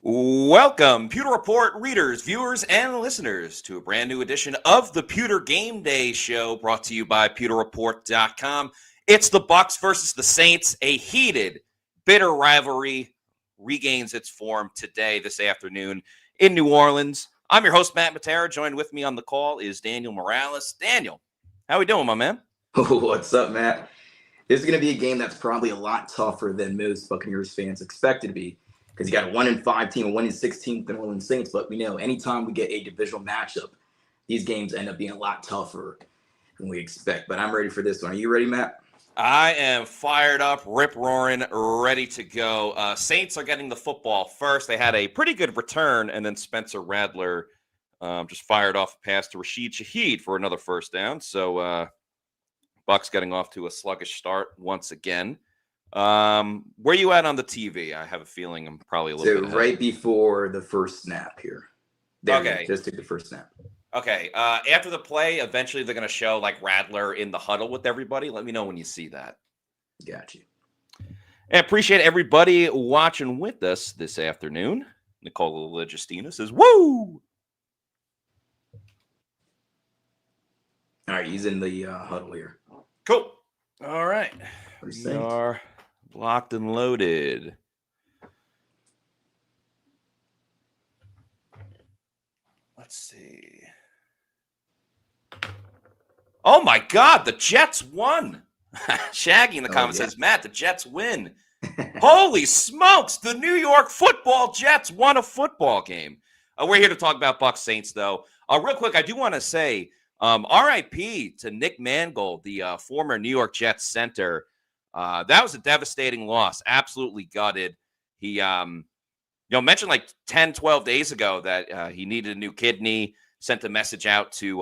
Welcome, Pewter Report readers, viewers, and listeners, to a brand new edition of the Pewter Game Day show, brought to you by PewterReport.com. It's the Bucs versus the Saints. A heated, bitter rivalry regains its form today, this afternoon, in New Orleans. I'm your host, Matt Matera. Joined with me on the call is Daniel Morales. Daniel, how we doing, my man? What's up, Matt? This is going to be a game that's probably a lot tougher than most Buccaneers fans expect it to be, because you got a 1-5 team, a 1-6 team, the New Orleans Saints. But we know anytime we get a divisional matchup, these games end up being a lot tougher than we expect. But I'm ready for this one. Are you ready, Matt? I am fired up, rip-roaring, ready to go. Saints are getting the football first. They had a pretty good return, and then Spencer Rattler just fired off a pass to Rashid Shaheed for another first down. So Bucs getting off to a sluggish start once again. Where you at on the TV? I have a feeling I'm probably a little bit ahead. Right before the first snap here. There Okay. Just took the first snap. Okay. After the play, eventually they're going to show like Rattler in the huddle with everybody. Let me know when you see that. Got you. And appreciate everybody watching with us this afternoon. Nicola Legistina says, woo! All right, he's in the huddle here. Cool. All right. We are locked and loaded. Let's see. Oh, my God. The Jets won. Shaggy in the comments says, Matt, the Jets win. Holy smokes. The New York football Jets won a football game. We're here to talk about Bucs Saints, though. Real quick, I do want to say, RIP to Nick Mangold, the former New York Jets center. That was a devastating loss. Absolutely gutted. He, mentioned like 10, 12 days ago that he needed a new kidney, sent a message out to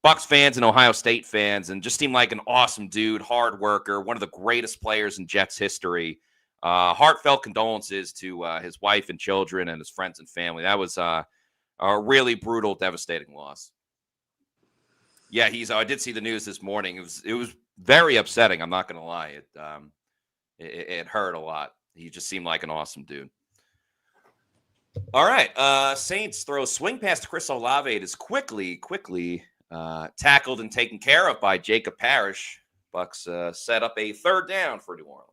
Bucs fans and Ohio State fans, and just seemed like an awesome dude, hard worker, one of the greatest players in Jets history. Heartfelt condolences to his wife and children and his friends and family. That was a really brutal, devastating loss. Yeah, I did see the news this morning. It was very upsetting. I'm not going to lie. It hurt a lot. He just seemed like an awesome dude. All right. Saints throw a swing pass to Chris Olave. It is quickly tackled and taken care of by Jacob Parrish. Bucs set up a third down for New Orleans.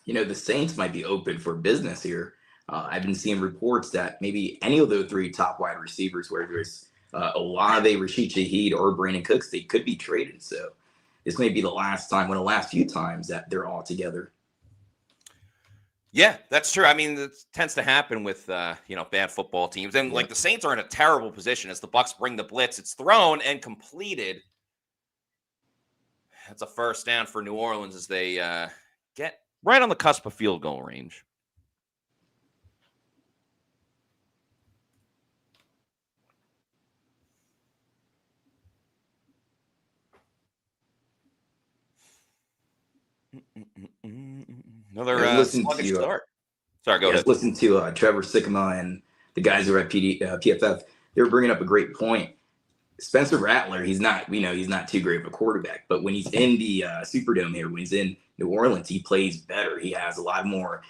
The Saints might be open for business here. I've been seeing reports that maybe any of the three top wide receivers, whether it's Olave, Rashid Shaheed, or Brandon Cooks, they could be traded. So this may be the last time, one of the last few times that they're all together. Yeah, that's true. I mean, it tends to happen with bad football teams, and like the Saints are in a terrible position as the Bucs bring the blitz. It's thrown and completed. That's a first down for New Orleans as they get right on the cusp of field goal range. Another sluggish start. Sorry, go ahead. Listen to Trevor Sikkema and the guys who are at PFF. They were bringing up a great point. Spencer Rattler, he's not too great of a quarterback, but when he's in the Superdome here, when he's in New Orleans, he plays better. He has a lot more,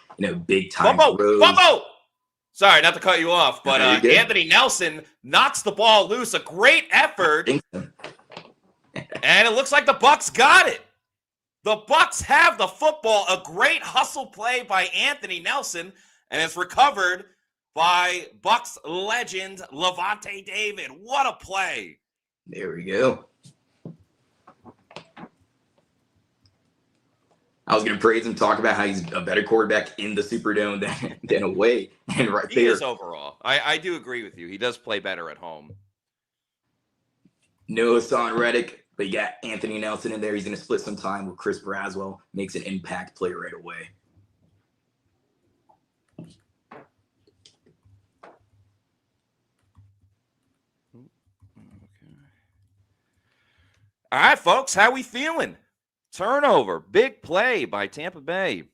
big time throws. Bumbo! Sorry, not to cut you off, but Anthony Nelson knocks the ball loose. A great effort. And it looks like the Bucs got it. The Bucs have the football. A great hustle play by Anthony Nelson, and it's recovered by Bucs legend Levante David. What a play. There we go. I was going to praise him, talk about how he's a better quarterback in the Superdome than away. And right there. He is overall. I do agree with you. He does play better at home. No Hassan Reddick, but you got Anthony Nelson in there. He's going to split some time with Chris Braswell. Makes an impact play right away. All right, folks, how we feeling? Turnover, big play by Tampa Bay.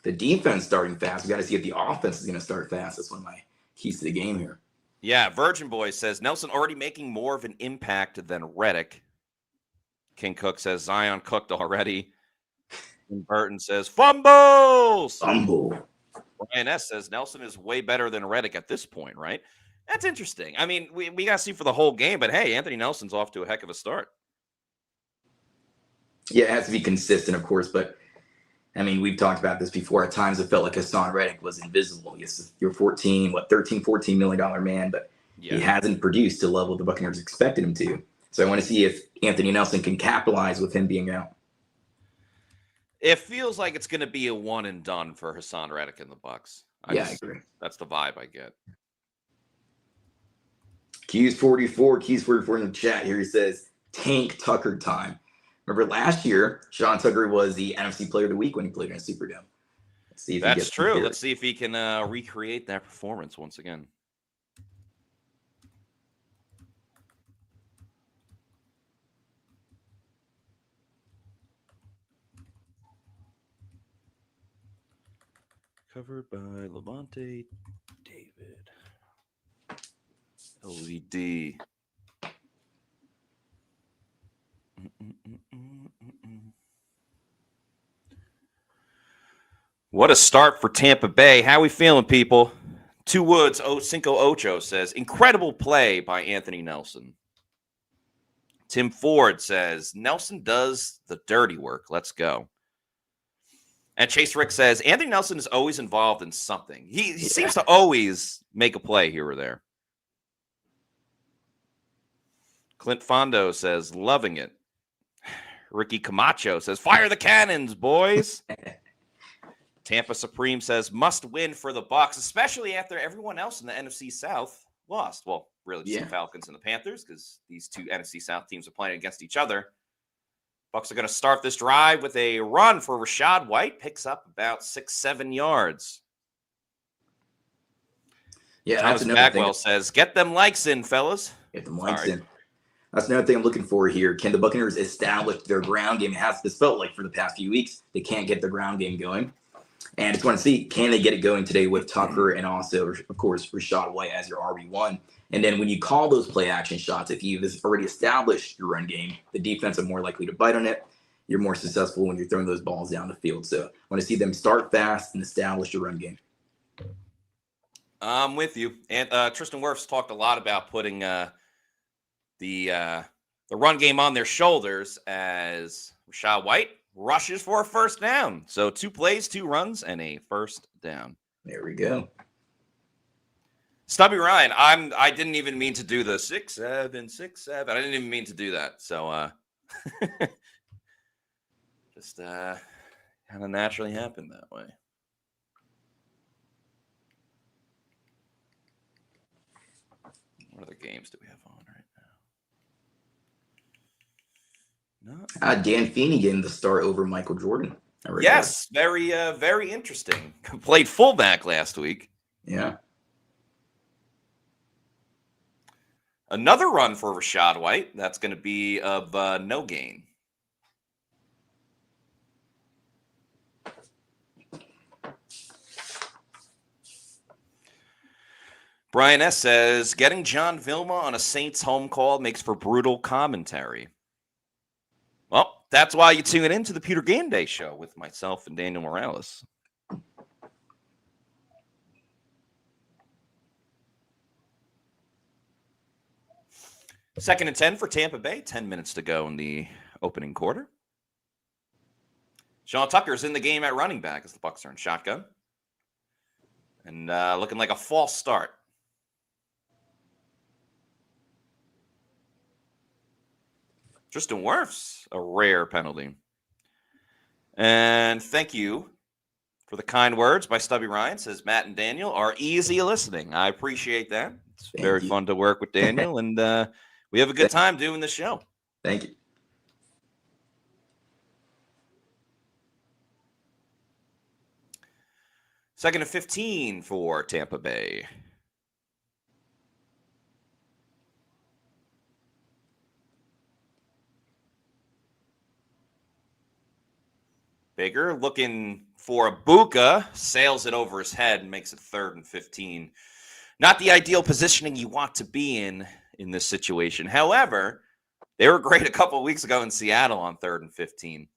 The defense starting fast. We got to see if the offense is going to start fast. That's one of my keys to the game here. Yeah, Virgin Boy says Nelson already making more of an impact than Reddick. King Cook says Zion cooked already. And Burton says, fumbles! Fumble. Brian S. says, Nelson is way better than Reddick at this point, right? That's interesting. I mean, we got to see for the whole game, but hey, Anthony Nelson's off to a heck of a start. Yeah, it has to be consistent, of course, but I mean, we've talked about this before. At times it felt like Hassan Reddick was invisible. Yes, you're $13-14 million man, but he hasn't produced to the level the Buccaneers expected him to. So I want to see if Anthony Nelson can capitalize with him being out. It feels like it's going to be a one and done for Hassan Reddick in the Bucs. I agree. That's the vibe I get. Keys 44 in the chat here. He says, Tank Tucker time. Remember last year, Sean Tucker was the NFC Player of the Week when he played in a Superdome. Let's see if that's true. Let's see if he can recreate that performance once again. Covered by Levante David. LVD. What a start for Tampa Bay. How we feeling, people? Two Woods, Cinco Ocho says, incredible play by Anthony Nelson. Tim Ford says, Nelson does the dirty work. Let's go. And Chase Rick says, Anthony Nelson is always involved in something. He seems to always make a play here or there. Clint Fondo says, loving it. Ricky Camacho says, fire the cannons, boys. Tampa Supreme says, must win for the Bucs, especially after everyone else in the NFC South lost. Well, really just the Falcons and the Panthers, because these two NFC South teams are playing against each other. Bucs are going to start this drive with a run for Rachaad White. Picks up about 6-7 yards. Yeah, Thomas Bagwell says, get them likes in, fellas. Get them likes in. That's another thing I'm looking for here. Can the Buccaneers establish their ground game? This felt like for the past few weeks, they can't get the ground game going. And I just want to see, can they get it going today with Tucker and also, of course, Rachaad White as your RB1? And then when you call those play action shots, if you've already established your run game, the defense are more likely to bite on it. You're more successful when you're throwing those balls down the field. So I want to see them start fast and establish your run game. I'm with you. And Tristan Wirfs talked a lot about putting the run game on their shoulders as Rachaad White rushes for a first down. So 2 plays, 2 runs, and a first down. There we go. Stubby Ryan, I didn't even mean to do the 6-7, 6-7. I didn't even mean to do that. So just kind of naturally happened that way. What other games do we have on right now? Dan Feeney getting the start over Michael Jordan. Yes, very interesting. Played fullback last week. Yeah. Another run for Rachaad White. That's going to be of no gain. Brian S. says, getting John Vilma on a Saints home call makes for brutal commentary. Well, that's why you tune into the Pewter GameDay show with myself and Daniel Morales. Second and 10 for Tampa Bay. 10 minutes to go in the opening quarter. Sean Tucker's in the game at running back as the Bucs are in shotgun. And looking like a false start. Tristan Wirfs, a rare penalty. And thank you for the kind words by Stubby Ryan. Says Matt and Daniel are easy listening. I appreciate that. It's very fun to work with Daniel. And we have a good time doing this show. Thank you. Second and 15 for Tampa Bay. Baker looking for a Buca, sails it over his head and makes it 3rd and 15. Not the ideal positioning you want to be in this situation. However, they were great a couple of weeks ago in Seattle on 3rd and 15.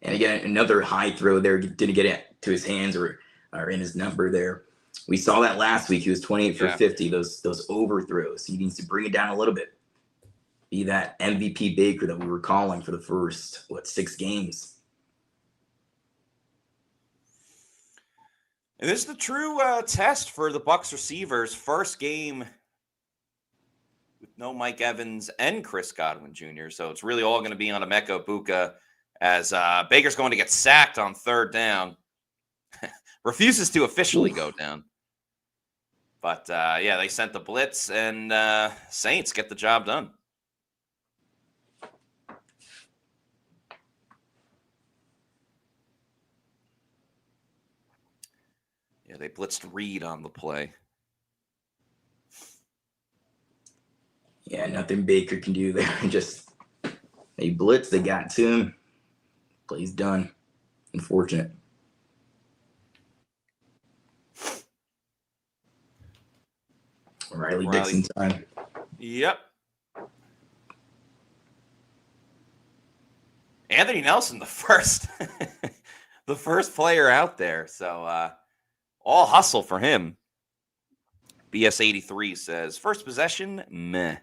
And again, another high throw there, didn't get it to his hands or in his number there. We saw that last week. He was 28 for 50. Those overthrows. He needs to bring it down a little bit. Be that MVP Baker that we were calling for the first 6 games. And this is the true test for the Bucs receivers. First game with no Mike Evans and Chris Godwin Jr. So it's really all going to be on Emeka Egbuka as Baker's going to get sacked on 3rd down. Refuses to officially go down. But, yeah, they sent the blitz, and Saints get the job done. Yeah, they blitzed Reed on the play. Yeah, nothing Baker can do there. Just they blitz, they got to him. Play's done. Unfortunate. Riley Dixon time. Yep. Anthony Nelson, the first player out there. So all hustle for him. BS83 says, first possession, meh.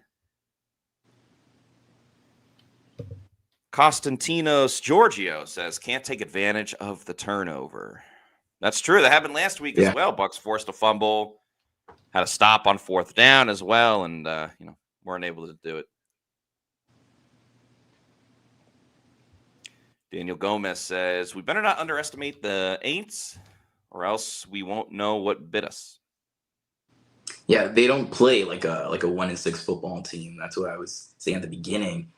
Constantinos Giorgio says, can't take advantage of the turnover. That's true. That happened last week as well. Bucs forced a fumble, had a stop on 4th down as well, and weren't able to do it. Daniel Gomez says, we better not underestimate the Aints, or else we won't know what bit us. Yeah, they don't play like a 1-6 football team. That's what I was saying at the beginning.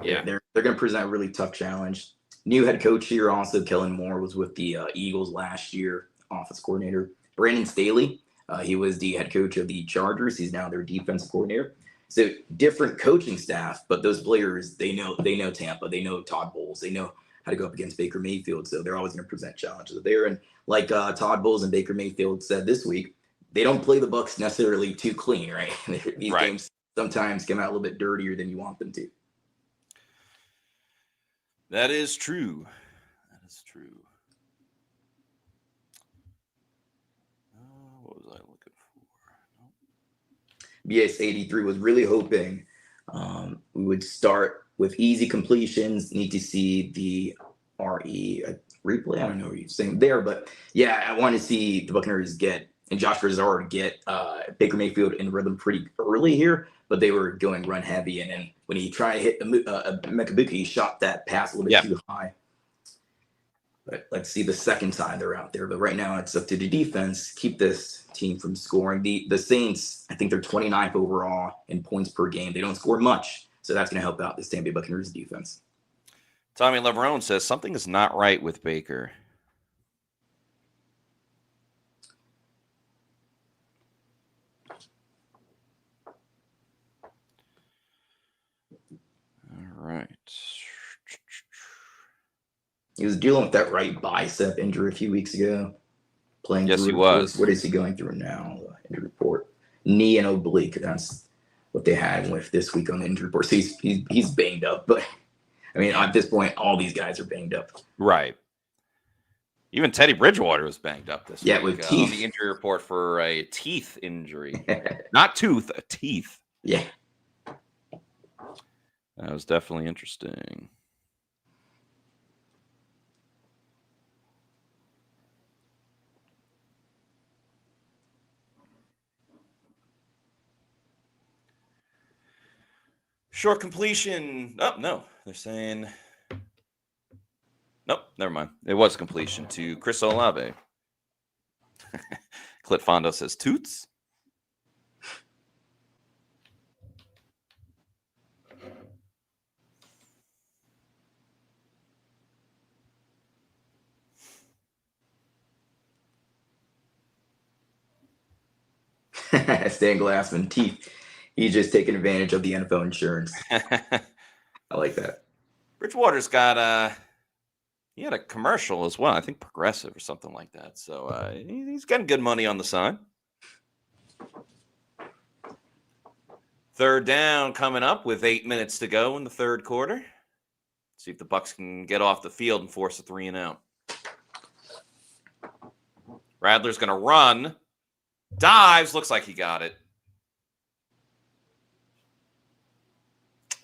Yeah, they're going to present a really tough challenge. New head coach here also, Kellen Moore, was with the Eagles last year, offense coordinator. Brandon Staley, he was the head coach of the Chargers. He's now their defensive coordinator. So different coaching staff, but those players, they know Tampa, they know Todd Bowles, they know how to go up against Baker Mayfield. So they're always going to present challenges there. And like Todd Bowles and Baker Mayfield said this week, they don't play the Bucs necessarily too clean, right? These games sometimes come out a little bit dirtier than you want them to. That is true. That is true. What was I looking for? BS83 was really hoping we would start with easy completions. Need to see the RE replay. I don't know what you're saying there, but yeah, I want to see the Buccaneers get and Josh Brizard get Baker Mayfield in rhythm pretty early here, but they were going run heavy, and then when he tried to hit Emeka Egbuka, he shot that pass a little bit too high. But let's see the second time they're out there. But right now it's up to the defense. Keep this team from scoring. The Saints, I think they're 29th overall in points per game. They don't score much, so that's going to help out this Tampa Bay Buccaneers defense. Tommy Leverone says something is not right with Baker. All right. He was dealing with that right bicep injury a few weeks ago. Yes, he was. What is he going through now? Injury report. Knee and oblique. That's what they had with this week on the injury report. So he's banged up. But, I mean, at this point, all these guys are banged up. Right. Even Teddy Bridgewater was banged up this week. Yeah, with teeth. On the injury report for a teeth injury. Not tooth, a teeth. Yeah. That was definitely interesting. Short completion. Oh, no. They're saying... Nope, never mind. It was completion to Chris Olave. Clit Fondo says, toots? Stan Glassman, teeth. He's just taking advantage of the NFL insurance. I like that. Bridgewater's got he had a commercial as well. I think Progressive or something like that. So he's getting good money on the side. 3rd down coming up with 8 minutes to go in the 3rd quarter. See if the Bucs can get off the field and force a 3-and-out. Radler's going to run. Dives. Looks like he got it.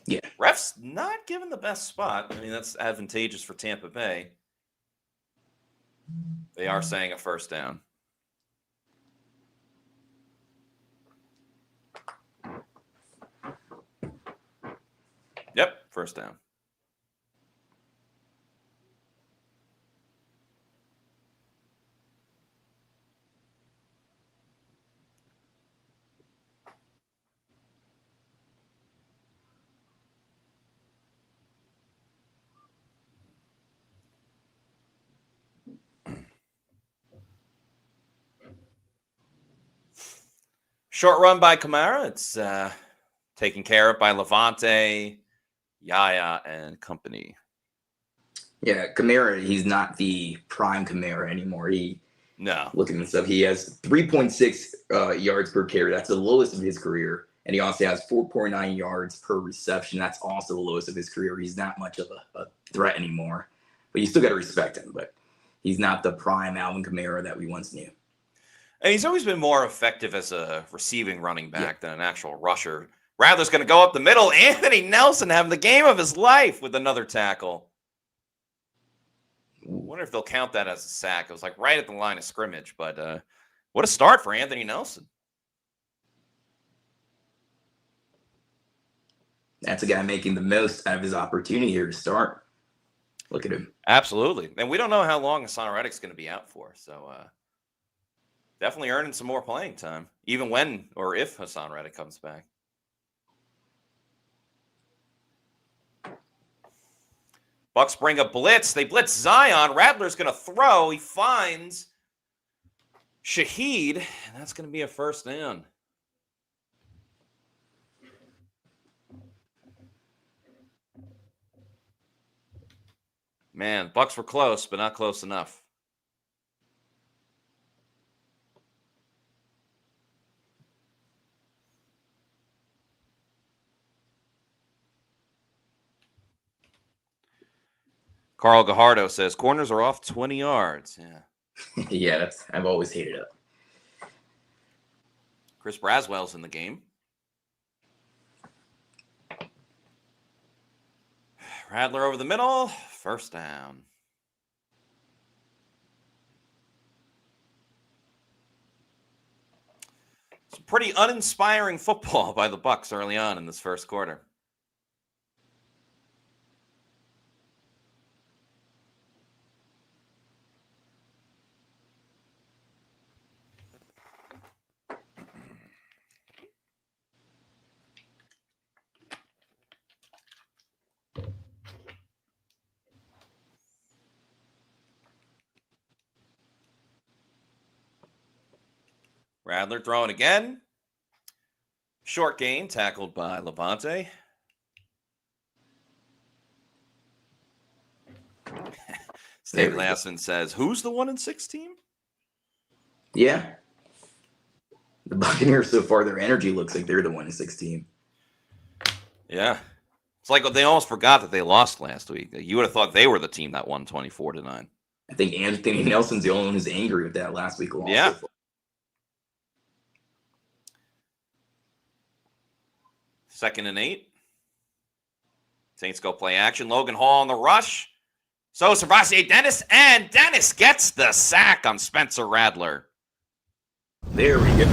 Yeah. Ref's not given the best spot. I mean, that's advantageous for Tampa Bay. They are saying a first down. Yep, first down. Short run by Kamara. It's taken care of by Levante, Yaya, and company. Yeah, Kamara, he's not the prime Kamara anymore. Look at him stuff. He has 3.6 yards per carry. That's the lowest of his career. And he also has 4.9 yards per reception. That's also the lowest of his career. He's not much of a threat anymore. But you still got to respect him. But he's not the prime Alvin Kamara that we once knew. And he's always been more effective as a receiving running back than an actual rusher. Radler's going to go up the middle. Anthony Nelson having the game of his life with another tackle. I wonder if they'll count that as a sack. It was like right at the line of scrimmage. But what a start for Anthony Nelson. That's a guy making the most out of his opportunity here to start. Look at him. Absolutely. And we don't know how long Hassan Reddick's going to be out for. So definitely earning some more playing time, even when or if Hassan Reddick comes back. Bucs bring a blitz. They blitz Zion. Radler's going to throw. He finds Shaheed, and that's going to be a first down. Man, Bucs were close, but not close enough. Carl Gajardo says corners are off 20 yards. Yeah. Yeah, I've always hated it. Chris Braswell's in the game. Radler over the middle. First down. Some pretty uninspiring football by the Bucs early on in this first quarter. Radler throwing again. Short gain tackled by Levante. Steve Lassen says, who's the 1-6 team? Yeah. The Buccaneers, so far, their energy looks like they're the 1-6 team. Yeah. It's like they almost forgot that they lost last week. You would have thought they were the team that won 24-9. I think Anthony Nelson's the only one who's angry with that last week. Yeah. Second and 8. Saints go play action. Logan Hall on the rush. So Servassier Dennis, and Dennis gets the sack on Spencer Radler. There we go.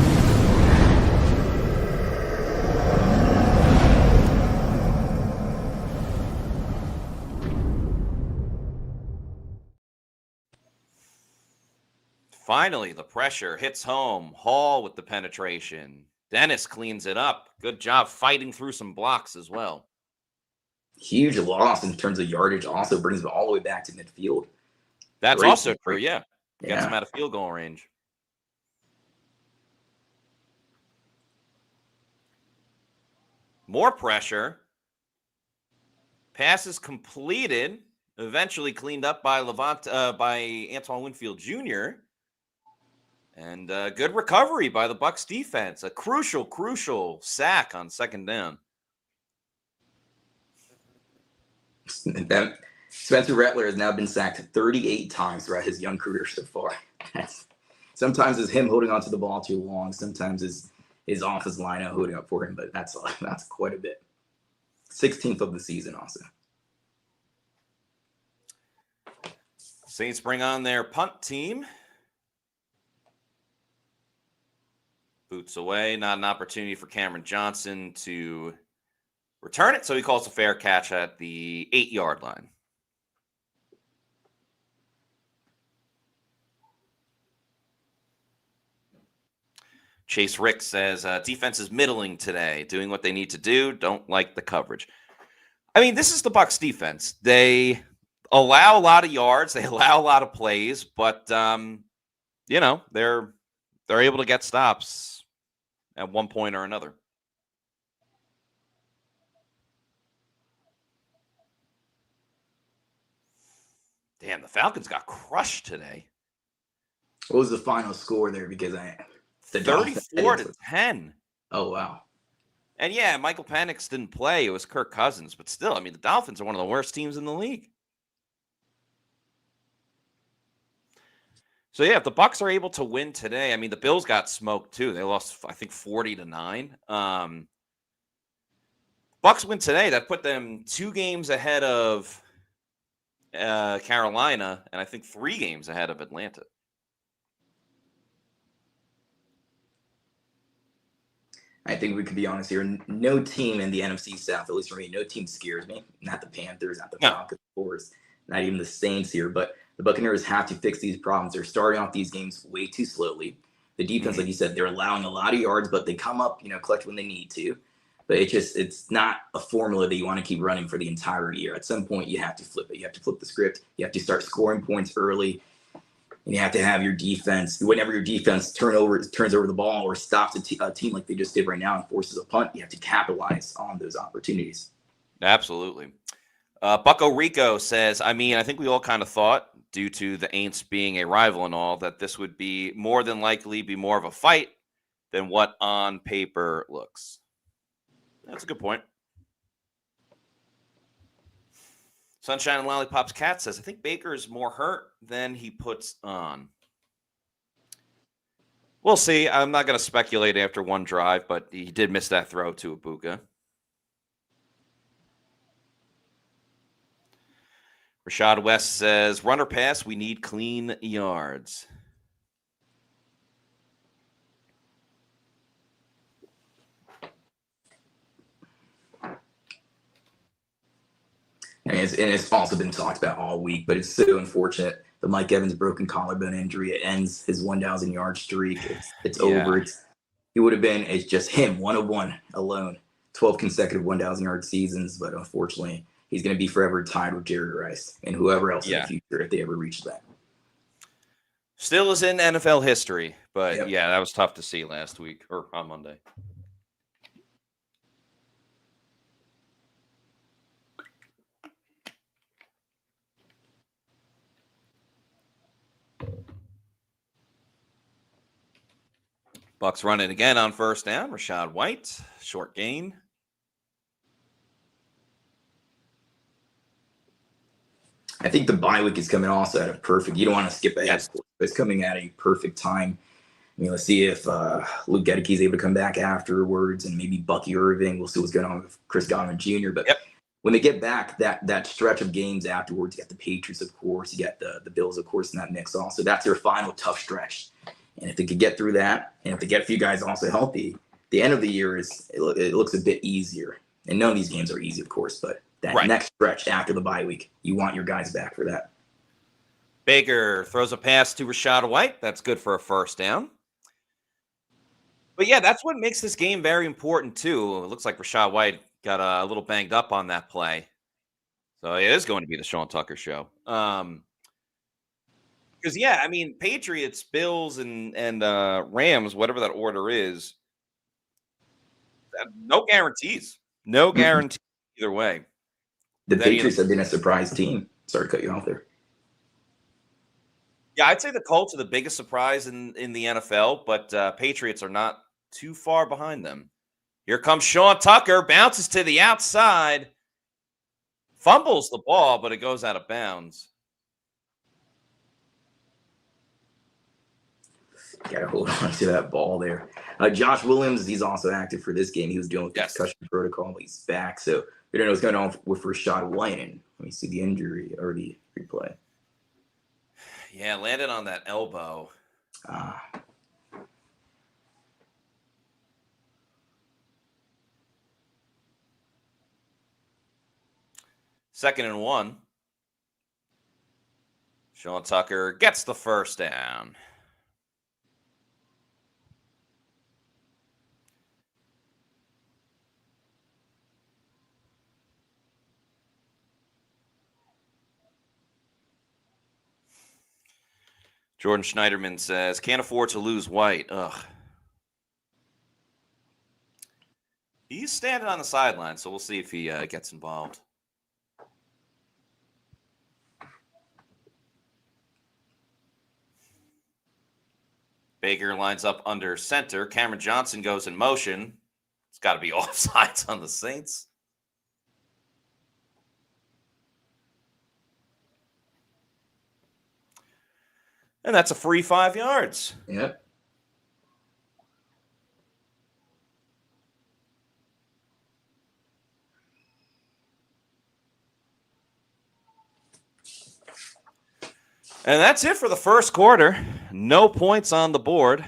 Finally, the pressure hits home. Hall with the penetration. Dennis cleans it up. Good job fighting through some blocks as well. Huge loss in terms of yardage. Also brings them all the way back to midfield. That's also true, yeah. Gets them out of field goal range. More pressure. Passes completed. Eventually cleaned up by by Antoine Winfield Jr. And good recovery by the Bucs defense. A crucial sack on second down. That Spencer Rattler has now been sacked 38 times throughout his young career so far. Sometimes it's him holding onto the ball too long. Sometimes it's his offensive line holding up for him, but that's quite a bit. 16th of the season also. Saints bring on their punt team. Boots away. Not an opportunity for Cameron Johnson to return it, so he calls a fair catch at the 8-yard line. Chase Rick says, defense is middling today, doing what they need to do. Don't like the coverage. I mean, this is the Bucs defense. They allow a lot of yards. They allow a lot of plays, but, they're able to get stops at one point or another. Damn, the Falcons got crushed today. What was the final score there? Because 34-10. Oh, wow. And yeah, Michael Penix didn't play. It was Kirk Cousins. But still, I mean, the Dolphins are one of the worst teams in the league. So yeah, if the Bucs are able to win today, I mean, the Bills got smoked too. They lost, I think, 40-9. Bucs win today. That put them 2 games ahead of Carolina, and I think 3 games ahead of Atlanta. I think we could be honest here. No team in the NFC South, at least for me, no team scares me. Not the Panthers, not the Falcons, of course, not even the Saints here. But the Buccaneers have to fix these problems. They're starting off these games way too slowly. The defense, like you said, they're allowing a lot of yards, but they come up, clutch when they need to. But it's not a formula that you want to keep running for the entire year. At some point, you have to flip it. You have to flip the script. You have to start scoring points early. And you have to have your defense, whenever your defense turns over the ball or stops a team like they just did right now and forces a punt, you have to capitalize on those opportunities. Absolutely. Bucco Rico says, I think we all kind of thought, due to the Aints being a rival and all, that this would be more than likely be more of a fight than what on paper looks. That's a good point. Sunshine and Lollipops Cat says, I think Baker is more hurt than he puts on. We'll see. I'm not going to speculate after one drive, but he did miss that throw to Ibuka. Rashad West says, run or pass, we need clean yards. And it's also been talked about all week, but it's so unfortunate. The Mike Evans broken collarbone injury, it ends his 1,000-yard streak. It's over. It's just him, 1-of-1 alone. 12 consecutive 1,000-yard seasons, but unfortunately, he's going to be forever tied with Jerry Rice and whoever else in the future if they ever reach that. Still is in NFL history, but yeah, that was tough to see last week or on Monday. Bucs run it again on first down. Rashad White, short gain. I think the bye week is coming also at a perfect. You don't want to skip ahead. It's coming at a perfect time. Let's see if Luke Gedeke is able to come back afterwards, and maybe Bucky Irving. We'll see what's going on with Chris Godwin Jr. But when they get back, that stretch of games afterwards, you got the Patriots, of course. You got the Bills, of course, in that mix also. That's their final tough stretch. And if they could get through that, and if they get a few guys also healthy, the end of the year it looks a bit easier. And none of these games are easy, of course, but that next stretch after the bye week, you want your guys back for that. Baker throws a pass to Rashad White. That's good for a first down. But yeah, that's what makes this game very important too. It looks like Rashad White got a little banged up on that play. So it is going to be the Sean Tucker show. Because, Patriots, Bills, and Rams, whatever that order is, no guarantees. No guarantee either way. The Patriots have been a surprise team. Sorry to cut you off there. Yeah, I'd say the Colts are the biggest surprise in the NFL, but Patriots are not too far behind them. Here comes Sean Tucker, bounces to the outside, Fumbles the ball, but it goes out of bounds. Got to hold on to that ball there. Josh Williams, he's also active for this game. He was dealing with the concussion protocol. He's back. So we don't know what's going on with Rashad White. And let me see the injury or the replay. Yeah, landed on that elbow. Second and 1. Sean Tucker gets the first down. Jordan Schneiderman says, can't afford to lose White. Ugh. He's standing on the sideline, so we'll see if he gets involved. Baker lines up under center. Cameron Johnson goes in motion. It's got to be offsides on the Saints. And that's a free 5 yards. Yep. And that's it for the first quarter. No points on the board.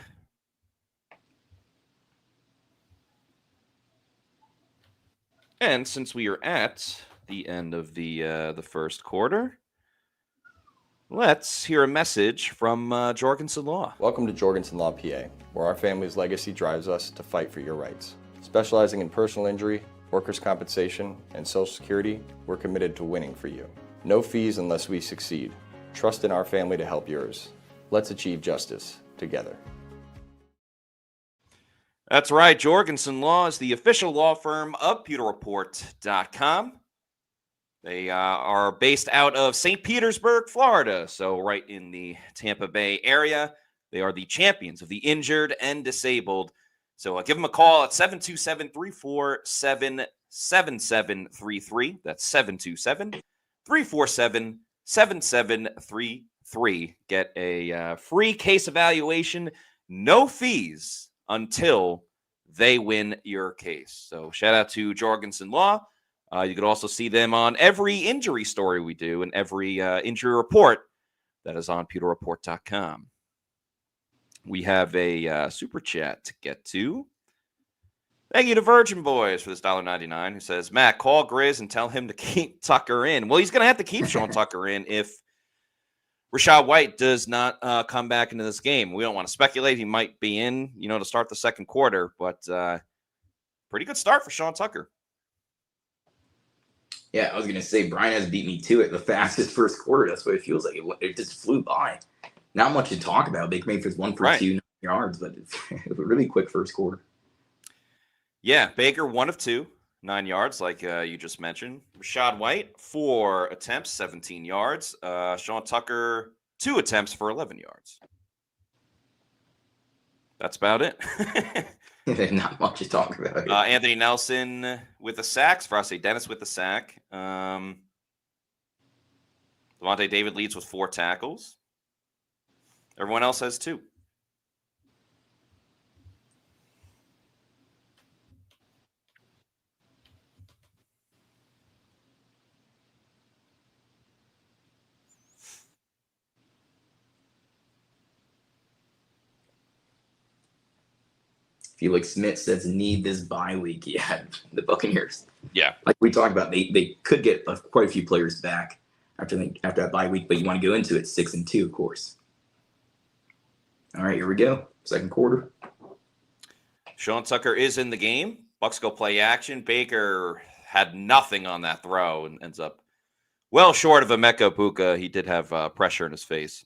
And since we are at the end of the first quarter, let's hear a message from Jorgensen Law. Welcome to Jorgensen Law, PA, where our family's legacy drives us to fight for your rights. Specializing in personal injury, workers' compensation, and Social Security, we're committed to winning for you. No fees unless we succeed. Trust in our family to help yours. Let's achieve justice together. That's right. Jorgensen Law is the official law firm of PewterReport.com. They are based out of St. Petersburg, Florida, so right in the Tampa Bay area. They are the champions of the injured and disabled. So give them a call at 727-347-7733. That's 727-347-7733. Get a free case evaluation, no fees until they win your case. So shout out to Jorgensen Law. You could also see them on every injury story we do and every injury report that is on PewterReport.com. We have a super chat to get to. Thank you to Virgin Boys for this $1.99, who says, Matt, call Grizz and tell him to keep Tucker in. Well, he's going to have to keep Sean Tucker in if Rashad White does not come back into this game. We don't want to speculate. He might be in, to start the second quarter, but pretty good start for Sean Tucker. Yeah, I was going to say, Brian has beat me to it. The fastest first quarter, that's what it feels like. It just flew by. Not much to talk about. Baker Mayfield's 1 for 2 yards, but it's a really quick first quarter. Yeah, Baker 1 of 2, 9 yards, like you just mentioned. Rashad White, 4 attempts, 17 yards. Sean Tucker, 2 attempts for 11 yards. That's about it. Not much to talk about. Anthony Nelson with the sacks. Frosty Dennis with the sack. Devontae David leads with 4 tackles. Everyone else has 2. Felix Smith says need this bye week. Yeah, the Buccaneers. Yeah, like we talked about, they could get quite a few players back after that bye week, but you want to go into it 6-2, of course. All right, here we go. Second quarter. Sean Tucker is in the game. Bucs go play action. Baker had nothing on that throw and ends up well short of Emeka Buka. He did have pressure in his face.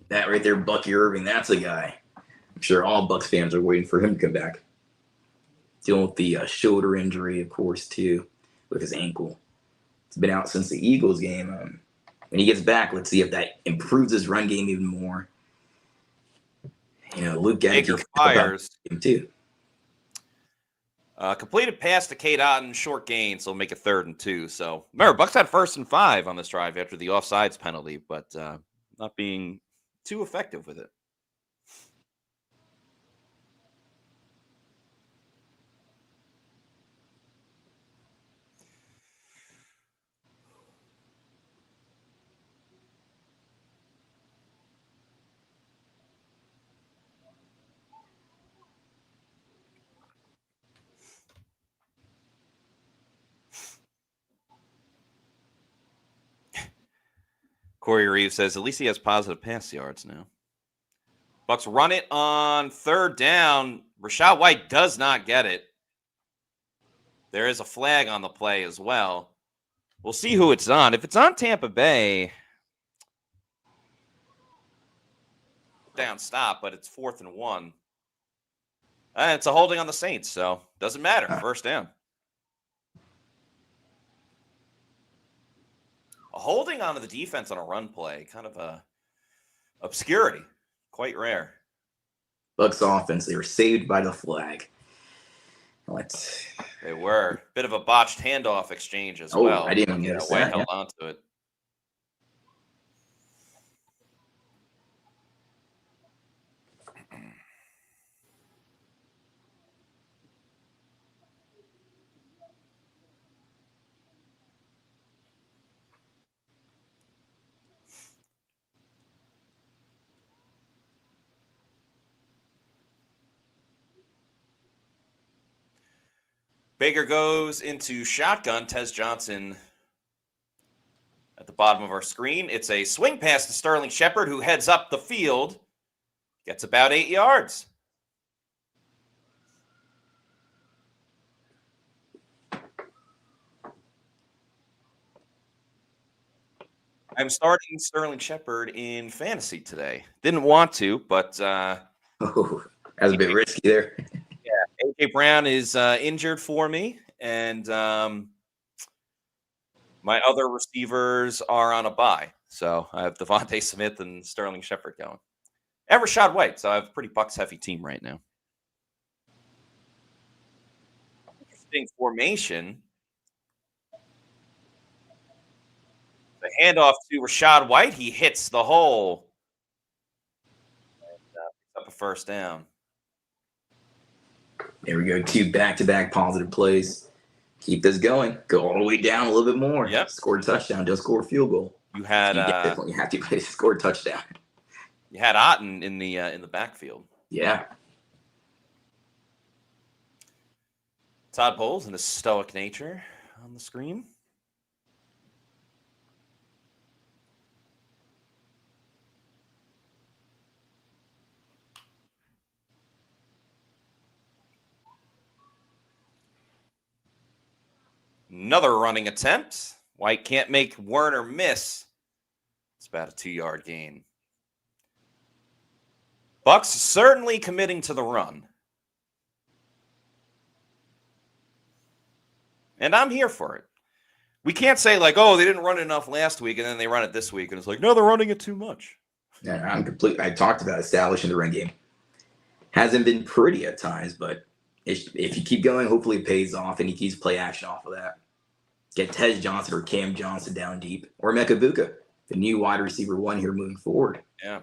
That right there, Bucky Irving, that's a guy. I'm sure all Bucs fans are waiting for him to come back. Dealing with the shoulder injury, of course, too. with his ankle. It's been out since the Eagles game. When he gets back, let's see if that improves his run game even more. Luke Baker Getsy fires. Him too. Completed pass to Kate Otten, short gain, so make it 3rd and 2. So remember, Bucs had 1st and 5 on this drive after the offsides penalty, but not being too effective with it. Corey Reeves says, at least he has positive pass yards now. Bucs run it on 3rd down. Rachaad White does not get it. There is a flag on the play as well. We'll see who it's on. If it's on Tampa Bay, down stop, but it's 4th and 1. And it's a holding on the Saints, so doesn't matter. 1st down. A holding onto the defense on a run play, kind of a obscurity, quite rare. Bucs offense, they were saved by the flag. They were. Bit of a botched handoff exchange as well. I didn't notice White that. held onto it. Baker goes into shotgun. Tez Johnson at the bottom of our screen. It's a swing pass to Sterling Shepard, who heads up the field. Gets about 8 yards. I'm starting Sterling Shepard in fantasy today. Didn't want to, but That was a bit risky there. Yeah, A.J. Brown is injured for me, and my other receivers are on a bye. So I have Devontae Smith and Sterling Shepard going. And Rachaad White, so I have a pretty Bucs-heavy team right now. Interesting formation. The handoff to Rachaad White. He hits the hole. And picks up a 1st down. There we go. 2 back-to-back positive plays. Keep this going. Go all the way down a little bit more. Yep. Score a touchdown. Don't score a field goal. You had you have to score a touchdown. You had Otten in the backfield. Yeah. Todd Bowles in his stoic nature on the screen. Another running attempt. White can't make Werner miss. It's about a 2-yard gain. Bucs certainly committing to the run. And I'm here for it. We can't say like, oh, they didn't run it enough last week and then they run it this week. And it's like, no, they're running it too much. Yeah, I talked about establishing the run game. Hasn't been pretty at times, but if you keep going, hopefully it pays off and he keeps play action off of that. Get Tez Johnson or Cam Johnson down deep, or Mekabuka, the new wide receiver 1 here moving forward. Yeah.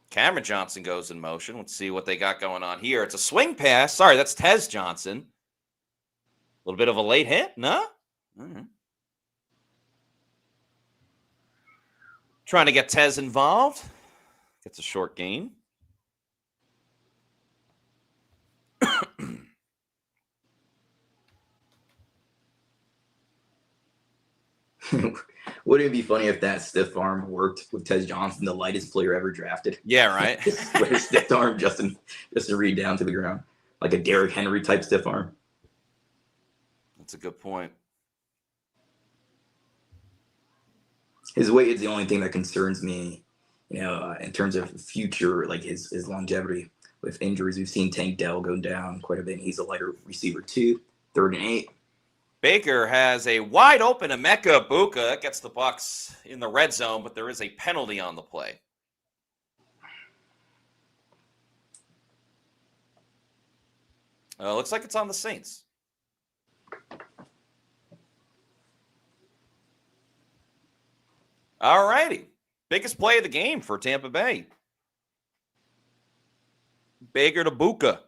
Cameron Johnson goes in motion. Let's see what they got going on here. It's a swing pass. Sorry, that's Tez Johnson. A little bit of a late hit, no? Mm-hmm. Trying to get Tez involved. Gets a short gain. Wouldn't it be funny if that stiff arm worked with Tez Johnson, the lightest player ever drafted? Yeah, right. With a stiff arm just to read down to the ground, like a Derrick Henry type stiff arm. That's a good point. His weight is the only thing that concerns me, in terms of future, like his longevity with injuries. We've seen Tank Dell go down quite a bit. He's a lighter receiver too. 3rd and 8. Baker has a wide open Emeka Buka. That gets the Bucs in the red zone, but there is a penalty on the play. Looks like it's on the Saints. All righty. Biggest play of the game for Tampa Bay. Baker to Buka.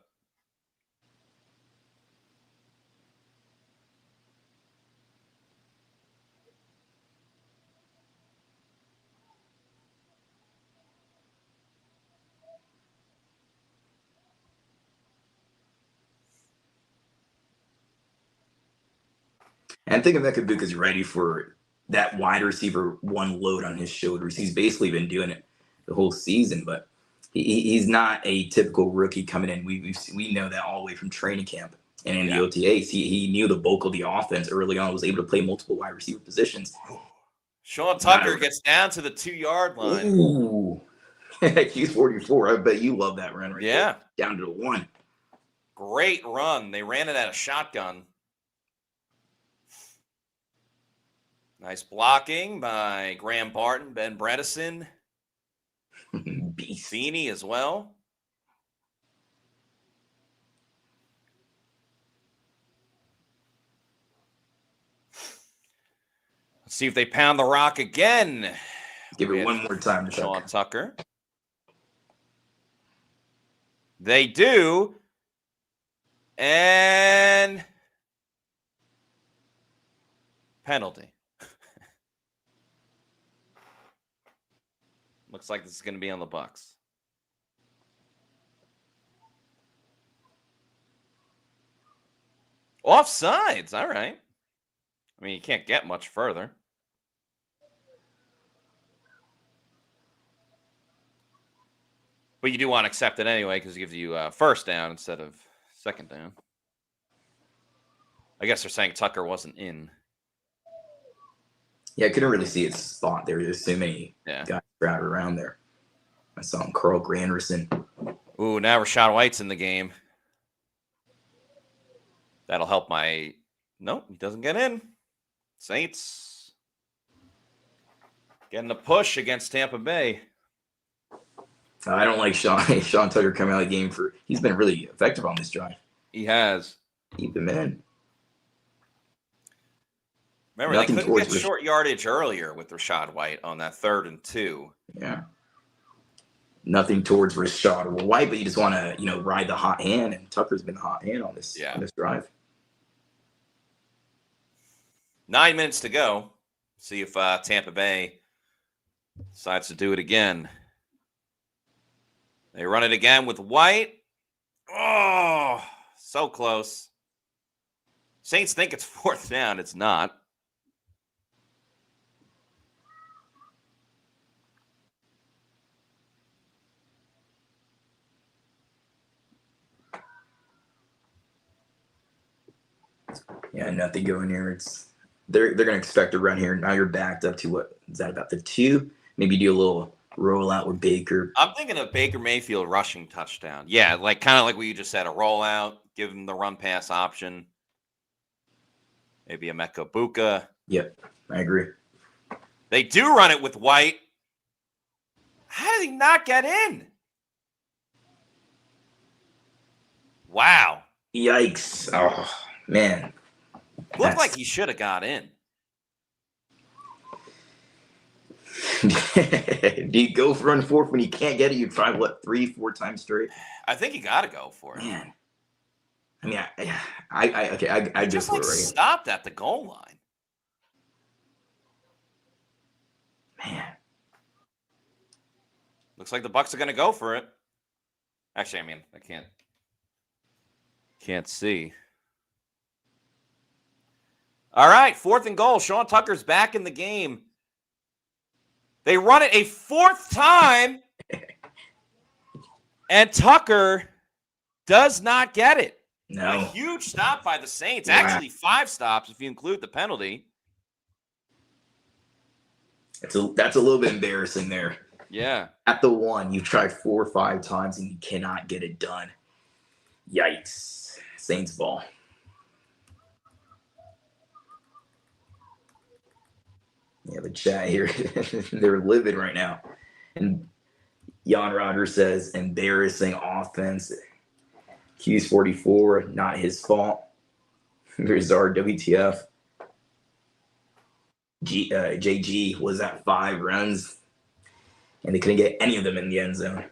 And I think Emeka Buka's ready for that wide receiver one load on his shoulders. He's basically been doing it the whole season, but he's not a typical rookie coming in. We know that all the way from training camp and in the OTAs. He knew the bulk of the offense early on, was able to play multiple wide receiver positions. Sean Tucker gets down to the 2-yard line. Ooh. He's 44. I bet you love that run right there. Down to the 1. Great run. They ran it at a shotgun. Nice blocking by Graham Barton, Ben Bredesen, Feeney as well. Let's see if they pound the rock again. Give it one more time to Sean Tucker. They do. And penalty. Looks like this is going to be on the Bucs. Offsides. All right. I mean, you can't get much further. But you do want to accept it anyway because it gives you first down instead of second down. I guess they're saying Tucker wasn't in. Yeah, I couldn't really see its spot there. There's so many guys crowded around there. I saw him, Carl Granderson. Ooh, now Rachaad White's in the game. That'll help my... Nope, he doesn't get in. Saints getting a push against Tampa Bay. I don't like Sean Tucker coming out of the game for... He's been really effective on this drive. He has. Keep him in. Remember, they couldn't get short yardage earlier with Rachaad White on that 3rd and 2. Yeah. Nothing towards Rachaad White, but you just want to, ride the hot hand, and Tucker's been the hot hand on this drive. 9 minutes to go. See if Tampa Bay decides to do it again. They run it again with White. Oh, so close. Saints think it's 4th down. It's not. Yeah, nothing going here. They're going to expect a run here. Now you're backed up to what is that, about the 2? Maybe do a little rollout with Baker. I'm thinking of Baker Mayfield rushing touchdown. Yeah, kind of like what you just said, a rollout, give him the run pass option. Maybe Emeka Buka. Yep, I agree. They do run it with White. How did he not get in? Wow. Yikes. Oh, man. Looked like he should have got in. Do you go for run 4th when you can't get it? You try, 3-4 times straight? I think you got to go for it. Man. I mean, I just stopped at the goal line. Man. Looks like the Bucs are going to go for it. Actually, I mean, I can't see. All right, 4th and goal. Sean Tucker's back in the game. They run it a 4th time, and Tucker does not get it. No. A huge stop by the Saints. Actually, 5 stops if you include the penalty. That's a little bit embarrassing there. Yeah. At the 1, you've tried 4 or 5 times and you cannot get it done. Yikes. Saints ball. Yeah, the chat here, they're livid right now. And Jan Rodgers says, embarrassing offense. Hughes 44, not his fault. Rizard WTF. JG was at 5 runs, and they couldn't get any of them in the end zone.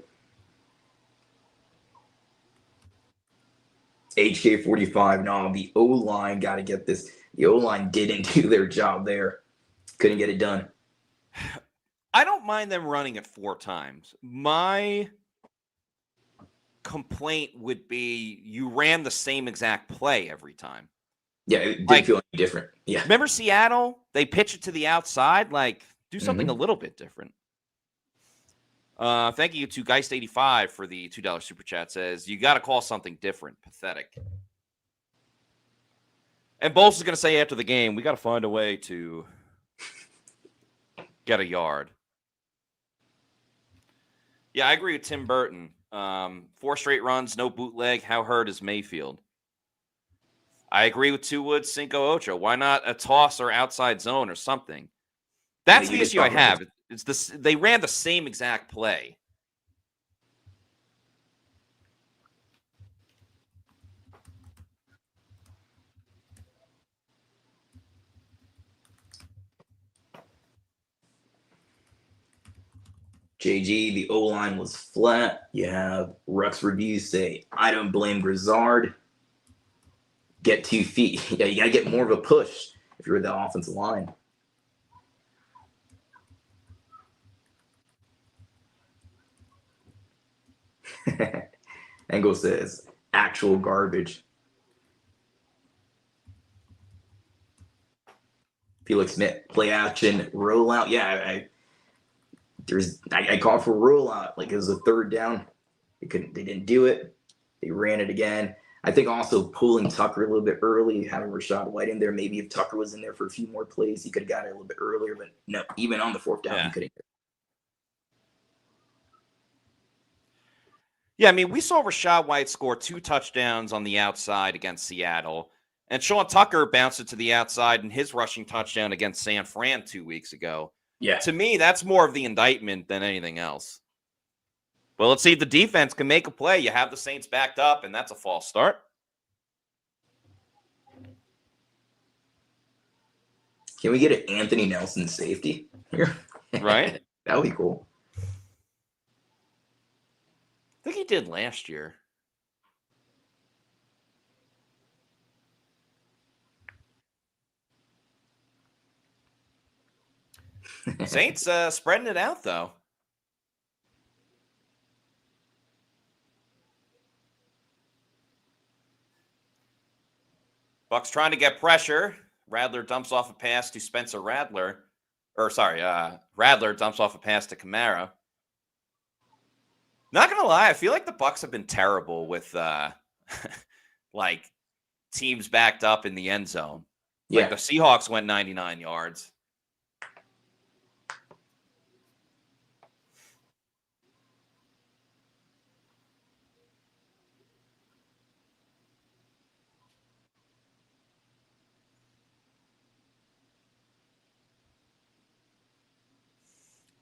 HK 45, no, the O-line got to get this. The O-line didn't do their job there. Couldn't get it done. I don't mind them running it 4 times. My complaint would be you ran the same exact play every time. Yeah, it didn't feel any different. Yeah. Remember Seattle? They pitch it to the outside. Like, do something a little bit different. Thank you to Geist85 for the $2 super chat. Says, you got to call something different. Pathetic. And Bowles is going to say after the game, we got to find a way to get a yard. Yeah, I agree with Tim Burton. 4 straight runs, no bootleg. How hurt is Mayfield? I agree with Two Woods, Cinco Ocho. Why not a toss or outside zone or something? That's the issue I have. It's this. They ran the same exact play. JG, the O-line was flat. You have Rux reviews say, I don't blame Grizzard. Get 2 feet. Yeah, you got to get more of a push if you're the offensive line. Engel says, actual garbage. Felix Smith, play action, rollout. Yeah, I called for rollout. Like it was a 3rd down. They didn't do it. They ran it again. I think also pulling Tucker a little bit early, having Rachaad White in there. Maybe if Tucker was in there for a few more plays, he could have got it a little bit earlier. But no, even on the 4th down, he couldn't. Yeah, I mean, we saw Rachaad White score 2 touchdowns on the outside against Seattle. And Sean Tucker bounced it to the outside in his rushing touchdown against San Fran 2 weeks ago. Yeah. To me, that's more of the indictment than anything else. Well, let's see if the defense can make a play. You have the Saints backed up, and that's a false start. Can we get an Anthony Nelson safety here? Right? That would be cool. I think he did last year. Saints spreading it out, though. Bucs trying to get pressure. Radler dumps off a pass to Spencer Radler. Radler dumps off a pass to Kamara. Not going to lie, I feel like the Bucs have been terrible with like teams backed up in the end zone. Like the Seahawks went 99 yards.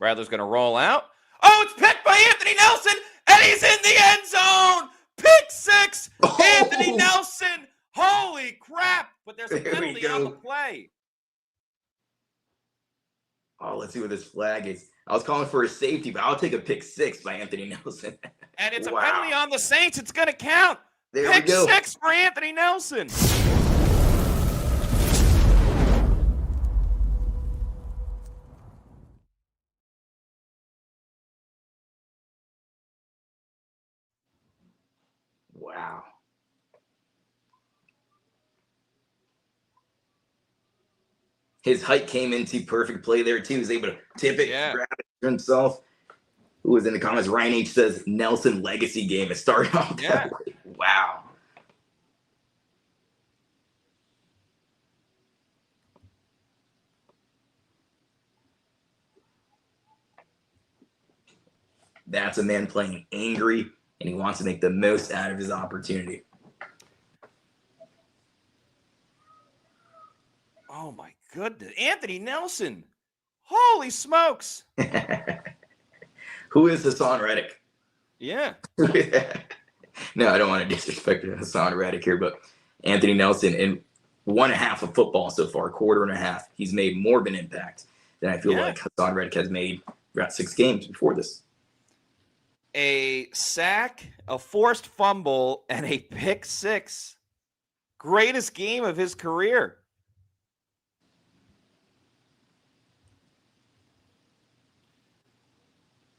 Radler's going to roll out. Oh, it's picked by Anthony Nelson, and he's in the end zone. Pick 6, Anthony Nelson. Holy crap. But there's a penalty on the play. Oh, let's see what this flag is. I was calling for a safety, but I'll take a pick 6 by Anthony Nelson. And it's a penalty on the Saints. It's going to count. There pick we go. 6 for Anthony Nelson. Wow. His height came into perfect play there, too. He was able to tip it, grab it for himself. Who was in the comments? Ryan H. says, Nelson legacy game. It started off that way. Wow. That's a man playing angry, and he wants to make the most out of his opportunity. Oh, my goodness. Anthony Nelson. Holy smokes. Who is Hassan Reddick? Yeah. No, I don't want to disrespect Hassan Reddick here, but Anthony Nelson, in 1.5 of football so far, 1/4.5, he's made more of an impact than I feel like Hassan Reddick has made throughout 6 games before this. A sack, a forced fumble, and a pick 6. Greatest game of his career.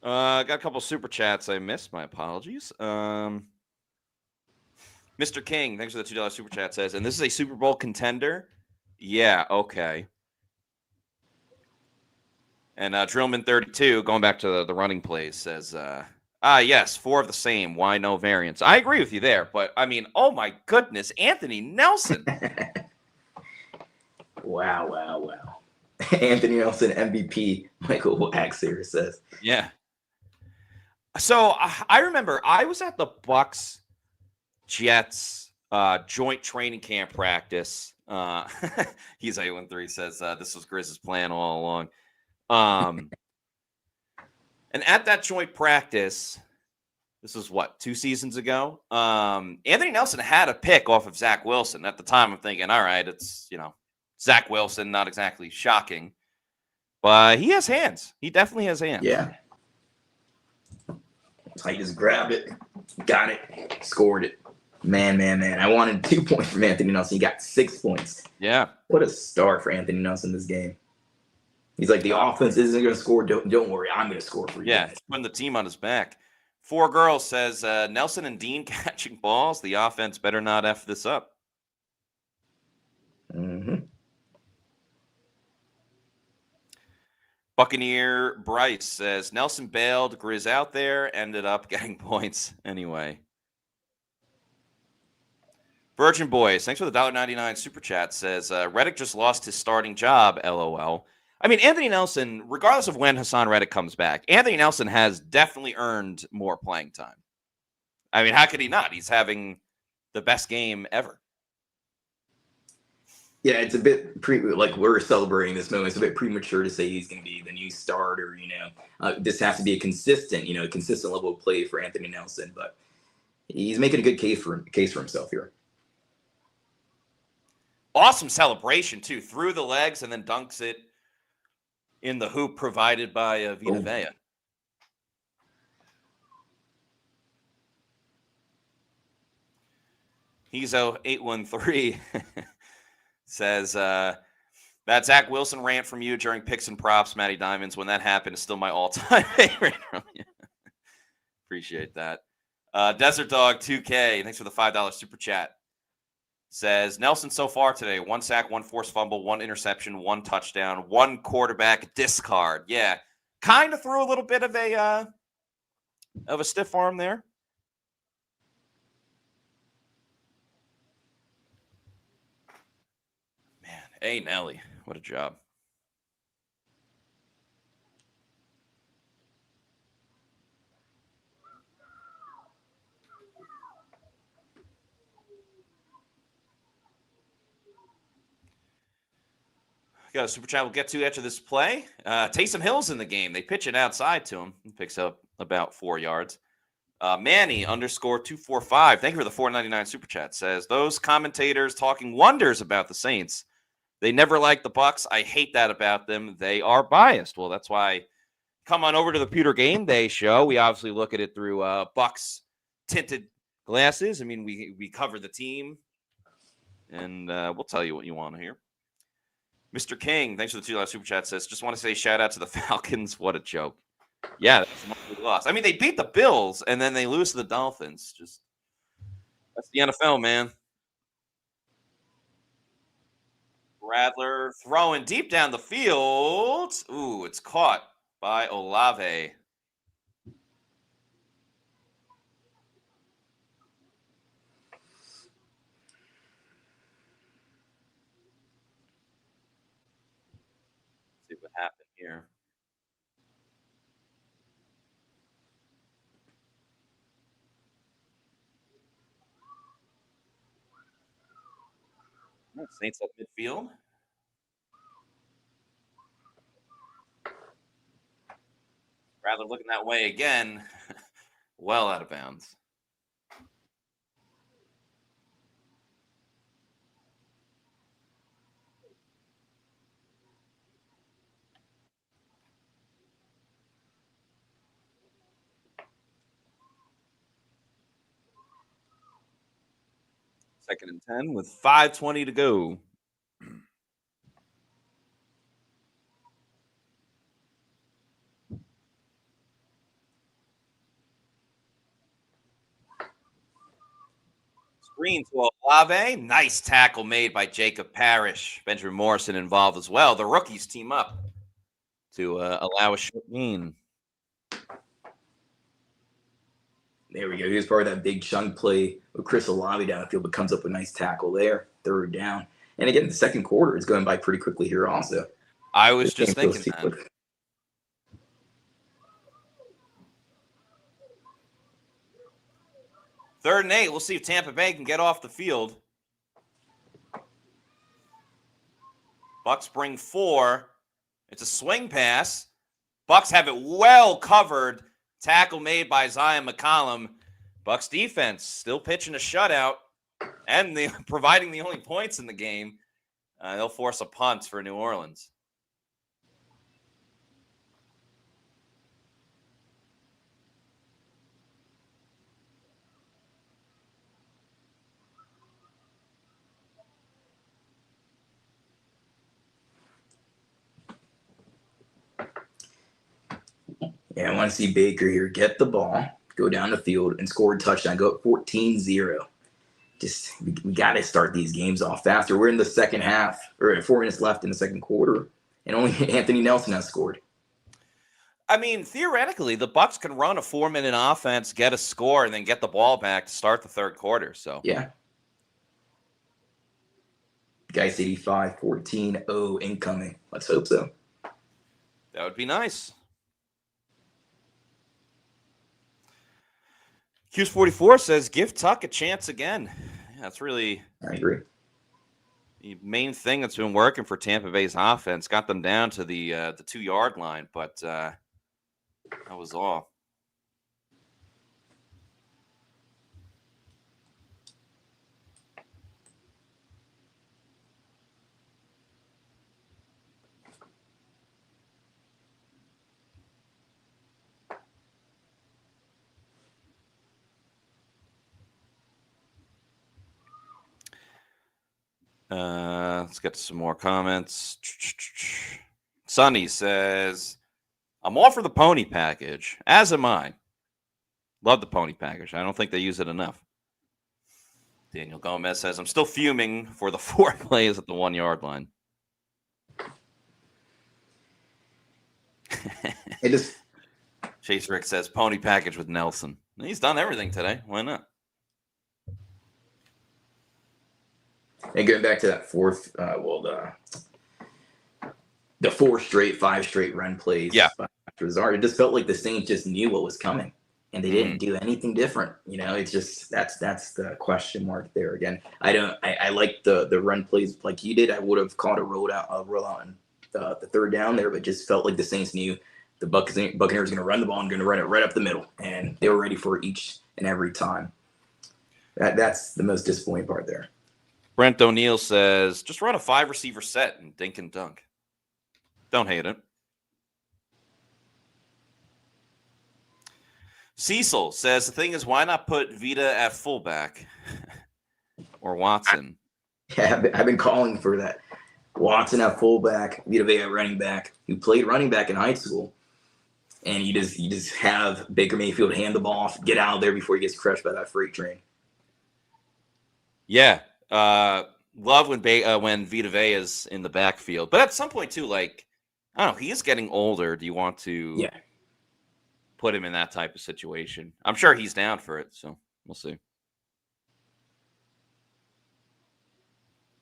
Got a couple super chats I missed. My apologies. Mr. King, thanks for the $2 super chat, says, and this is a Super Bowl contender? Yeah, okay. And Drillman32, going back to the running plays, says, yes, 4 of the same. Why no variance? I agree with you there, but I mean, oh my goodness, Anthony Nelson. Wow. Anthony Nelson, MVP, Michael Waxer says. Yeah. So I remember I was at the Bucs Jets joint training camp practice. He's 813 says this was Grizz's plan all along. And at that joint practice, this was what, 2 seasons ago? Anthony Nelson had a pick off of Zach Wilson. At the time, I'm thinking, all right, it's, Zach Wilson, not exactly shocking. But he has hands. He definitely has hands. Yeah. I just grabbed it, got it, scored it. Man. I wanted 2 points from Anthony Nelson. He got 6 points. Yeah. What a star for Anthony Nelson this game. He's like, the offense isn't going to score. Don't worry. I'm going to score for you. Yeah, he's putting the team on his back. 4 Girls says, Nelson and Dean catching balls. The offense better not F this up. Mm-hmm. Buccaneer Bryce says, Nelson bailed, Grizz out there, ended up getting points anyway. Virgin Boys, thanks for the $1.99 super chat, says, Reddick just lost his starting job, LOL. I mean, Anthony Nelson, regardless of when Hassan Reddick comes back, Anthony Nelson has definitely earned more playing time. I mean, how could he not? He's having the best game ever. Yeah, it's a bit like we're celebrating this moment. It's a bit premature to say he's going to be the new starter. This has to be a consistent level of play for Anthony Nelson. But he's making a good case for himself here. Awesome celebration too, through the legs and then dunks it in the hoop provided by Vita Vea. He's 813. Says, that Zach Wilson rant from you during Picks and Props, Matty Diamonds, when that happened, is still my all-time favorite. Appreciate that. Desert Dog 2K, thanks for the $5 super chat. Says, Nelson so far today, 1 sack, 1 forced fumble, 1 interception, 1 touchdown, 1 quarterback discard. Yeah, kind of threw a little bit of a stiff arm there. Hey, Nelly, what a job. Got a super chat we'll get to after this play. Taysom Hill's in the game. They pitch it outside to him. He picks up about 4 yards. Manny _245. Thank you for the $4.99 super chat. Says, those commentators talking wonders about the Saints. They never like the Bucs. I hate that about them. They are biased. Well, that's why come on over to the Pewter GameDay show. We obviously look at it through Bucs tinted glasses. I mean, we cover the team, and we'll tell you what you want to hear. Mr. King, thanks for the $2 super chat, says, just want to say shout out to the Falcons. What a joke. Yeah, that's a loss. I mean, they beat the Bills, and then they lose to the Dolphins. That's the NFL, man. Radler throwing deep down the field. Ooh, it's caught by Olave. See what happened here. Saints at midfield. Rather looking that way again. Well out of bounds. Second and 10 with 5:20 to go. Screen to Olave. Nice tackle made by Jacob Parrish. Benjamin Morrison involved as well. The rookies team up to allow a short gain. There we go. He was part of that big chunk play with Chris Olave down the field, but comes up with a nice tackle there. Third down. And again, the second quarter is going by pretty quickly here also. I was just thinking that. Third and 8. We'll see if Tampa Bay can get off the field. Bucs bring 4. It's a swing pass. Bucs have it well covered. Tackle made by Zion McCollum. Bucs defense still pitching a shutout and providing the only points in the game. They'll force a punt for New Orleans. Yeah, I want to see Baker here get the ball, go down the field, and score a touchdown, go up 14-0. We got to start these games off faster. We're in the second half, or 4 minutes left in the second quarter, and only Anthony Nelson has scored. I mean, theoretically, the Bucs can run a 4-minute offense, get a score, and then get the ball back to start the third quarter. So yeah. Guys, 85, 14-0 incoming. Let's hope so. That would be nice. Q's44 says, give Tuck a chance again. Yeah, that's really I agree. The main thing that's been working for Tampa Bay's offense. Got them down to the 2-yard line, but that was all. Let's get to some more comments. Sonny says, I'm all for the pony package, as am I. Love the pony package. I don't think they use it enough. Daniel Gomez says, I'm still fuming for the 4 plays at the 1-yard line. Chase Rick says, pony package with Nelson. He's done everything today. Why not? And going back to that fourth, the 4 straight, 5 straight run plays. Yeah. It just felt like the Saints just knew what was coming, and they didn't do anything different. You know, it's just that's the question mark there again. I like the run plays like you did. I would have called a roll out on the third down there, but just felt like the Saints knew the Buccaneers were going to run the ball and going to run it right up the middle, and they were ready for it each and every time. That's the most disappointing part there. Brent O'Neill says, just run a 5-receiver set and dink and dunk. Don't hate it. Cecil says, the thing is, why not put Vita at fullback or Watson? Yeah, I've been calling for that. Watson at fullback, Vita Vea at running back. You played running back in high school, and you just have Baker Mayfield hand the ball off, get out of there before he gets crushed by that freight train. Yeah. Love when Vita Vea is in the backfield, but at some point too, like, I don't know, he is getting older. Do you want to put him in that type of situation? I'm sure he's down for it, so we'll see.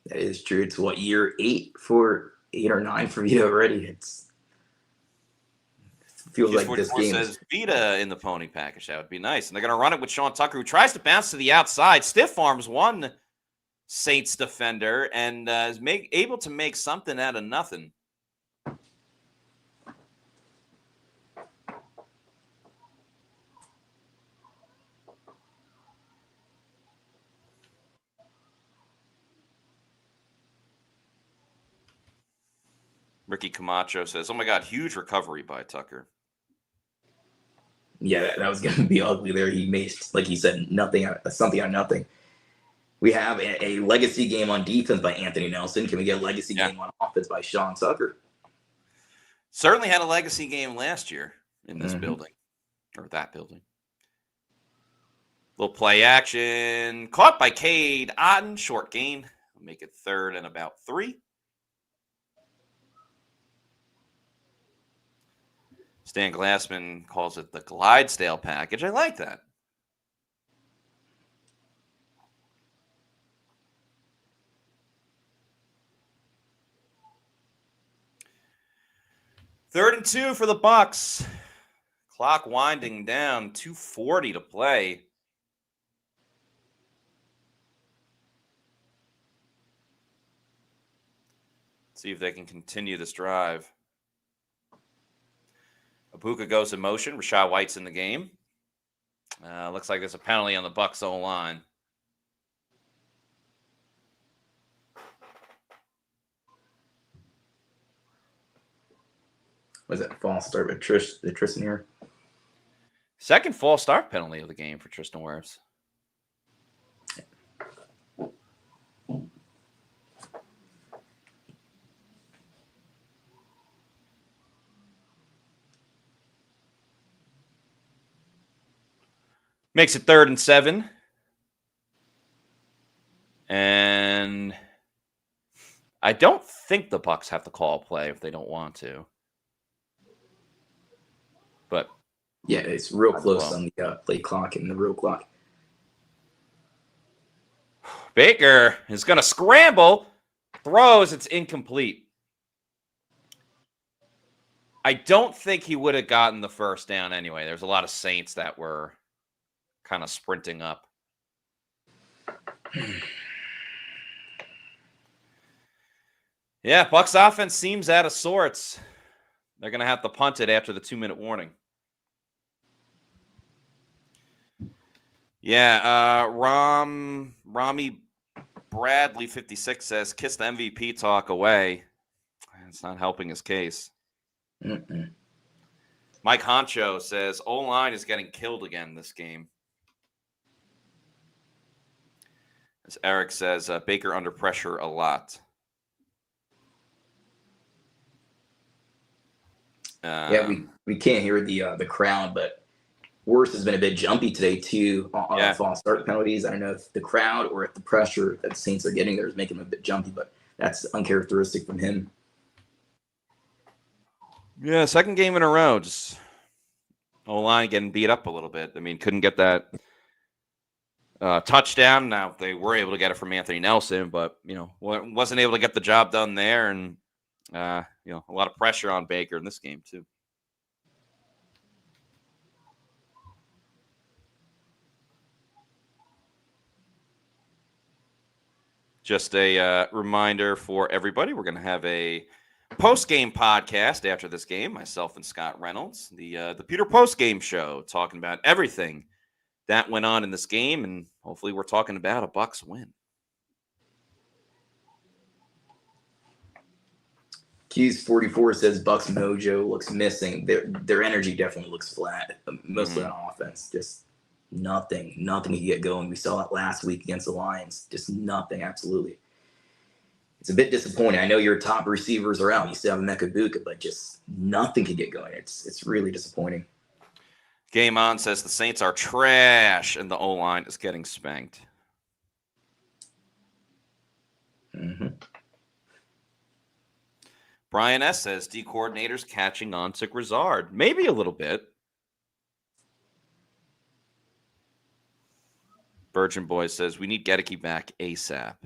That is true. It's what, year 8 or 9 for Vita already. It feels like this game says Vita in the pony package. That would be nice, and they're going to run it with Sean Tucker, who tries to bounce to the outside. Stiff arms one Saints defender and is able to make something out of nothing. Ricky Camacho says, "Oh my God, huge recovery by Tucker." Yeah, that was going to be ugly there. He made, like he said, something out of nothing. We have a legacy game on defense by Anthony Nelson. Can we get a legacy game on offense by Sean Tucker? Certainly had a legacy game last year in this building, or that building. Little play action. Caught by Cade Otten. Short gain. We'll make it 3rd and about 3. Stan Glassman calls it the Clydesdale package. I like that. Third and 2 for the Bucs. Clock winding down. 2:40 to play. See if they can continue this drive. Abuka goes in motion. Rashad White's in the game. Looks like there's a penalty on the Bucs O-line. Was that false start with Tristan here? Second false start penalty of the game for Tristan Wirfs. Makes it 3rd and 7. And I don't think the Bucs have to call a play if they don't want to. But yeah, it's real close on the play clock and the real clock. Baker is going to scramble. Throws. It's incomplete. I don't think he would have gotten the first down anyway. There's a lot of Saints that were kind of sprinting up. Yeah, Bucs offense seems out of sorts. They're going to have to punt it after the 2-minute warning. Yeah, Rami Bradley 56 says, "Kiss the MVP talk away." It's not helping his case. Mike Honcho says, "O-line is getting killed again this game." As Eric says, Baker under pressure a lot. Yeah, we can't hear the crowd, but Wirfs has been a bit jumpy today too on false start penalties. I don't know if the crowd or if the pressure that the Saints are getting there is making him a bit jumpy, but that's uncharacteristic from him. Yeah, second game in a row. Just O-line getting beat up a little bit. I mean, couldn't get that touchdown. Now they were able to get it from Anthony Nelson, but wasn't able to get the job done there, and a lot of pressure on Baker in this game too. Just a reminder for everybody, we're going to have a post-game podcast after this game, myself and Scott Reynolds, the Pewter post-game show, talking about everything that went on in this game, and hopefully we're talking about a Bucs win. Q's 44 says Bucs mojo looks missing. Their energy definitely looks flat, mostly on offense. Just nothing to get going. We saw that last week against the Lions. Just nothing, absolutely. It's a bit disappointing. I know your top receivers are out. You still have Mecca Buka, but just nothing can get going. It's really disappointing. Game On says the Saints are trash and the O-line is getting spanked. Brian S. says D coordinators catching on to Grizzard. Maybe a little bit. Virgin Boy says we need Gedeke back ASAP.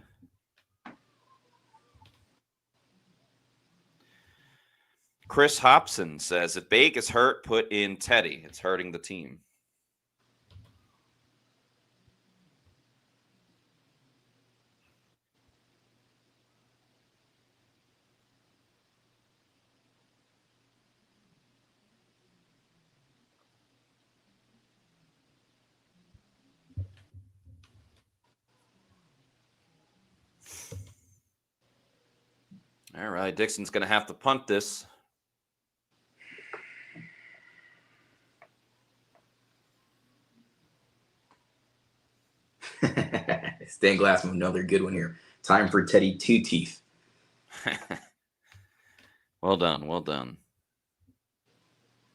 Chris Hobson says if Bake is hurt, put in Teddy. It's hurting the team. All right, Dixon's going to have to punt this. Stan Glassman, another good one here. Time for Teddy Two Teeth. Well done. Well done.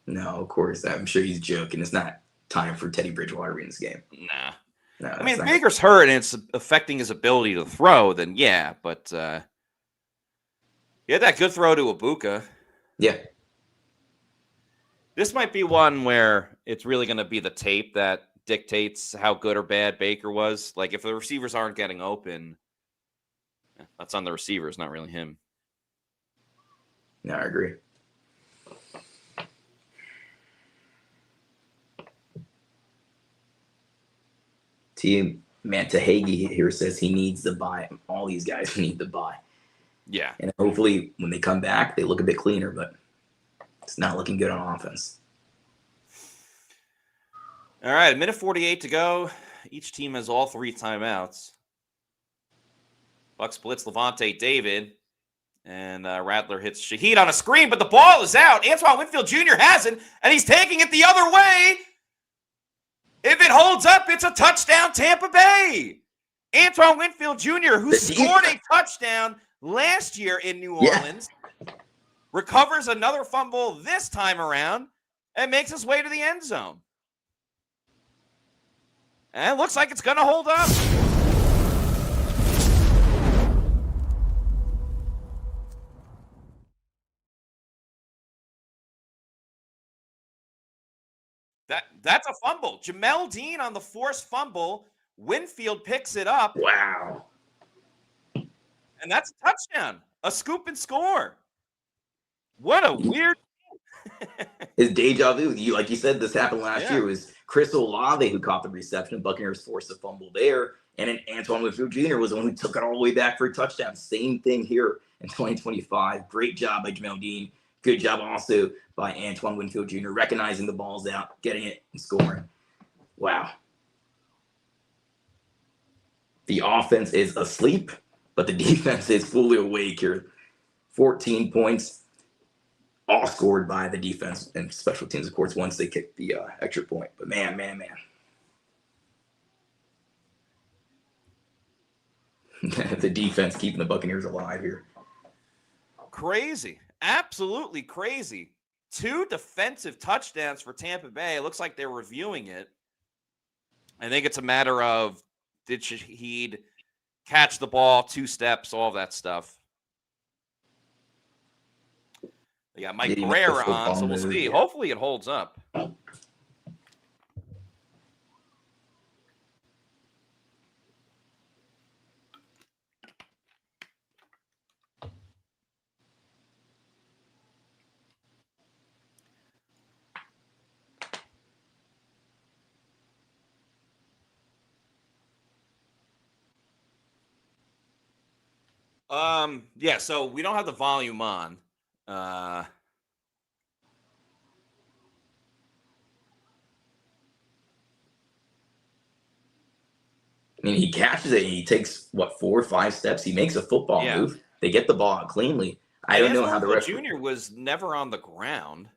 No, of course. I'm sure he's joking. It's not time for Teddy Bridgewater in this game. Nah. No, I mean, if Baker's hurt and it's affecting his ability to throw, then yeah. But he had that good throw to Ibuka. Yeah. This might be one where it's really going to be the tape that dictates how good or bad Baker was. Like, if the receivers aren't getting open, that's on the receivers, not really him. No, I agree. Team Mantahagi here says he needs the buy. All these guys need the buy. Yeah. And hopefully when they come back, they look a bit cleaner, but it's not looking good on offense. All right, 1:48 to go. Each team has all 3 timeouts. Bucs blitz Levante David, and Rattler hits Shaheed on a screen, but the ball is out. Antoine Winfield Jr. has it, and he's taking it the other way. If it holds up, it's a touchdown, Tampa Bay. Antoine Winfield Jr., who scored a touchdown last year in New Orleans, recovers another fumble this time around and makes his way to the end zone. And it looks like it's going to hold up. That's a fumble. Jamel Dean on the forced fumble. Winfield picks it up. Wow. And that's a touchdown. A scoop and score. What a weird. His deja vu. Like you said, this happened last year. It was Chris Olave who caught the reception. Buccaneers forced a fumble there. And then Antoine Winfield Jr. was the one who took it all the way back for a touchdown. Same thing here in 2025. Great job by Jamel Dean. Good job also by Antoine Winfield Jr. recognizing the ball's out, getting it, and scoring. Wow. The offense is asleep, but the defense is fully awake here. 14 points, all scored by the defense and special teams, of course, once they kick the extra point. But man. The defense keeping the Buccaneers alive here. Crazy. Absolutely crazy. 2 defensive touchdowns for Tampa Bay. It looks like they're reviewing it. I think it's a matter of, did Shaheed catch the ball, 2 steps, all that stuff. They got Mike Guerrero on, so we'll see. Hopefully it holds up. Yeah, so we don't have the volume on. I mean, he catches it. He takes, 4 or 5 steps. He makes a football move. They get the ball out cleanly. I don't know how the rest. Junior was never on the ground.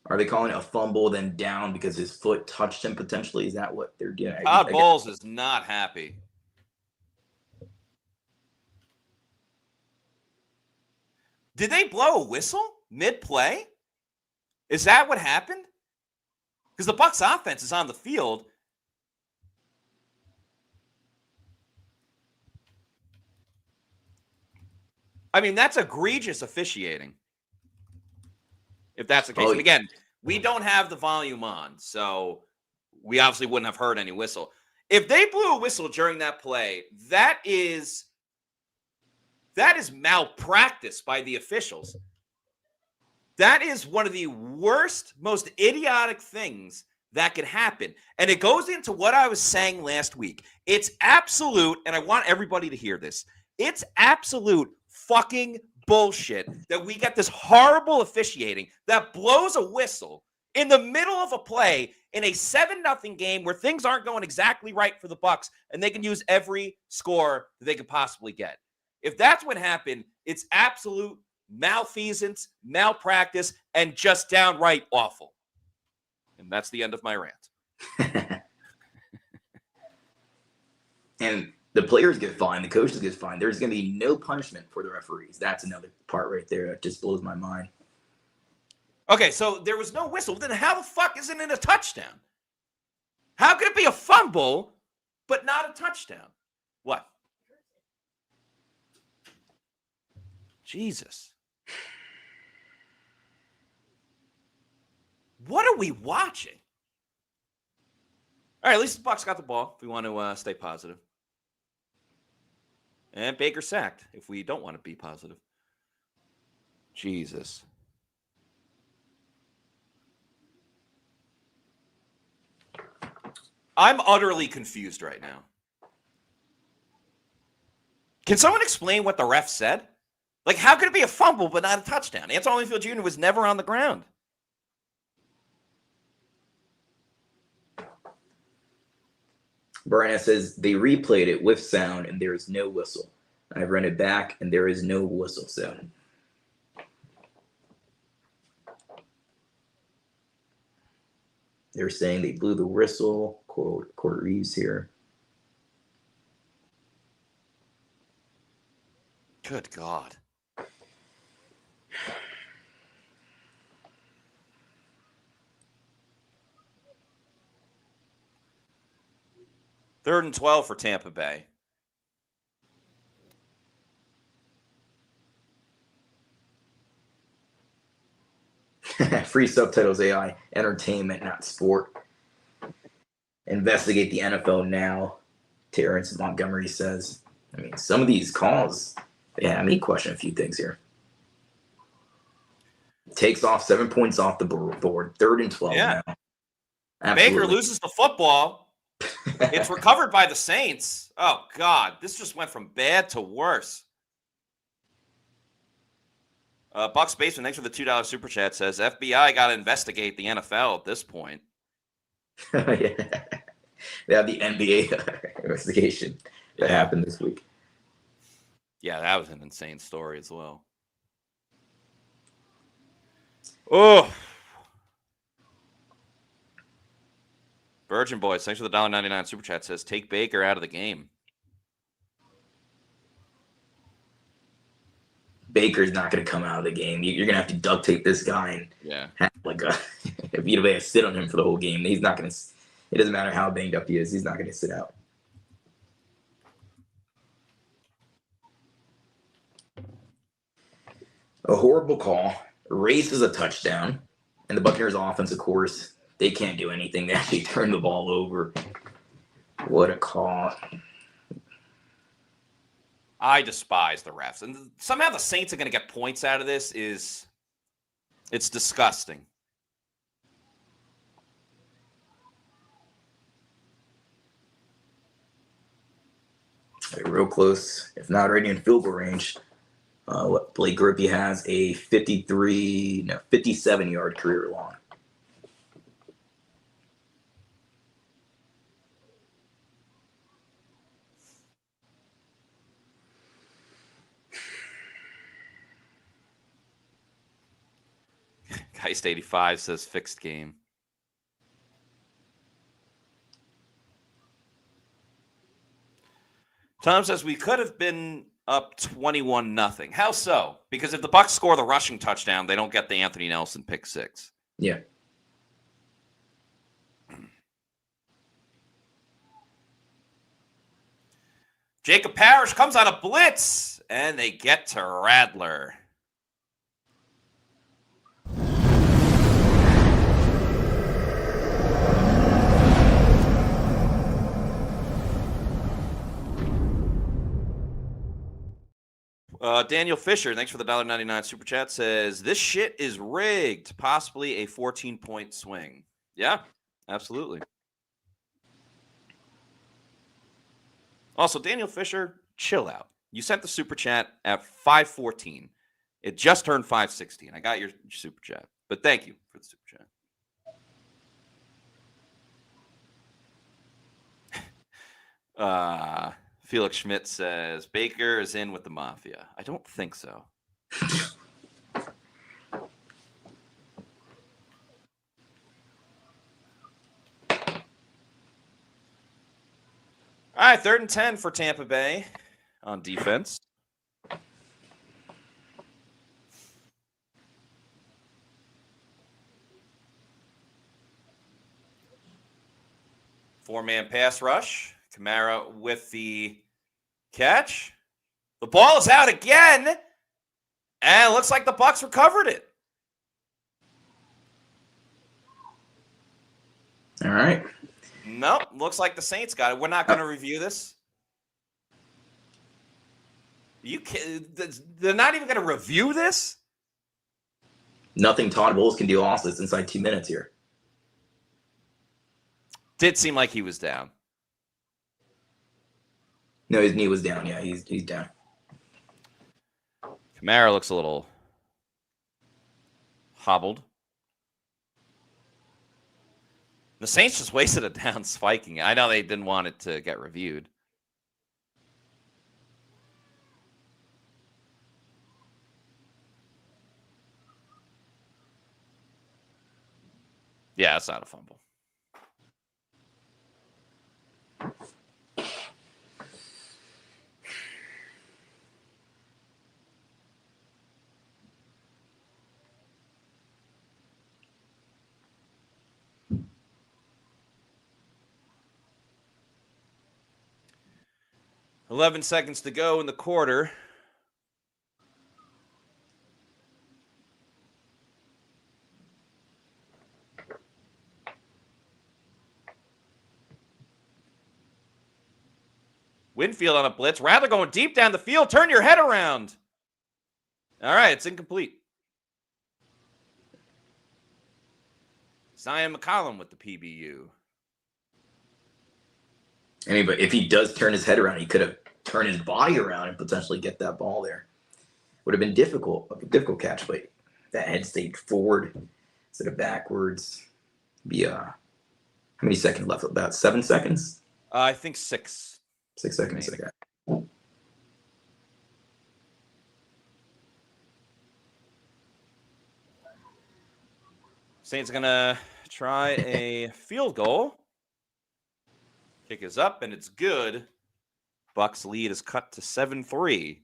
Are they calling it a fumble then down because his foot touched him potentially? Is that what they're doing? Todd Bowles is not happy. Did they blow a whistle mid-play? Is that what happened? Because the Bucs offense is on the field. I mean, that's egregious officiating. If that's the case. And again, we don't have the volume on, so we obviously wouldn't have heard any whistle. If they blew a whistle during that play, that is malpractice by the officials. That is one of the worst, most idiotic things that could happen. And it goes into what I was saying last week. It's absolute, and I want everybody to hear this, it's absolute fucking bullshit that we got this horrible officiating that blows a whistle in the middle of a play in a 7-0 game where things aren't going exactly right for the Bucs, and they can use every score that they could possibly get. If that's what happened, it's absolute malfeasance, malpractice, and just downright awful. And that's the end of my rant. And the players get fined, the coaches get fined. There's going to be no punishment for the referees. That's another part right there that just blows my mind. Okay, so there was no whistle. Then how the fuck isn't it a touchdown? How could it be a fumble, but not a touchdown? What? Jesus. What are we watching? All right, at least the Bucs got the ball if we want to stay positive. And Baker sacked if we don't want to be positive. Jesus. I'm utterly confused right now. Can someone explain what the ref said? Like, how could it be a fumble but not a touchdown? Antoine Winfield Jr. was never on the ground. Brian says they replayed it with sound and there is no whistle. I've run it back and there is no whistle sound. They're saying they blew the whistle. Court Reeves here. Good God. Third and 12 for Tampa Bay. Free subtitles AI. Entertainment, not sport. Investigate the NFL now. Terrence Montgomery says. I mean, some of these calls, they have me question a few things here. Takes off 7 points off the board. 3rd and 12 now. Absolutely. Baker loses the football. It's recovered by the Saints. Oh, God. This just went from bad to worse. Bucs Basement, thanks for the $2 super chat, says FBI got to investigate the NFL at this point. Yeah. They have the NBA investigation that happened this week. Yeah, that was an insane story as well. Oh. Virgin Boys, thanks for the $1.99 super chat, says take Baker out of the game. Baker's not going to come out of the game. You're going to have to duct tape this guy and have like if you have to sit on him for the whole game. He's not going to. It doesn't matter how banged up he is. He's not going to sit out. A horrible call. Race is a touchdown, and the Buccaneers offense, of course, they can't do anything. They actually turn the ball over. What a call. I despise the refs. And somehow the Saints are going to get points out of this it's disgusting. Real close, if not already in field goal range. What Blake Griffey has a 57-yard career long. Heist 85 says fixed game. Tom says we could have been up 21-0. How so? Because if the Bucs score the rushing touchdown, they don't get the Anthony Nelson pick six. Yeah. Jacob Parrish comes on a blitz, and they get to Radler. Daniel Fisher, thanks for the $1.99 super chat, says, this shit is rigged, possibly a 14-point swing. Yeah, absolutely. Also, Daniel Fisher, chill out. You sent the super chat at 5:14. It just turned 5:16. I got your super chat, but thank you for the super chat. Felix Schmidt says Baker is in with the Mafia. I don't think so. All right, 3rd and 10 for Tampa Bay on defense. Four-man pass rush. Kamara with the catch. The ball is out again, and it looks like the Bucs recovered it. All right. Nope, looks like the Saints got it. We're not going to review this. They're not even going to review this? Nothing Todd Bowles can do also. It's inside 2 minutes here. Did seem like he was down. No, his knee was down. Yeah, he's down. Kamara looks a little hobbled. The Saints just wasted a down spiking. I know they didn't want it to get reviewed. Yeah, it's not a fumble. $11 seconds to go in the quarter. Winfield on a blitz. Rattler going deep down the field. Turn your head around. All right, it's incomplete. Zion McCollum with the PBU. I mean, but if he does turn his head around, he could have turned his body around and potentially get that ball there. Would have been difficult, a difficult catch, but that head stayed forward instead of backwards. How many seconds left? About 7 seconds? I think 6. 6 seconds. Maybe. Okay. Saints going to try a field goal. Kick is up, and it's good. Bucs lead is cut to 7-3.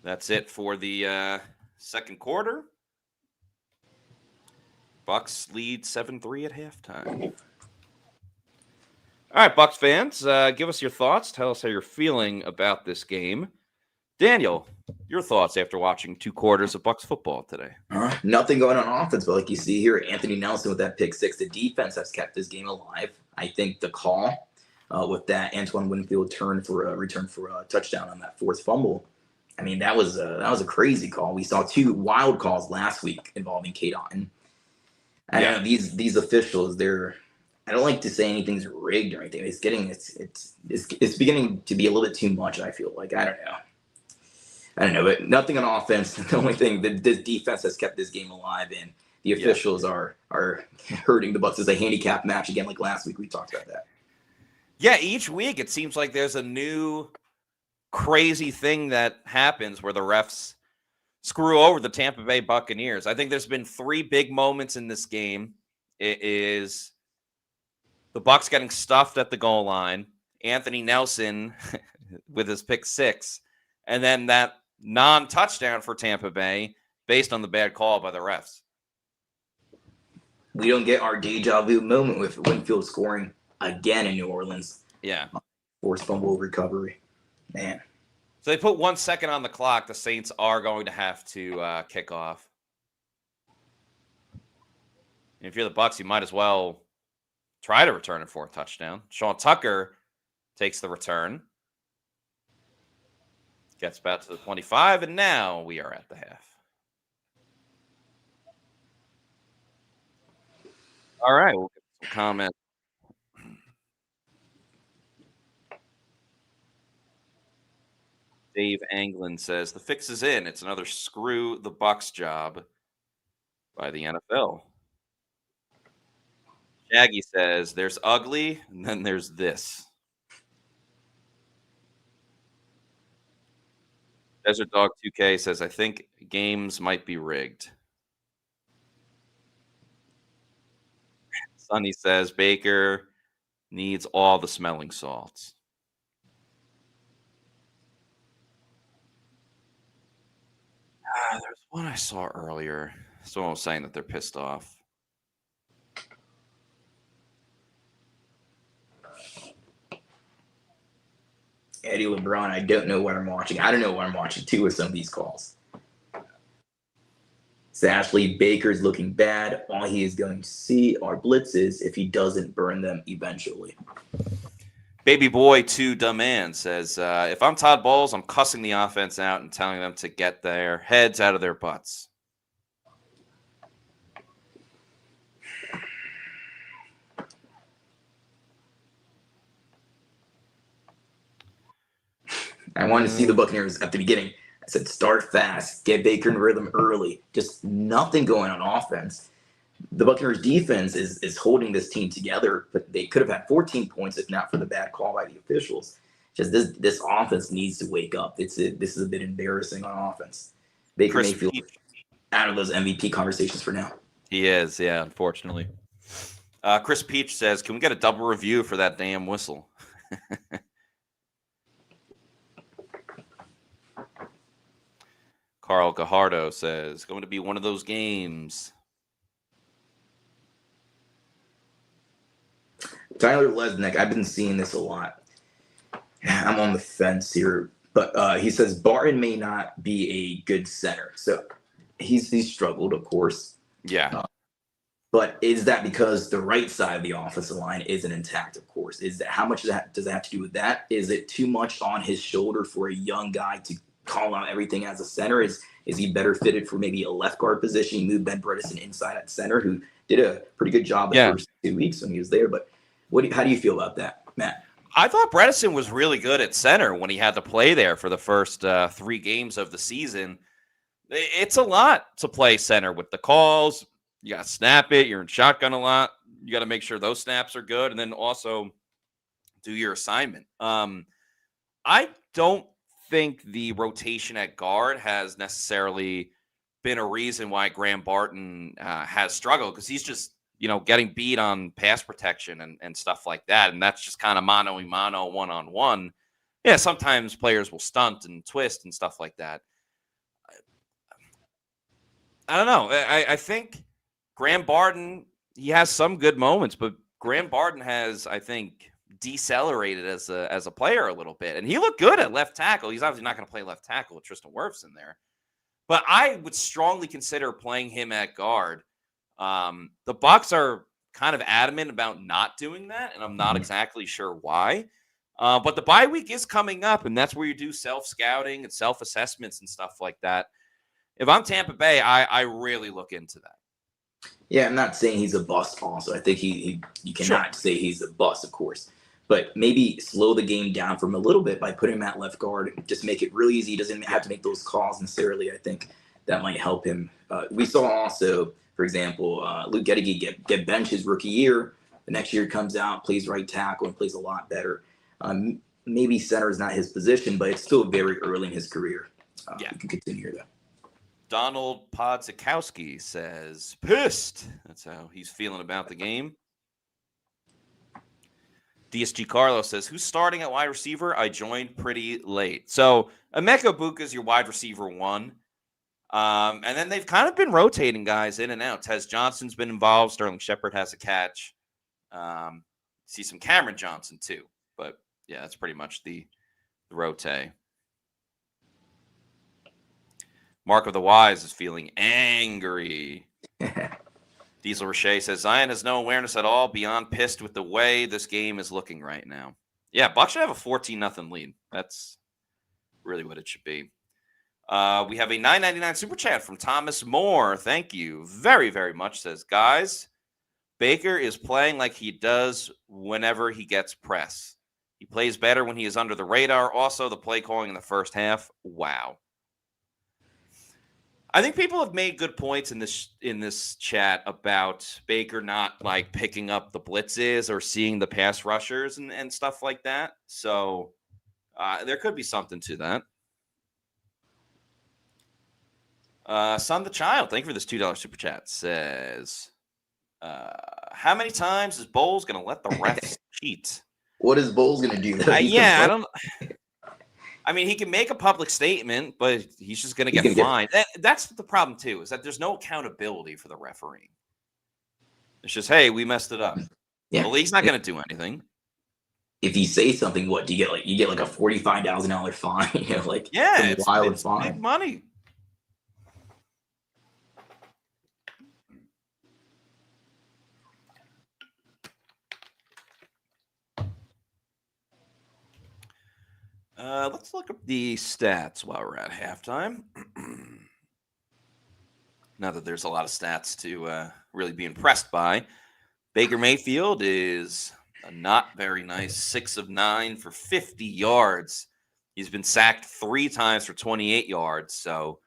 That's it for the second quarter. Bucs lead 7-3 at halftime. All right, Bucs fans, give us your thoughts. Tell us how you're feeling about this game. Daniel, your thoughts after watching 2 quarters of Bucs football today? Nothing going on offense, but like you see here, Anthony Nelson with that pick 6. The defense has kept this game alive. I think the call with that Antoine Winfield return for a touchdown on that 4th fumble. I mean, that was a crazy call. We saw 2 wild calls last week involving Kate Otten. I don't know, these officials, I don't like to say anything's rigged or anything. It's beginning to be a little bit too much, I feel like. I don't know, but nothing on offense. The only thing that this defense has kept this game alive, and the officials are hurting the Bucs as a handicap match again, like last week we talked about that. Yeah, each week it seems like there's a new crazy thing that happens where the refs screw over the Tampa Bay Buccaneers. I think there's been 3 big moments in this game. It is the Bucs getting stuffed at the goal line, Anthony Nelson with his pick 6, and then that non-touchdown for Tampa Bay based on the bad call by the refs. We don't get our deja vu moment with Winfield scoring again in New Orleans. Yeah. Forced fumble recovery. Man. So they put 1 second on the clock. The Saints are going to have to kick off. And if you're the Bucs, you might as well try to return it for a touchdown. Sean Tucker takes the return. Gets back to the 25, and now we are at the half. All right, we'll get some comments. Dave Anglin says, the fix is in. It's another screw the Bucs job by the NFL. Shaggy says, there's ugly, and then there's this. Desert Dog 2K says, I think games might be rigged. Sonny says, Baker needs all the smelling salts. There's one I saw earlier. Someone was saying that they're pissed off. Eddie LeBron, I don't know what I'm watching. I don't know what I'm watching, too, with some of these calls. Ashley, Baker's looking bad. All he is going to see are blitzes if he doesn't burn them eventually. Baby Boy 2 Dumb Man says, if I'm Todd Bowles, I'm cussing the offense out and telling them to get their heads out of their butts. I wanted to see the Buccaneers at the beginning. I said, start fast, get Baker in rhythm early. Just nothing going on offense. The Buccaneers defense is holding this team together, but they could have had 14 points if not for the bad call by the officials. Just this offense needs to wake up. This is a bit embarrassing on offense. Baker Mayfield out of those MVP conversations for now. He is, yeah, unfortunately. Chris Peach says, can we get a double review for that damn whistle? Carl Gajardo says, going to be one of those games. Tyler Lesnick, I've been seeing this a lot. I'm on the fence here, but he says Barton may not be a good center. So he's struggled, of course. Yeah. But is that because the right side of the offensive line isn't intact, of course? Is that how much does that have to do with that? Is it too much on his shoulder for a young guy to call out everything as a center? Is he better fitted for maybe a left guard position? He moved Ben Bredesen inside at center, who did a pretty good job the first 2 weeks when he was there. But how do you feel about that, Matt? I thought Bredesen was really good at center when he had to play there for the first 3 games of the season. It's a lot to play center with the calls. You got to snap it. You're in shotgun a lot. You got to make sure those snaps are good, and then also do your assignment. I don't think the rotation at guard has necessarily been a reason why Graham Barton has struggled, because he's just, getting beat on pass protection and stuff like that. And that's just kind of mano-a-mano, one-on-one. Yeah, sometimes players will stunt and twist and stuff like that. I don't know. I think Graham Barton, he has some good moments, but Graham Barton has, I think, decelerated as a player a little bit. And he looked good at left tackle. He's obviously not going to play left tackle with Tristan Wirfs in there. But I would strongly consider playing him at guard. The Bucs are kind of adamant about not doing that, and I'm not exactly sure why. But the bye week is coming up, and that's where you do self-scouting and self-assessments and stuff like that. If I'm Tampa Bay, I really look into that. Yeah, I'm not saying he's a bust also. I think you cannot say he's a bust, of course. But maybe slow the game down from a little bit by putting him at left guard. Just make it really easy. He doesn't have to make those calls necessarily. I think that might help him. We saw also, for example, Luke Gettige get benched his rookie year. The next year comes out, plays right tackle, and plays a lot better. Maybe center is not his position, but it's still very early in his career. You can continue here, though. Donald Podzikowski says, pissed. That's how he's feeling about the game. DSG Carlos says, who's starting at wide receiver? I joined pretty late. So Emeka Buka is your wide receiver 1. And then they've kind of been rotating guys in and out. Tez Johnson's been involved. Sterling Shepard has a catch. See some Cameron Johnson too. But yeah, that's pretty much the rotate. Mark of the Wise is feeling angry. Diesel Roche says, Zion has no awareness at all, beyond pissed with the way this game is looking right now. Yeah, Bucs should have a 14-0 lead. That's really what it should be. We have a $9.99 super chat from Thomas Moore. Thank you very, very much. Says, guys, Baker is playing like he does whenever he gets press. He plays better when he is under the radar. Also, the play calling in the first half. Wow. I think people have made good points in this chat about Baker not like picking up the blitzes or seeing the pass rushers and stuff like that. So there could be something to that. Son the Child, thank you for this $2 super chat. Says, how many times is Bowles going to let the refs cheat? What is Bowles going to do? I don't. I mean, he can make a public statement, but he's just going to get fined. That's the problem too, is that there's no accountability for the referee. It's just, hey, we messed it up. Yeah. The league's not going to do anything. If you say something, what do you get? You get like a $45,000 fine. It's wild fine. Big money. Let's look up the stats while we're at halftime. Not that there's a lot of stats to really be impressed by. Baker Mayfield is a not very nice 6 of 9 for 50 yards. He's been sacked 3 times for 28 yards. So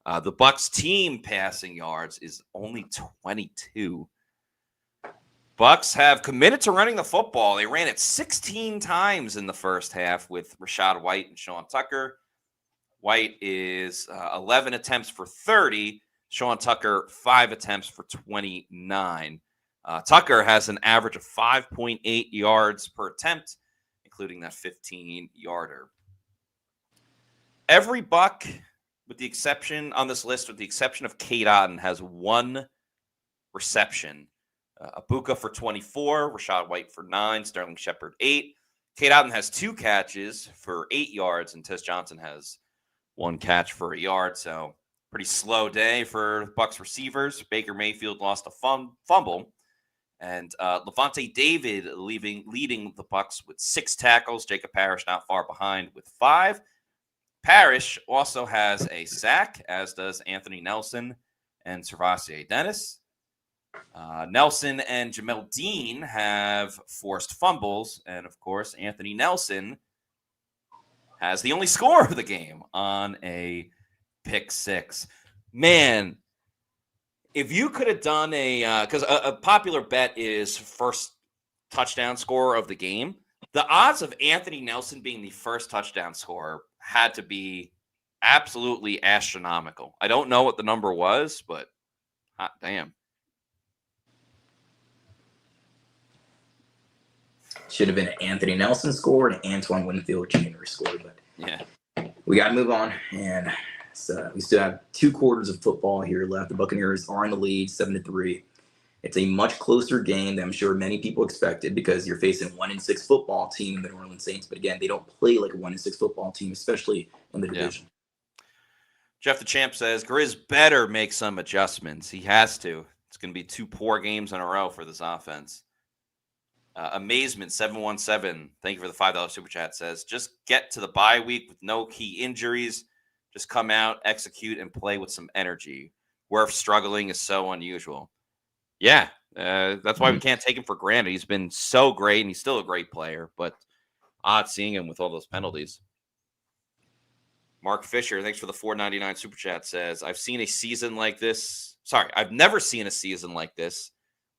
the Bucs team passing yards is only 22. Bucs have committed to running the football. They ran it 16 times in the first half with Rachaad White and Sean Tucker. White is 11 attempts for 30. Sean Tucker, 5 attempts for 29. Tucker has an average of 5.8 yards per attempt, including that 15-yarder. Every Buck, with the exception on this list, with the exception of Cade Otton, has 1 reception. Abuka for 24, Rachaad White for 9, Sterling Shepard 8. Cade Otton has 2 catches for 8 yards, and Tez Johnson has 1 catch for 1 yard. So pretty slow day for Bucs receivers. Baker Mayfield lost a fumble, and Levante David leading the Bucs with 6 tackles. Jacob Parrish not far behind with 5. Parrish also has a sack, as does Anthony Nelson and Servassier Dennis. Nelson and Jamel Dean have forced fumbles, and of course, Anthony Nelson has the only score of the game on a pick 6. Man, if you could have done because a popular bet is first touchdown scorer of the game, the odds of Anthony Nelson being the first touchdown scorer had to be absolutely astronomical. I don't know what the number was, but hot damn. Should have been an Anthony Nelson score and an Antoine Winfield Jr. score, but yeah, we got to move on. And so we still have 2 quarters of football here left. The Buccaneers are in the lead, 7-3. It's a much closer game than I'm sure many people expected because you're facing 1-6 football team in the New Orleans Saints. But again, they don't play like a 1-6 football team, especially in the division. Jeff the Champ says Grizz better make some adjustments. He has to. It's going to be 2 poor games in a row for this offense. Amazement 717, thank you for the $5 super chat, says just get to the bye week with no key injuries. Just come out, execute, and play with some energy. Wirf struggling is so unusual. Yeah, that's why we can't take him for granted. He's been so great, and he's still a great player, but odd seeing him with all those penalties. Mark Fisher, thanks for the $4.99 super chat, says I've seen a season like this. Sorry, I've never seen a season like this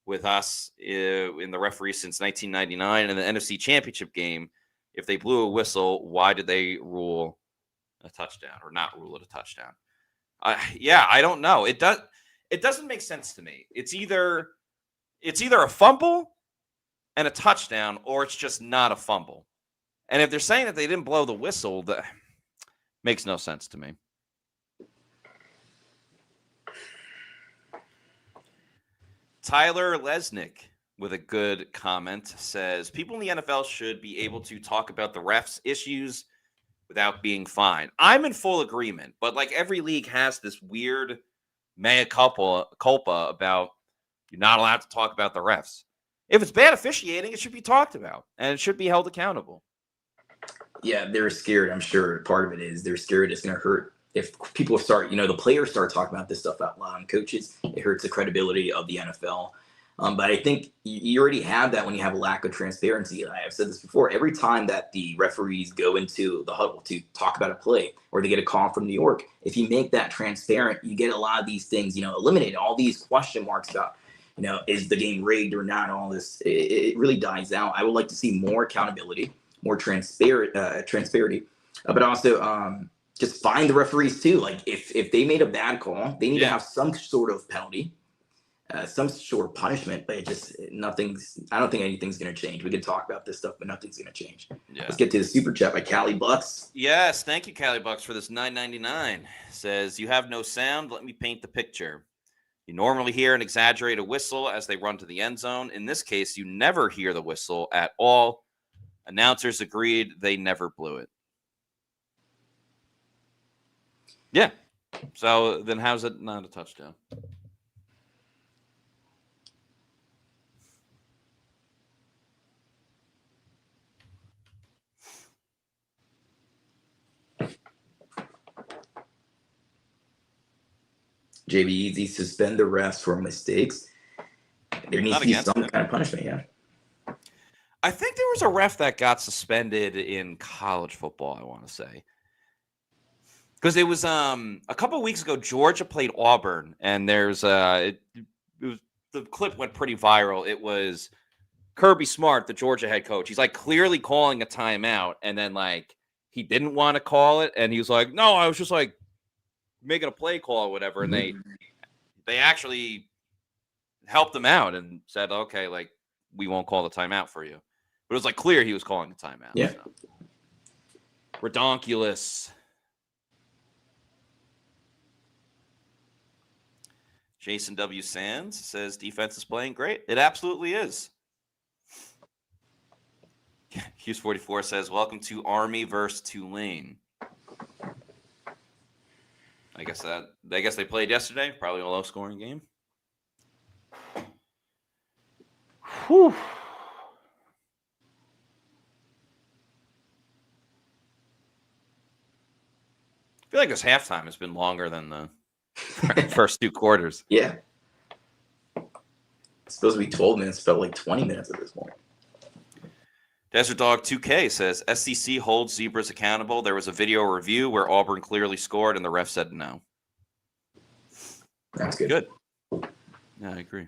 with us in the referee since 1999 and the NFC Championship game. If they blew a whistle, why did they rule a touchdown or not rule it a touchdown? I don't know. It doesn't make sense to me. It's either a fumble and a touchdown, or it's just not a fumble. And if they're saying that they didn't blow the whistle, that makes no sense to me. Tyler Lesnick with a good comment says people in the NFL should be able to talk about the refs' issues without being fined. I'm in full agreement, but like every league has this weird mea culpa about you're not allowed to talk about the refs. If it's bad officiating, it should be talked about and it should be held accountable. Yeah, they're scared. I'm sure part of it is they're scared it's going to hurt. If people start, the players start talking about this stuff out loud, and coaches, it hurts the credibility of the NFL. But I think you already have that when you have a lack of transparency. I've said this before. Every time that the referees go into the huddle to talk about a play or they get a call from New York, if you make that transparent, you get a lot of these things, eliminated. All these question marks about, is the game rigged or not? All this, it really dies out. I would like to see more accountability, more transparency, but also just find the referees too. Like if they made a bad call, they need to Yeah. have some sort of penalty, some sort of punishment. But I don't think anything's going to change. We can talk about this stuff, but nothing's going to change. Yeah. Let's get to the super chat by Cali Bucs. Yes, thank you, Cali Bucks, for this $9.99. Says, you have no sound. Let me paint the picture. You normally hear an exaggerated whistle as they run to the end zone. In this case, you never hear the whistle at all. Announcers agreed they never blew it. Yeah. So then how's it not a touchdown? JB Easy, suspend the refs for mistakes. There needs to be some kind of punishment, yeah. I think there was a ref that got suspended in college football, I want to say. Because it was a couple of weeks ago, Georgia played Auburn, and there's the clip went pretty viral. It was Kirby Smart, the Georgia head coach. He's like clearly calling a timeout, and then like he didn't want to call it, and he was like, "No, I was just like making a play call or whatever." And they actually helped him out and said, "Okay, like we won't call the timeout for you." But it was like clear he was calling a timeout. Yeah. So. Redonkulous. Jason W. Sands says defense is playing great. It absolutely is. Hughes 44 says, welcome to Army versus Tulane. I guess they played yesterday. Probably a low-scoring game. Whew. I feel like this halftime has been longer than the first two quarters. Yeah. It's supposed to be 12 minutes. Felt like 20 minutes at this point. Desert Dog 2K says, SEC holds zebras accountable. There was a video review where Auburn clearly scored and the ref said no. That's good. Good. Yeah, I agree.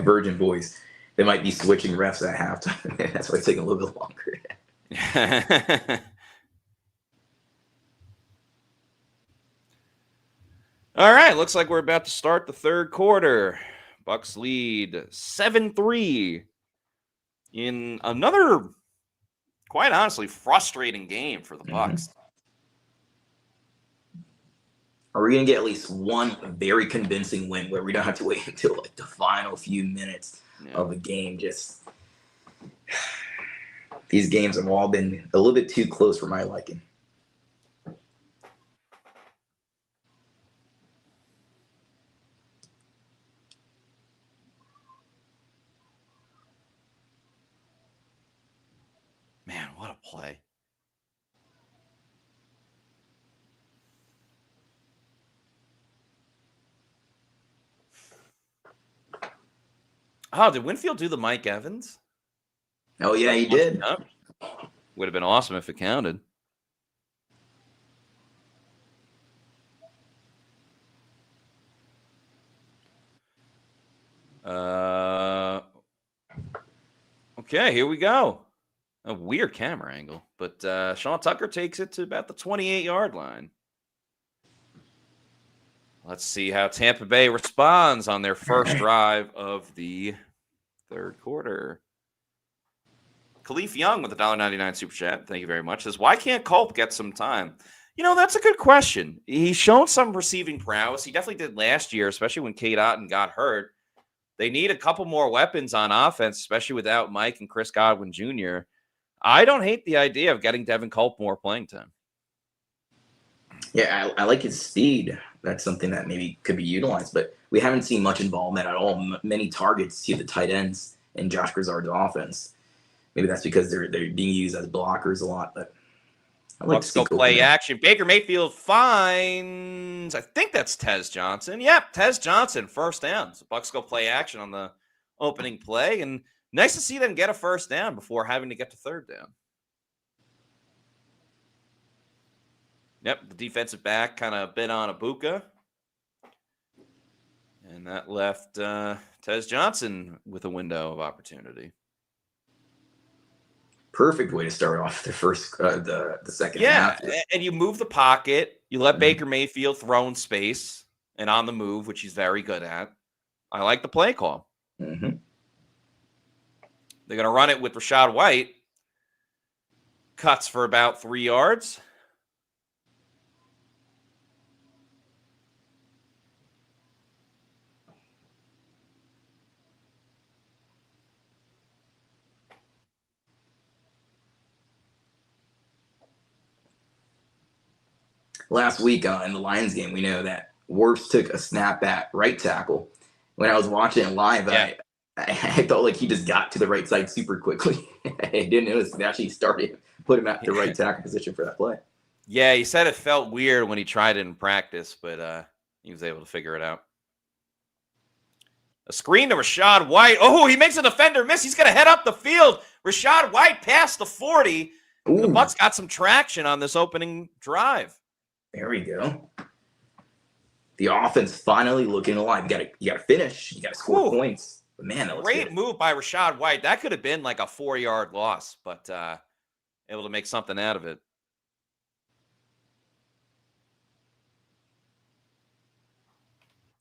Virgin Boys. They might be switching refs at halftime. That's why it's taking a little bit longer. All right, looks like we're about to start the third quarter. Bucs lead 7-3 in another, quite honestly, frustrating game for the Bucs. Are we going to get at least one very convincing win where we don't have to wait until like the final few minutes of the game? Just these games have all been a little bit too close for my liking. Man, what a play. Oh, did Winfield do the Mike Evans? Oh, yeah, he did. Would have been awesome if it counted. Okay, here we go. A weird camera angle, but Sean Tucker takes it to about the 28-yard line. Let's see how Tampa Bay responds on their first drive of the third quarter. Khalif Young with the $1.99 super chat. Thank you very much. Says, why can't Culp get some time? You know, that's a good question. He's shown some receiving prowess. He definitely did last year, especially when Cade Otton got hurt. They need a couple more weapons on offense, especially without Mike and Chris Godwin Jr. I don't hate the idea of getting Devin Culp more playing time. Yeah, I like his speed. That's something that maybe could be utilized, but we haven't seen much involvement at all. Many targets to the tight ends in Josh Grizzard's offense. Maybe that's because they're being used as blockers a lot, but I like to see play action. Baker Mayfield finds, I think that's Tez Johnson. Yep, Tez Johnson, first down. So Bucs go play action on the opening play, and nice to see them get a first down before having to get to third down. Yep, the defensive back kind of bit on Ibuka. And that left Tez Johnson with a window of opportunity. Perfect way to start off the first, the second Yeah, half. and you move the pocket. You let Baker Mayfield throw in space and on the move, which he's very good at. I like the play call. Mm-hmm. They're going to run it with Rachaad White. Cuts for about 3 yards. Last week in the Lions game, we know that Wirfs took a snap at right tackle. When I was watching it live, Yeah. I felt like he just got to the right side super quickly. I didn't notice they actually started, put him at the right tackle position for that play. Yeah, he said it felt weird when he tried it in practice, but he was able to figure it out. A screen to Rachaad White. Oh, he makes a defender miss. He's going to head up the field. Rachaad White past the 40. The Bucs got some traction on this opening drive. There we go. The offense finally looking alive. You got to finish. You got to score points. But man, that was great good. move by Rachaad White. That could have been like a 4-yard loss, but able to make something out of it.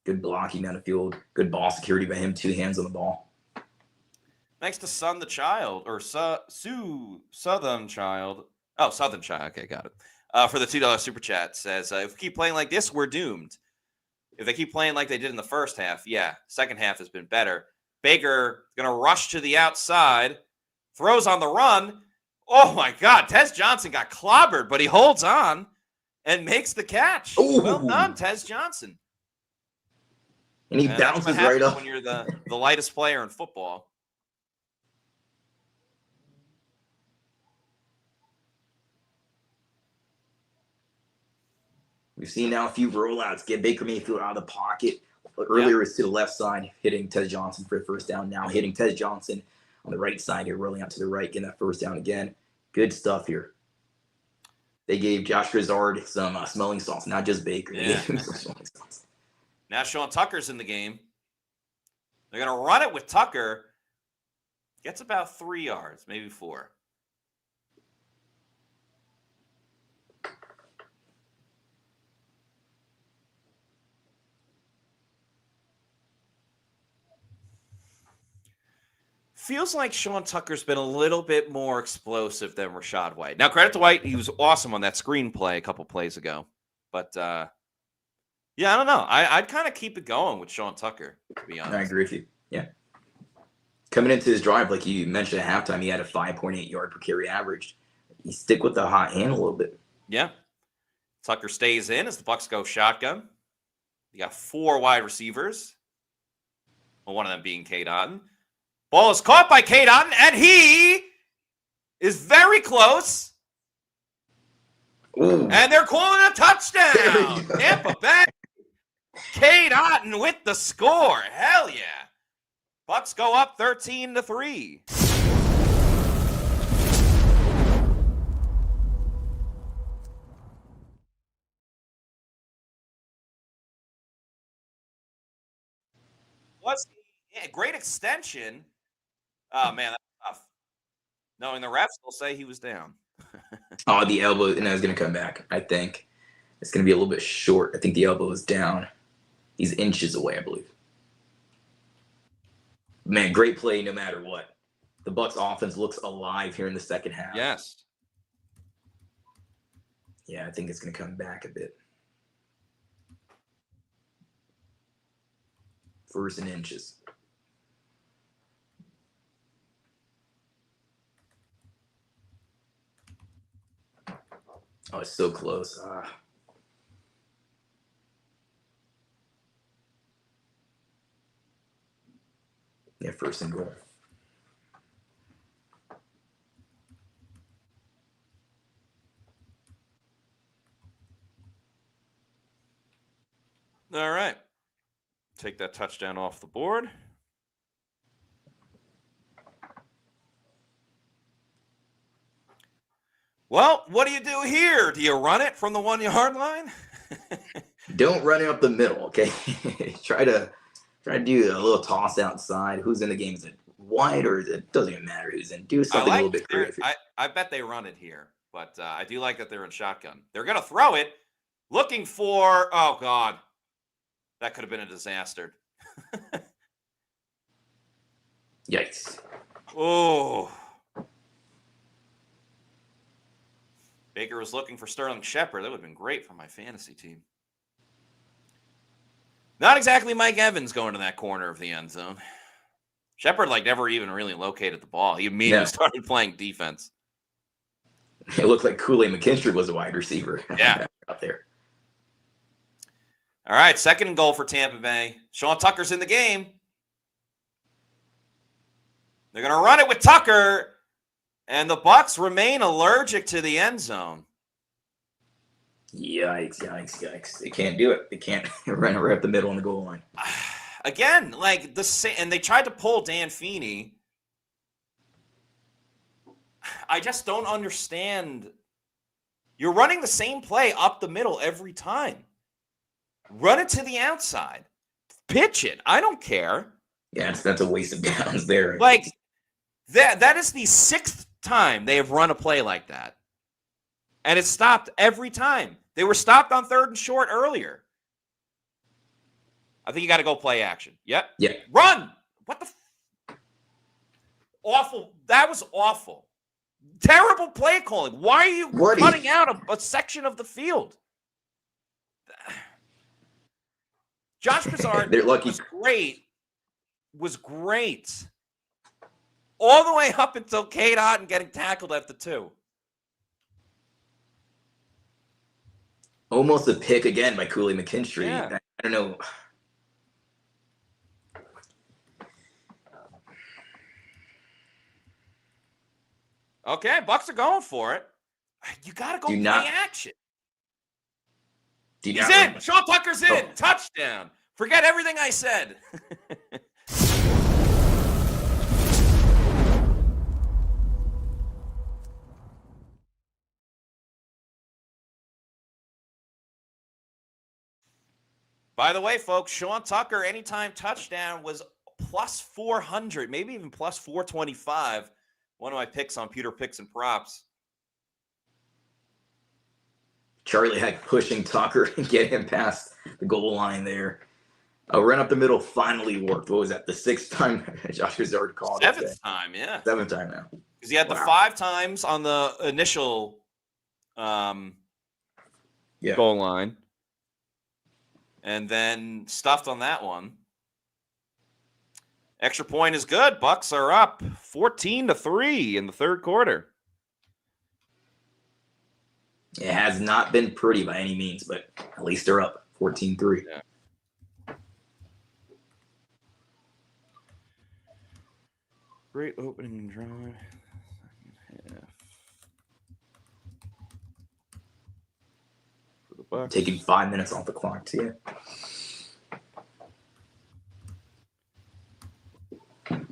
Good blocking down the field. Good ball security by him. 2 hands on the ball. Thanks to Son the Child, or Southern Child. Oh, Southern Child. Okay, got it. For the $2 super chat, says, if we keep playing like this, we're doomed. If they keep playing like they did in the first half, yeah, second half has been better. Baker going to rush to the outside, throws on the run. Oh, my God. Tez Johnson got clobbered, but he holds on and makes the catch. Ooh. Well done, Tez Johnson. And he bounces right up. When you're the lightest player in football. We've seen now a few rollouts get Baker Mayfield out of the pocket. Earlier it's to the left side, hitting Tez Johnson for a first down. Now hitting Tez Johnson on the right side here, rolling out to the right, getting that first down again. Good stuff here. They gave Josh Grizzard some smelling salts, not just Baker. They gave him some smelling salts. Now Sean Tucker's in the game. They're going to run it with Tucker. Gets about 3 yards, maybe 4. Feels like Sean Tucker's been a little bit more explosive than Rachaad White. Now, credit to White. He was awesome on that screenplay a couple plays ago. But, yeah, I don't know. I'd kind of keep it going with Sean Tucker, to be honest. I agree with you. Yeah. Coming into his drive, like you mentioned at halftime, he had a 5.8 yard per carry average. You stick with the hot hand a little bit. Yeah. Tucker stays in as the Bucs go shotgun. You got 4 wide receivers. Well, one of them being Cade Otton. Ball is caught by Cade Otton, and he is very close. Ooh. And they're calling a touchdown. Tampa Bay. Cade Otton with the score. Hell yeah. Bucs go up 13-3. Great extension. Oh, man, that's tough. Knowing the refs will say he was down. Oh, the elbow, and it's going to come back, I think. It's going to be a little bit short. I think the elbow is down. He's inches away, I believe. Man, great play no matter what. The Bucs offense looks alive here in the second half. Yes. Yeah, I think it's going to come back a bit. 1st and inches. Oh, it's so close. Yeah, 1st and goal. All right. Take that touchdown off the board. Well, what do you do here? Do you run it from the 1 yard line? Don't run it up the middle, okay? Try to do a little toss outside. Who's in the game? Is it wide, or it doesn't even matter who's in. Do something a little bit creative. I bet they run it here, but I do like that they're in shotgun. They're going to throw it, looking for, oh, God. That could have been a disaster. Yikes. Oh. Baker was looking for Sterling Shepard. That would have been great for my fantasy team. Not exactly Mike Evans going to that corner of the end zone. Shepard, never even really located the ball. He immediately started playing defense. It looked like Kool-Aid McKinstry was a wide receiver. Yeah. Out there. All right, 2nd and goal for Tampa Bay. Sean Tucker's in the game. They're going to run it with Tucker, and the Bucs remain allergic to the end zone. Yikes. They can't do it. They can't run right up the middle on the goal line. Again, and they tried to pull Dan Feeney. I just don't understand. You're running the same play up the middle every time. Run it to the outside. Pitch it. I don't care. Yeah, that's a waste of downs there. That is the 6th time they have run a play like that. And it's stopped every time. They were stopped on 3rd and short earlier. I think you got to go play action. Yep. Yeah. Run. What the awful. That was awful. Terrible play calling. Why are you cutting out a section of the field? Josh Broussard They're lucky. Was great. All the way up until Cade Otton getting tackled at the 2. Almost a pick again by Kool-Aid McKinstry. Yeah. I don't know. Okay, Bucs are going for it. You got to go play action. He's in. Sean Tucker's in. Touchdown. Forget everything I said. By the way, folks, Sean Tucker, anytime touchdown was plus 400, maybe even plus 425. One of my picks on Pewter Picks and Props. Charlie Heck pushing Tucker and get him past the goal line there. A run up the middle finally worked. What was that? The 6th time Josh Broussard called it. 7th time, yeah. 7th time now. Because he had the 5 times on the initial goal line. And then stuffed on that one. Extra point is good. Bucs are up 14-3 in the 3rd quarter. It has not been pretty by any means, but at least they're up 14-3. Yeah. Great opening drive. 2nd half. For the Bucs. Taking 5 minutes off the clock, too. That's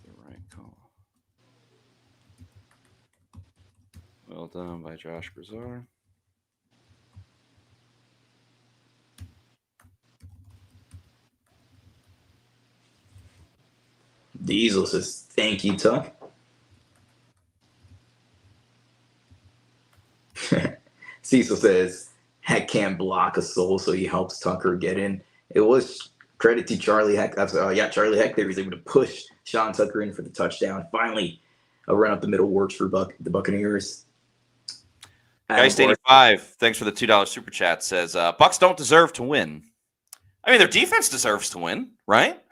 the right call. Well done by Josh Broussard. Diesel says, thank you, Tuck. Cecil says, Heck can't block a soul, so he helps Tucker get in. It was credit to Charlie Heck. Charlie Heck there was able to push Sean Tucker in for the touchdown. Finally, a run up the middle works for the Buccaneers. Geist85, thanks for the $2 super chat, says, Bucs don't deserve to win. I mean, their defense deserves to win, right?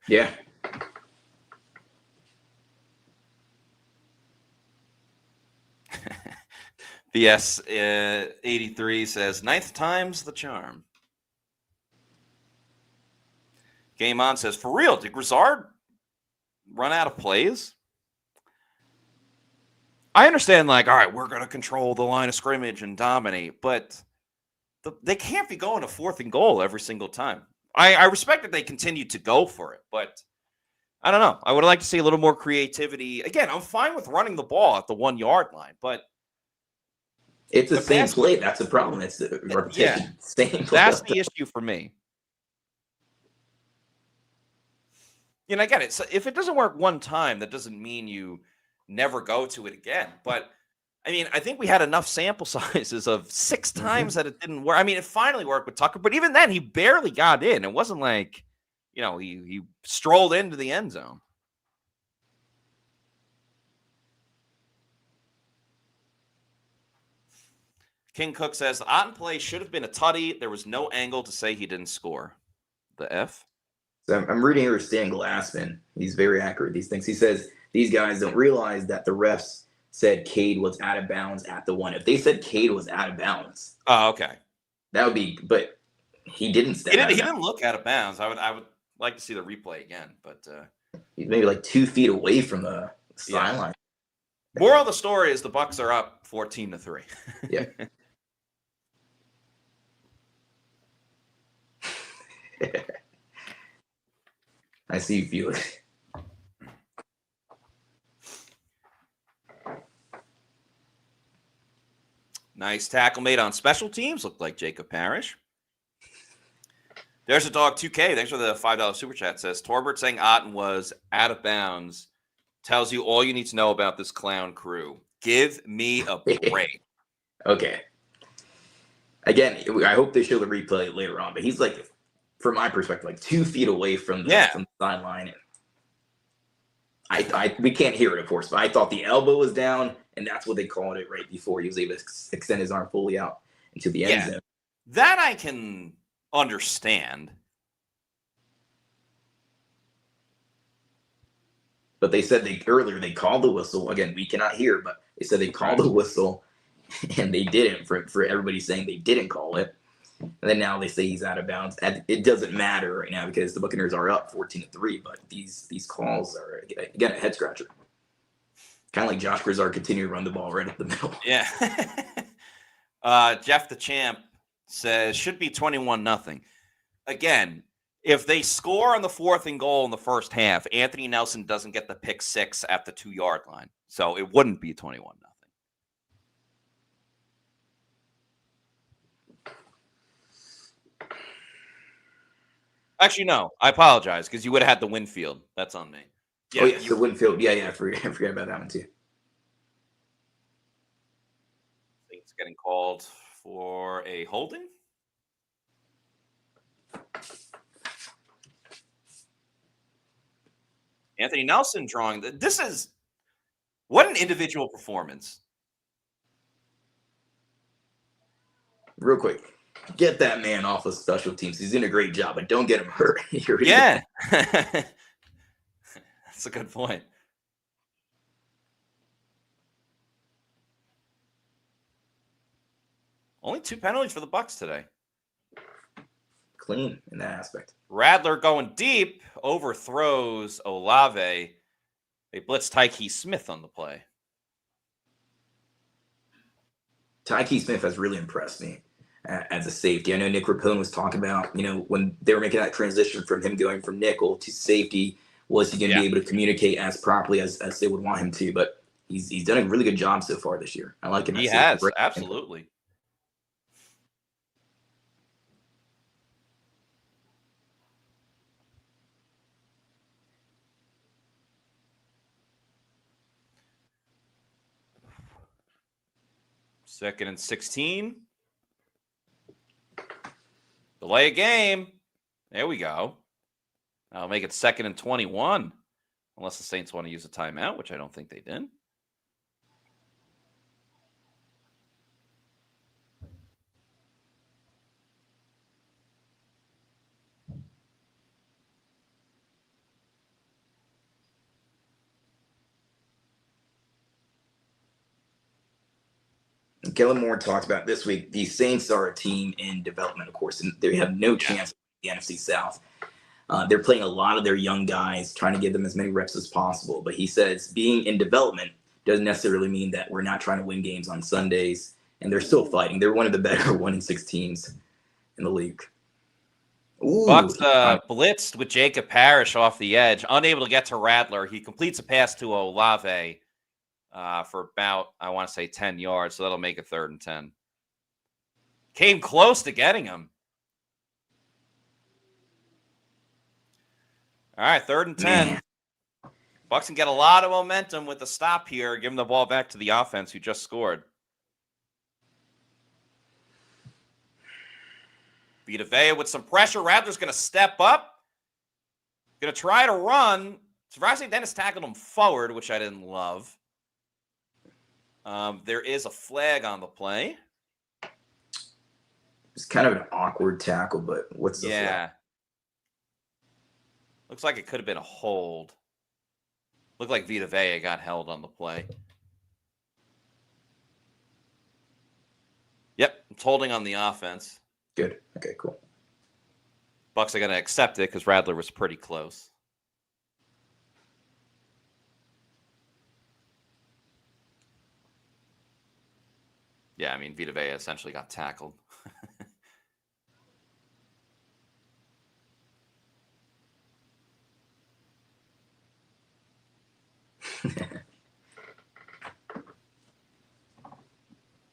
Yeah. BS 83 says, 9th time's the charm. Game On says, for real, did Broussard run out of plays? I understand, all right, we're going to control the line of scrimmage and dominate, but they can't be going to 4th and goal every single time. I respect that they continue to go for it, but I don't know. I would like to see a little more creativity. Again, I'm fine with running the ball at the 1 yard line, but It's the same play. That's the problem. It's the repetition. Yeah, Same play. that's the issue for me. I get it. So if it doesn't work one time, that doesn't mean you never go to it again. But I mean, I think we had enough sample sizes of 6 times that it didn't work. I mean, it finally worked with Tucker, but even then, he barely got in. It wasn't like, he strolled into the end zone. King Cook says, the Otten play should have been a tutty. There was no angle to say he didn't score. The F? So I'm reading here Stan Glassman. He's very accurate with these things. He says, these guys don't realize that the refs said Cade was out of bounds at the 1. If they said Cade was out of bounds. Oh, okay. That would be, but he didn't step He didn't look out of bounds. I would like to see the replay again, but he's maybe like 2 feet away from the sideline. Moral of the story is the Bucs are up 14-3. Yeah. I see you feel it. Nice tackle made on special teams. Looked like Jacob Parrish. There's a dog 2K. Thanks for the $5 super chat. Says Torbert saying Otten was out of bounds tells you all you need to know about this clown crew. Give me a break. Okay. Again, I hope they show the replay later on, but he's like, from my perspective, like 2 feet away from the sideline. We can't hear it, of course, but I thought the elbow was down, and that's what they called it right before he was able to extend his arm fully out into the end zone. That I can understand. But they said earlier they called the whistle. Again, we cannot hear, but they said they called the whistle, and they didn't. For everybody saying they didn't call it, and then now they say he's out of bounds. It doesn't matter right now because the Buccaneers are up 14-3. But these calls are again a head scratcher. Kind of like Josh Grizzard continuing to run the ball right up the middle. Yeah. Jeff the Champ says should be 21-0. Again, if they score on the 4th and goal in the first half, Anthony Nelson doesn't get the pick 6 at the 2-yard line. So it wouldn't be 21-0. Actually, no. I apologize because you would have had the Winfield. That's on me. Yeah, the Winfield. Yeah, I forget about that one too. I think it's getting called for a holding. Anthony Nelson drawing. This is what an individual performance. Real quick. Get that man off of special teams. He's doing a great job, but don't get him hurt. Yeah. That's a good point. Only 2 penalties for the Bucs today. Clean in that aspect. Radler going deep, overthrows Olave. They blitz Tyke Smith on the play. Tyke Smith has really impressed me as a safety. I know Nick Rapone was talking about, when they were making that transition from him going from nickel to safety, was he going to be able to communicate as properly as they would want him to? But he's done a really good job so far this year. I like him. He has, absolutely. Second and 16. Delay a game. There we go. I'll make it 2nd and 21. Unless the Saints want to use a timeout, which I don't think they did. Kellen Moore talked about this week, the Saints are a team in development, of course, and they have no chance in the NFC South. They're playing a lot of their young guys, trying to give them as many reps as possible. But he says being in development doesn't necessarily mean that we're not trying to win games on Sundays, and they're still fighting. They're one of the better 1-6 teams in the league. Ooh, Bucs blitzed with Jacob Parrish off the edge, unable to get to Radler. He completes a pass to Olave. for about, I want to say, 10 yards. So that'll make it 3rd and 10. Came close to getting him. All right, 3rd and 10. Man. Bucs can get a lot of momentum with the stop here, giving the ball back to the offense who just scored. Vita Vea with some pressure. Rattler's going to step up. Going to try to run. Surprisingly, Dennis tackled him forward, which I didn't love. There is a flag on the play. It's kind of an awkward tackle, but what's the flag? Looks like it could have been a hold. Looked like Vita Vea got held on the play. Yep, it's holding on the offense. Good. Okay, cool. Bucs are going to accept it because Rattler was pretty close. Yeah, I mean, Vita Vea essentially got tackled.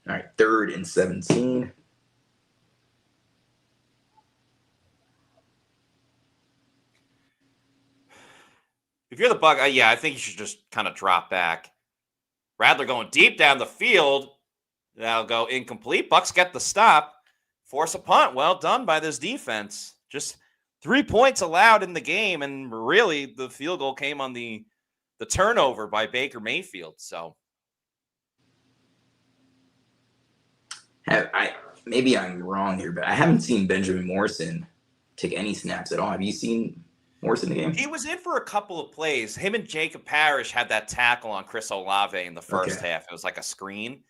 All right, 3rd and 17. If you're the Bucs, I think you should just kind of drop back. Rattler going deep down the field. That'll go incomplete. Bucs get the stop. Force a punt. Well done by this defense. Just 3 points allowed in the game, and really the field goal came on the turnover by Baker Mayfield. So Maybe I'm wrong here, but I haven't seen Benjamin Morrison take any snaps at all. Have you seen Morrison in the game? he was in for a couple of plays. Him and Jacob Parrish had that tackle on Chris Olave in the first half. It was like a screen.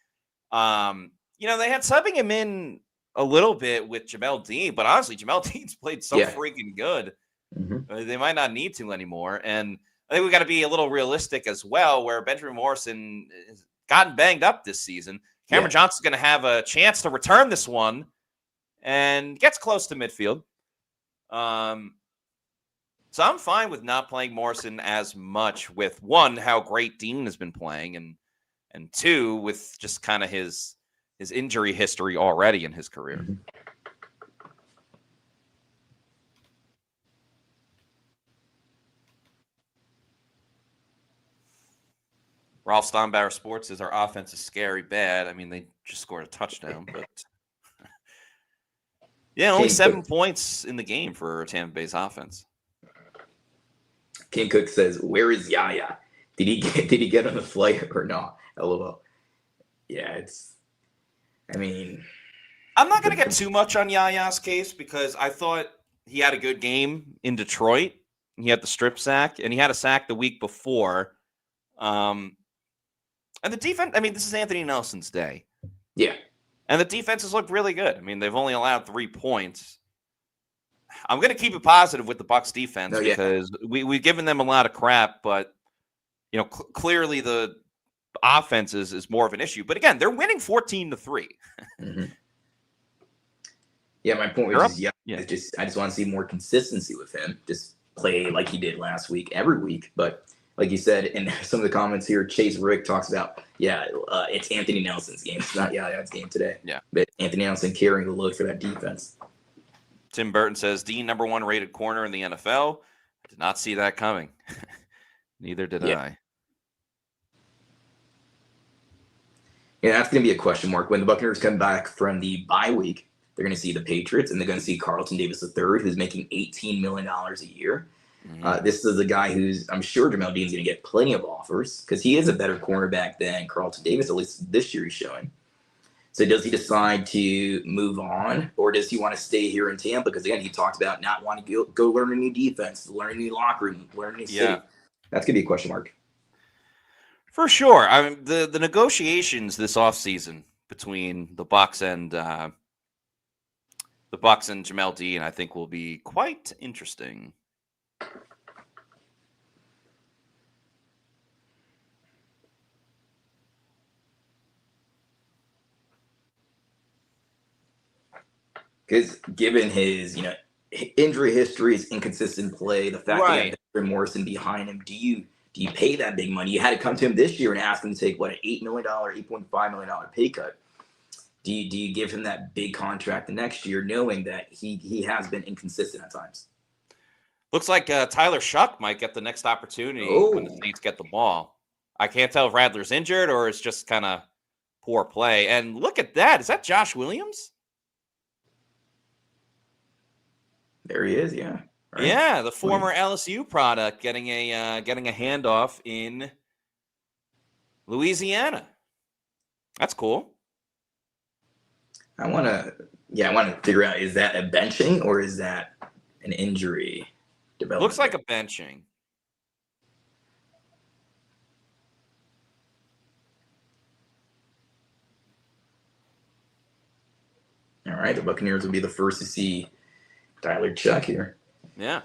They had subbing him in a little bit with Jamel Dean, but honestly, Jamel Dean's played so freaking good. Mm-hmm. They might not need to anymore. And I think we got to be a little realistic as well, where Benjamin Morrison has gotten banged up this season. Cameron Johnson's going to have a chance to return this one and gets close to midfield. So I'm fine with not playing Morrison as much with, one, how great Dean has been playing, and two, with just kind of his injury history already in his career. Mm-hmm. Ralph Stonbauer Sports says our offense is scary bad. I mean, they just scored a touchdown, but only 7 points in the game for Tampa Bay's offense. King Cook says, "Where is Yaya? Did he get on the flight or not?" LOL. Yeah, I'm not going to get too much on Yaya's case because I thought he had a good game in Detroit. He had the strip sack, and he had a sack the week before. And the defense, this is Anthony Nelson's day. Yeah. And the defense has looked really good. They've only allowed 3 points. I'm going to keep it positive with the Bucs defense because we've given them a lot of crap, but clearly the offense is more of an issue. But again, they're winning 14-3. Mm-hmm. Yeah, my point was I just want to see more consistency with him. Just play like he did last week, every week. But like you said in some of the comments here, Chase Rick talks about, it's Anthony Nelson's game. It's not Yaya's game today. Yeah. But Anthony Nelson carrying the load for that defense. Tim Burton says, Dean, #1 rated corner in the NFL. I did not see that coming. Neither did I. Yeah, that's going to be a question mark. When the Buccaneers come back from the bye week, they're going to see the Patriots, and they're going to see Carlton Davis III, who's making $18 million a year. Mm-hmm. This is a guy who's, I'm sure Jamel Dean's going to get plenty of offers because he is a better cornerback than Carlton Davis, at least this year he's showing. So does he decide to move on, or does he want to stay here in Tampa? Because, again, he talked about not wanting to go learn a new defense, learn a new locker room, learn a new city. That's going to be a question mark. For sure. The negotiations this offseason between the Bucs and Jamel Dean, I think, will be quite interesting. Because given his, injury history, his inconsistent play, the fact that he had Morrison behind him, do you do you pay that big money? You had to come to him this year and ask him to take what, an $8 million, $8.5 million pay cut. Do you give him that big contract the next year, knowing that he has been inconsistent at times? Looks like Tyler Shuck might get the next opportunity when the Saints get the ball. I can't tell if Radler's injured or it's just kind of poor play. And look at that. Is that Josh Williams? There he is, yeah. Right. Yeah, the former LSU product getting a handoff in Louisiana. That's cool. I want to figure out, is that a benching or is that an injury development? Looks like a benching. All right, the Buccaneers will be the first to see Tyler Shuck here. Yeah.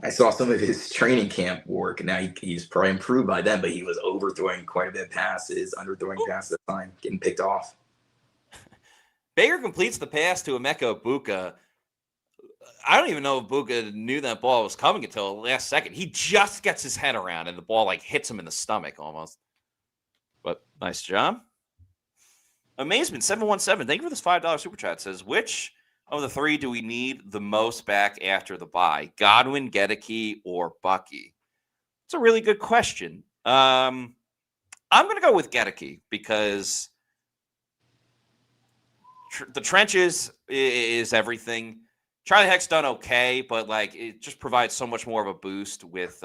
I saw some of his training camp work. Now he's probably improved by then, but he was overthrowing quite a bit of passes, underthrowing passes at the time, getting picked off. Baker completes the pass to Emeka Egbuka. I don't even know if Egbuka knew that ball was coming until the last second. He just gets his head around, and the ball hits him in the stomach almost. But nice job. Amazement 717. Thank you for this $5 super chat. Says, which of the three do we need the most back after the bye? Godwin, Gedeke, or Bucky? It's a really good question. I'm going to go with Gedeke because the trenches is everything. Charlie Heck's done okay, but it just provides so much more of a boost with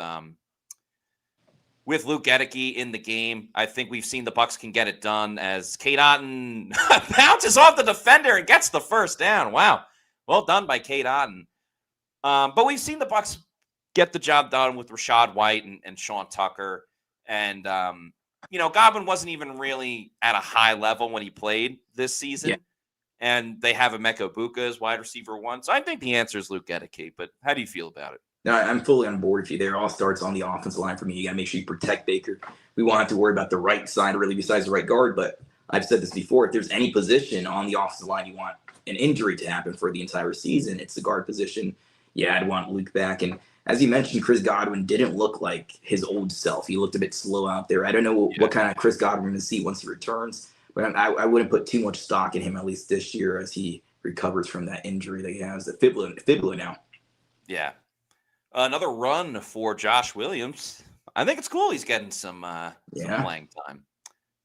Luke Gedeke in the game. I think we've seen the Bucs can get it done as Cade Otton bounces off the defender and gets the first down. Wow. Well done by Cade Otton. But we've seen the Bucs get the job done with Rachaad White and Sean Tucker. And, Godwin wasn't even really at a high level when he played this season. Yeah. And they have Emeka Egbuka as wide receiver 1. So I think the answer is Luke Gedeke. But how do you feel about it? No, I'm fully on board with you there. All starts on the offensive line for me. You got to make sure you protect Baker. We won't have to worry about the right side, really, besides the right guard. But I've said this before. If there's any position on the offensive line you want an injury to happen for the entire season, it's the guard position. Yeah, I'd want Luke back. And as you mentioned, Chris Godwin didn't look like his old self. He looked a bit slow out there. I don't know what kind of Chris Godwin we're going to see once he returns. But I wouldn't put too much stock in him, at least this year, as he recovers from that injury that he has, the fibula now. Yeah. Another run for Josh Williams. I think it's cool he's getting some playing time.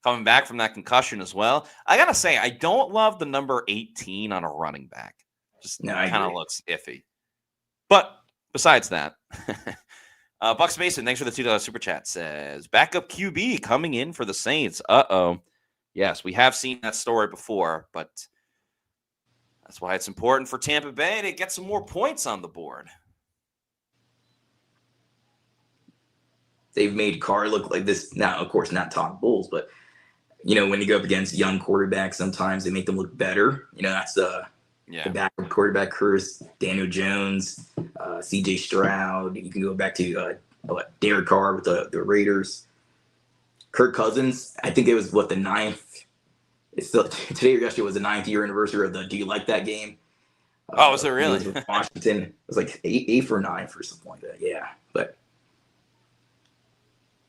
Coming back from that concussion as well. I got to say, I don't love the number 18 on a running back. Just kind of looks iffy. But besides that, Bucks Mason, thanks for the $2 super chat, says, backup QB coming in for the Saints. Uh-oh. Yes, we have seen that story before, but that's why it's important for Tampa Bay to get some more points on the board. They've made Carr look like this. Now, of course, not Todd Bowles, but, when you go up against young quarterbacks, sometimes they make them look better. That's the backup quarterback curse. Daniel Jones, C.J. Stroud. You can go back to Derek Carr with the Raiders. Kirk Cousins, I think it was the 9th. It's still today or yesterday was the 9th year anniversary of the Do You Like That game? Was it really? It was Washington. It was 8th or 9th or something like that. Yeah, but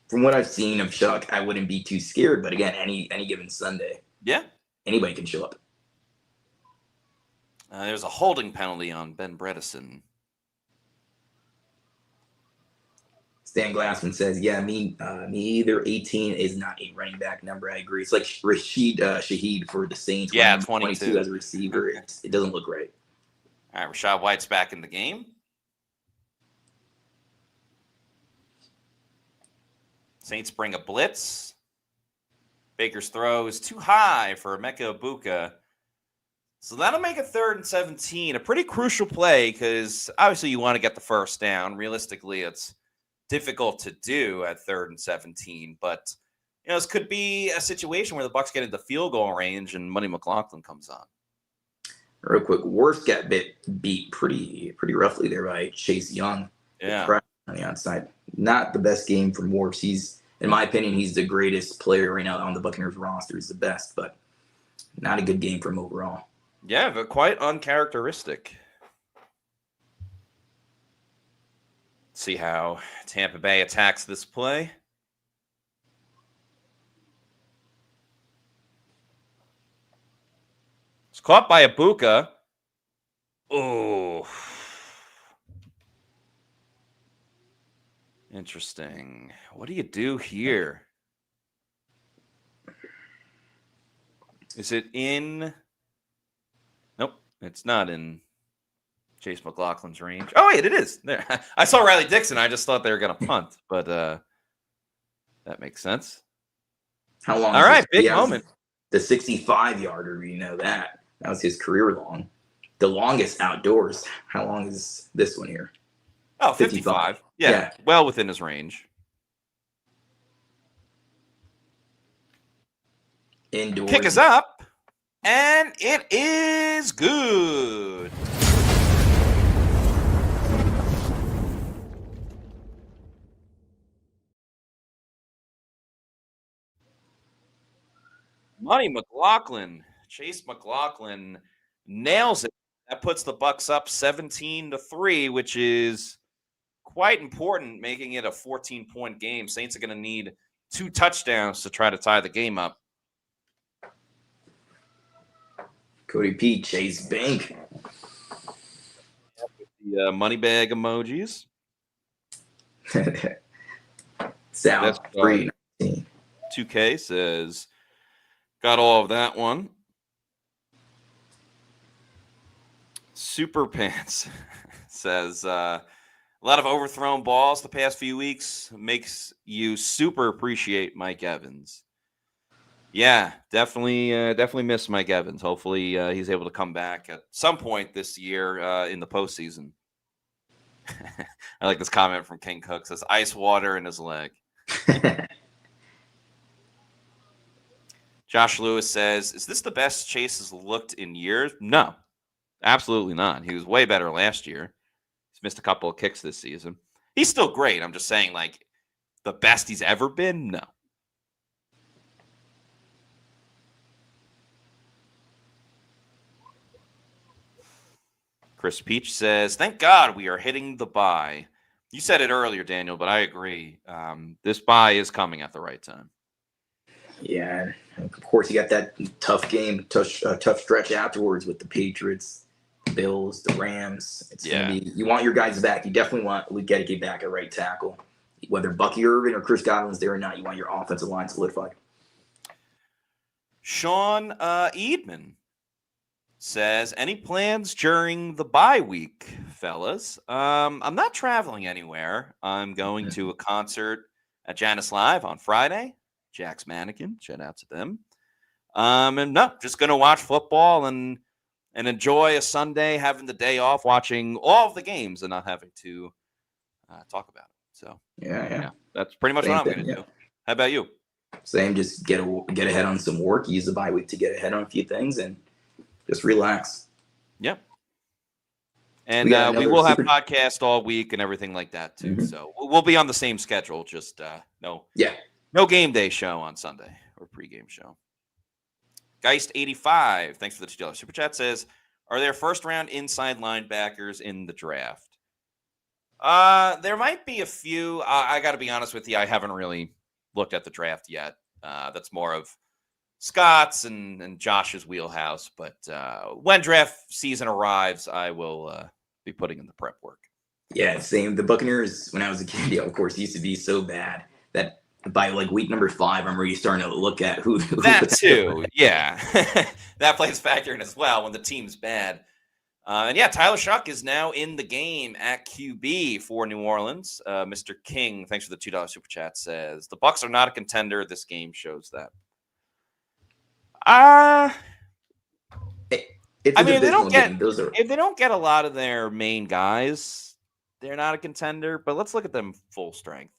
from what I've seen of Shuck, I wouldn't be too scared. But again, any given Sunday, anybody can show up. There's a holding penalty on Ben Bredesen. Stan Glassman says, me either. 18 is not a running back number. I agree. It's like Rashid Shaheed for the Saints. Yeah, 22 as a receiver. It doesn't look right. All right, Rachaad White's back in the game. Saints bring a blitz. Baker's throw is too high for Emeka Egbuka. So that'll make it 3rd and 17. A pretty crucial play because obviously you want to get the first down. Realistically, it's difficult to do at 3rd and 17, but this could be a situation where the Bucs get into field goal range and Money McLaughlin comes on. Real quick, Worth got beat pretty roughly there by Chase Young. Yeah, on the outside, not the best game from Worth. He's, in my opinion, he's the greatest player right now on the Buccaneers roster. He's the best, but not a good game for him overall. Yeah, but quite uncharacteristic. See how Tampa Bay attacks this play. It's caught by Ibuka. Oh. Interesting. What do you do here? Is it in? Nope, it's not in Chase McLaughlin's range. Oh, wait, it is. There. I saw Riley Dixon. I just thought they were going to punt, but that makes sense. How long? All right, big moment. The 65-yarder, you know that. That was his career long. The longest outdoors. How long is this one here? Oh, 55. Yeah, well within his range. Indoors. Kick is up, and it is good. Money McLaughlin, Chase McLaughlin nails it. That puts the Bucs up 17-3, which is quite important, making it a 14-point game. Saints are going to need 2 touchdowns to try to tie the game up. Cody P, Chase Bank. The money bag emojis. South 319. 2K says, got all of that one. Super Pants says, a lot of overthrown balls the past few weeks makes you super appreciate Mike Evans. Yeah, definitely miss Mike Evans. Hopefully he's able to come back at some point this year in the postseason. I like this comment from King Cook. Says ice water in his leg. Josh Lewis says, is this the best Chase has looked in years? No, absolutely not. He was way better last year. He's missed a couple of kicks this season. He's still great. I'm just saying, like, the best he's ever been? No. Chris Peach says, thank God we are hitting the bye. You said it earlier, Daniel, but I agree. This bye is coming at the right time. Yeah, of course you got that tough game, tough stretch afterwards with the Patriots, Bills, the Rams. It's gonna be, you want your guys back. You definitely we got to get back at right tackle. Whether Bucky Irvin or Chris Godwin's there or not, you want your offensive line solidified. Sean Eadman says, any plans during the bye week, fellas? I'm not traveling anywhere. I'm going to a concert at Janice Live on Friday. Jack's Mannequin, shout out to them. And no, just going to watch football and enjoy a Sunday, having the day off, watching all of the games and not having to talk about it. So yeah, that's pretty much what I'm going to do. How about you? Same, just get ahead on some work, use the bye week to get ahead on a few things and just relax. Yep. And we will have podcast all week and everything like that too. Mm-hmm. So we'll be on the same schedule, just no game day show on Sunday or pregame show. Geist85, thanks for the $2 super chat, says, are there first round inside linebackers in the draft? There might be a few. I got to be honest with you. I haven't really looked at the draft yet. That's more of Scott's and Josh's wheelhouse. But when draft season arrives, I will be putting in the prep work. Yeah, same. The Buccaneers, when I was a kid, of course, used to be so bad that by like week number 5, I'm already starting to look at who that too. Yeah, that plays factor in as well when the team's bad. And yeah, Tyler Shuck is now in the game at QB for New Orleans. Mr. King, thanks for the $2 super chat, says the Bucs are not a contender. This game shows that. It's if they don't get a lot of their main guys, they're not a contender. But let's look at them full strength.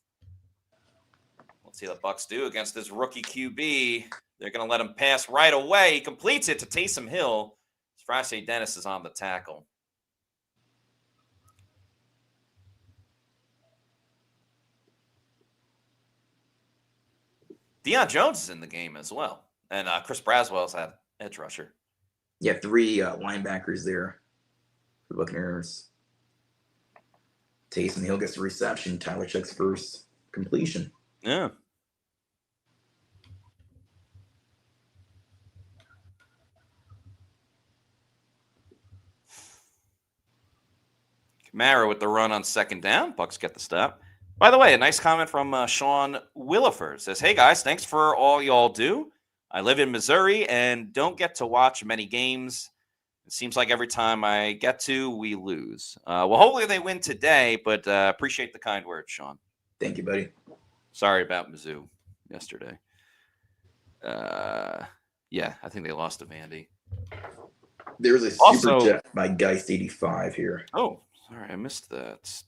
Let's see what the Bucs do against this rookie QB. They're going to let him pass right away. He completes it to Taysom Hill. Frashe Dennis is on the tackle. Deion Jones is in the game as well. And Chris Braswell's had edge rusher. Yeah, 3 linebackers there for the Buccaneers. Taysom Hill gets the reception. Tyler Chuck's first completion. Yeah. Kamara with the run on second down. Bucs get the stop. By the way, a nice comment from Sean Willifer. Says, hey, guys, thanks for all y'all do. I live in Missouri and don't get to watch many games. It seems like every time I get to, we lose. Well, hopefully they win today, but appreciate the kind words, Sean. Thank you, buddy. Sorry about Mizzou yesterday. Yeah, I think they lost to Vandy. There's a super chat by Geist85 here. Oh, sorry, I missed that.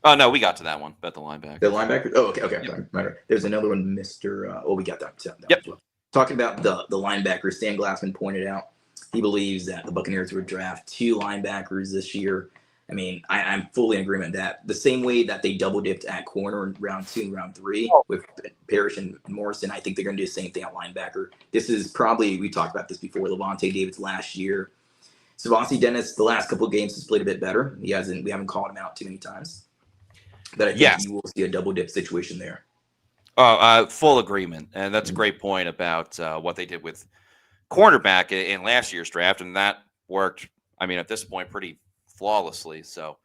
Oh, no, we got to that one. Bet the linebacker. The linebacker? Oh, okay. Yep. There's another one, Mr. We got that. Yep. As well. Talking about the linebacker, Stan Glassman pointed out he believes that the Buccaneers would draft 2 linebackers this year. I mean, I'm fully in agreement with that. The same way that they double dipped at corner in round 2 and round 3 with Parrish and Morrison, I think they're going to do the same thing at linebacker. This is probably, we talked about this before, Levante David's last year. Savasi Dennis, the last couple of games, has played a bit better. We haven't called him out too many times. But I think you will see a double dip situation there. Full agreement. And that's a great point about what they did with cornerback in last year's draft. And that worked, I mean, at this point, pretty flawlessly. So,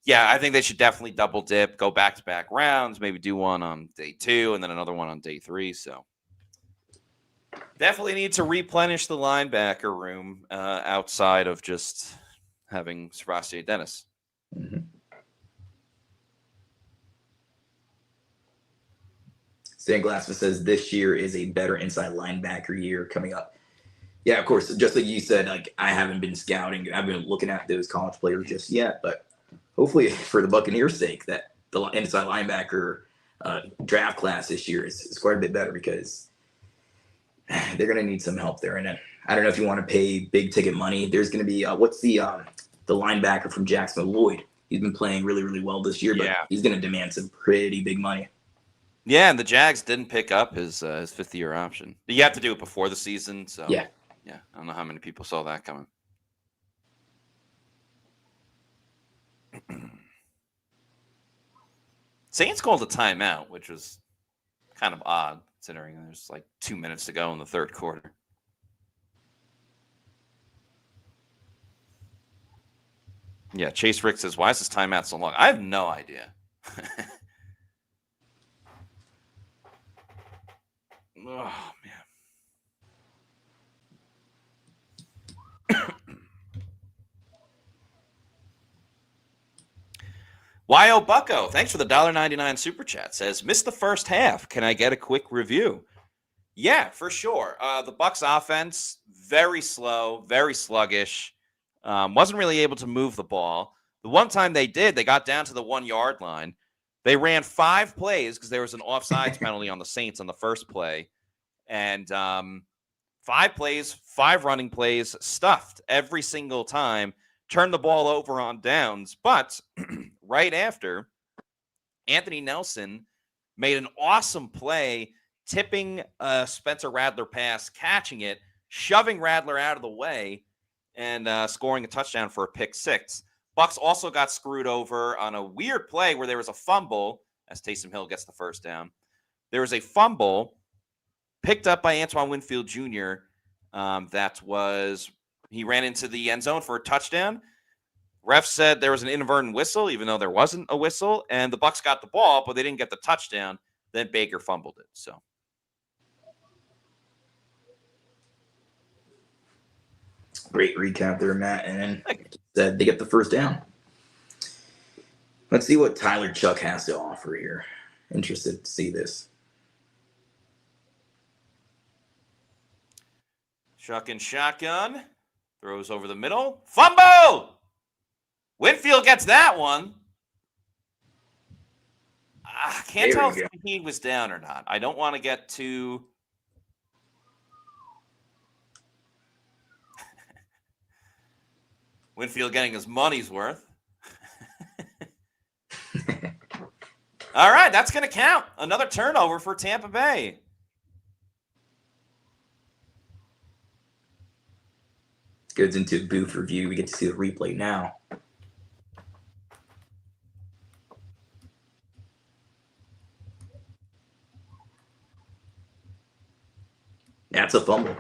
yeah, I think they should definitely double dip, go back-to-back rounds, maybe do one on day 2 and then another one on day 3. So, definitely need to replenish the linebacker room outside of just having Savasi Dennis. Mm-hmm. Stan Glassman says this year is a better inside linebacker year coming up. Yeah, of course. Just like you said, like I haven't been scouting. I've been looking at those college players just yet. But hopefully for the Buccaneers' sake, that the inside linebacker draft class this year is quite a bit better because they're going to need some help there. And I don't know if you want to pay big ticket money. There's going to be what's the linebacker from Jacksonville, Lloyd. He's been playing really, really well this year, but he's going to demand some pretty big money. Yeah, and the Jags didn't pick up his 5th-year option. You have to do it before the season, so yeah, I don't know how many people saw that coming. Saints called a timeout, which was kind of odd, considering there's like 2 minutes to go in the third quarter. Yeah, Chase Rick says, why is this timeout so long? I have no idea. Oh, man. Y.O. Bucko, thanks for the $1.99 super chat. Says, missed the first half. Can I get a quick review? Yeah, for sure. The Bucs offense, very slow, very sluggish. Wasn't really able to move the ball. The one time they did, they got down to the 1-yard line. They ran 5 plays because there was an offsides penalty on the Saints on the first play. And 5 plays, 5 running plays, stuffed every single time, turned the ball over on downs. But right after, Anthony Nelson made an awesome play, tipping Spencer Rattler pass, catching it, shoving Rattler out of the way, and scoring a touchdown for a pick 6. Bucs also got screwed over on a weird play where there was a fumble, as Taysom Hill gets the first down. There was a fumble picked up by Antoine Winfield Jr. He ran into the end zone for a touchdown. Ref said there was an inadvertent whistle, even though there wasn't a whistle, and the Bucs got the ball, but they didn't get the touchdown. Then Baker fumbled it. So, great recap there, Matt. And they get the first down. Let's see what Tyler Chuck has to offer here. Interested to see this. Chuck and shotgun. Throws over the middle. Fumble! Winfield gets that one. I can't tell if he was down or not. I don't want to get too... Winfield getting his money's worth. All right, that's going to count. Another turnover for Tampa Bay. Goes into booth review. We get to see the replay now. That's a fumble.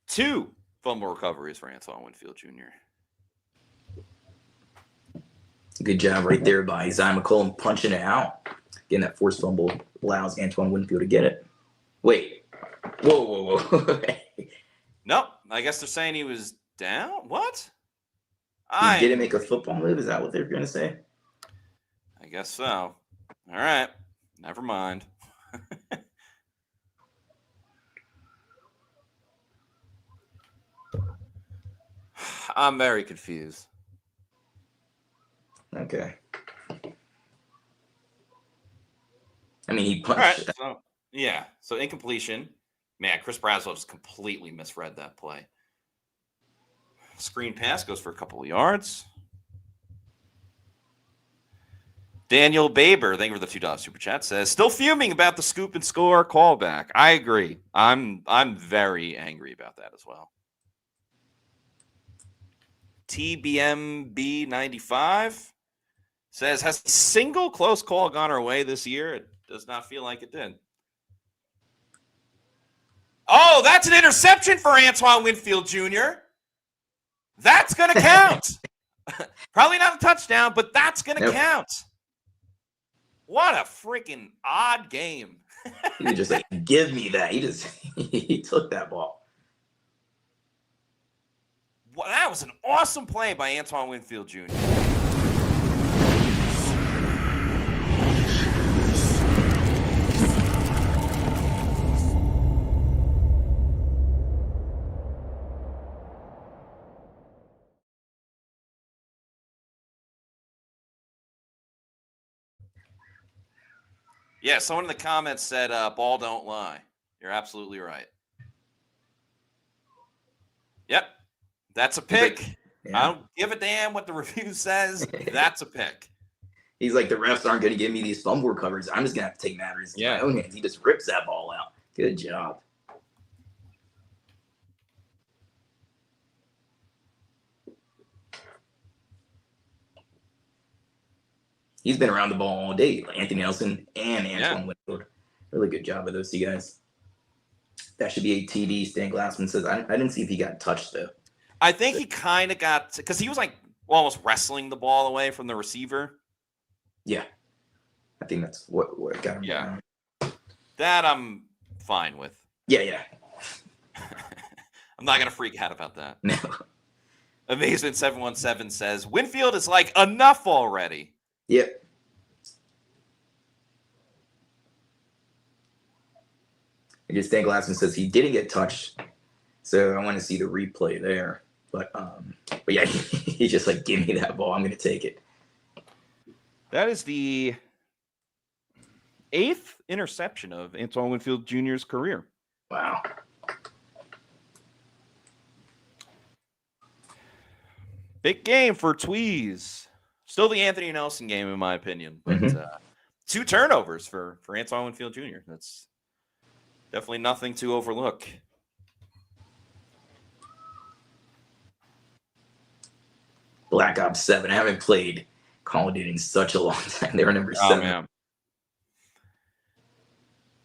Two fumble recoveries for Antoine Winfield Jr. Good job right there by Zion McCollum punching it out. Getting that forced fumble allows Antoine Winfield to get it. Wait. Whoa. Nope. I guess they're saying he was down? What? He didn't make a football move? Is that what they're going to say? I guess so. All right. Never mind. I'm very confused. Okay. I mean, he punched. All right. So incompletion. Man, Chris Braswell just completely misread that play. Screen pass goes for a couple of yards. Daniel Baber, thank you for the $2 super chat, says, still fuming about the scoop and score callback. I agree. I'm very angry about that as well. TBMB95 says, has a single close call gone our way this year? It does not feel like it did. Oh, that's an interception for Antoine Winfield Jr. That's going to count. Probably not a touchdown, but that's going to count. What a freaking odd game. He was just like, give me that. He took that ball. Well, that was an awesome play by Antoine Winfield Jr. Yeah, someone in the comments said, ball don't lie. You're absolutely right. Yep, that's a pick. I don't give a damn what the review says. That's a pick. He's like, the refs aren't going to give me these fumble recoveries. I'm just going to have to take matters in my own hands. He just rips that ball out. Good job. He's been around the ball all day, like Anthony Nelson and Antoine Winfield. Really good job of those two guys. That should be a TD. Stan Glassman says, I didn't see if he got touched, though. I think he kind of got, because he was like almost wrestling the ball away from the receiver. Yeah. I think that's what got him down. That I'm fine with. Yeah. I'm not going to freak out about that. No. Amazement 717 says, Winfield is like, enough already. Yep. I guess Stan Glassman says he didn't get touched, so I want to see the replay there. But yeah, he's just like, give me that ball. I'm going to take it. That is the 8th interception of Antoine Winfield Jr.'s career. Wow. Big game for Tweez. Still the Anthony Nelson game, in my opinion. But 2 turnovers for Antoine Winfield Jr. That's definitely nothing to overlook. Black Ops 7. I haven't played Call of Duty in such a long time. They were number 7. Man.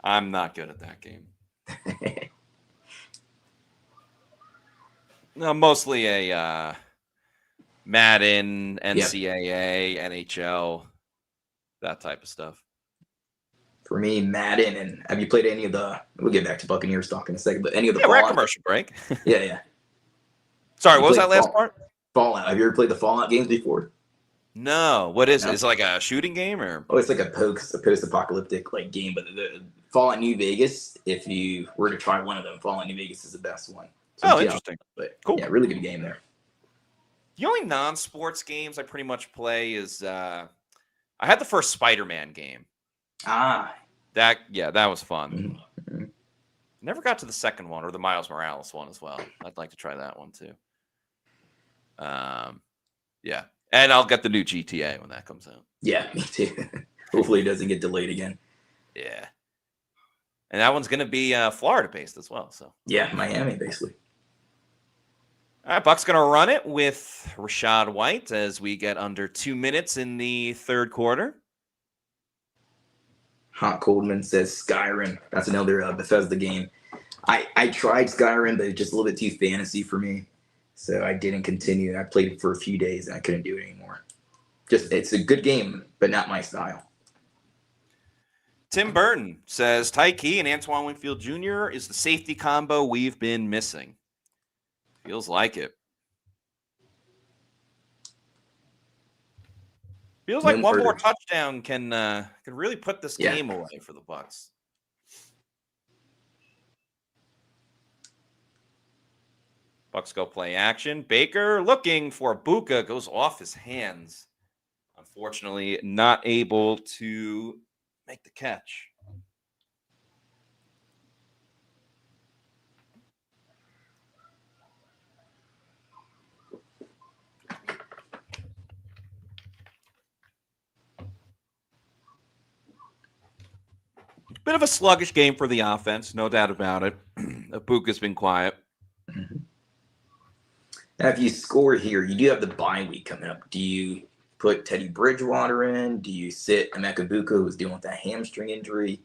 I'm not good at that game. No, mostly a Madden, NCAA, NHL, that type of stuff. For me, Madden, and have you played any of the? We'll get back to Buccaneers talk in a second, but any of the we're at commercial break. Yeah. Sorry, what was that last part? Fallout. Have you ever played the Fallout games before? No. What is it? Is it like a shooting game or? Oh, it's like a post-apocalyptic like game, but the Fallout New Vegas. If you were to try one of them, Fallout New Vegas is the best one. So interesting. But cool. Yeah, really good game there. The only non-sports games I pretty much play is I had the first Spider-Man game. That was fun. Mm-hmm. Never got to the second one or the Miles Morales one as well. I'd like to try that one too. Yeah. And I'll get the new GTA when that comes out. Yeah, me too. Hopefully it doesn't get delayed again. Yeah. And that one's going to be Florida-based as well. So yeah, Miami, basically. All right, Bucs going to run it with Rachaad White as we get under 2 minutes in the third quarter. Hot Coldman says Skyrim. That's another Bethesda game. I tried Skyrim, but it's just a little bit too fantasy for me. So I didn't continue. I played it for a few days and I couldn't do it anymore. It's a good game, but not my style. Tim Burton says Tyke and Antoine Winfield Jr. is the safety combo we've been missing. Feels like it. Feels like one more touchdown can really put this game away for the Bucs. Bucs go play action. Baker looking for Buca, goes off his hands. Unfortunately, not able to make the catch. Bit of a sluggish game for the offense, no doubt about it. Buca's been quiet. Mm-hmm. Now, if you score here, you do have the bye week coming up. Do you put Teddy Bridgewater in? Do you sit Emeka Buka, who's dealing with that hamstring injury?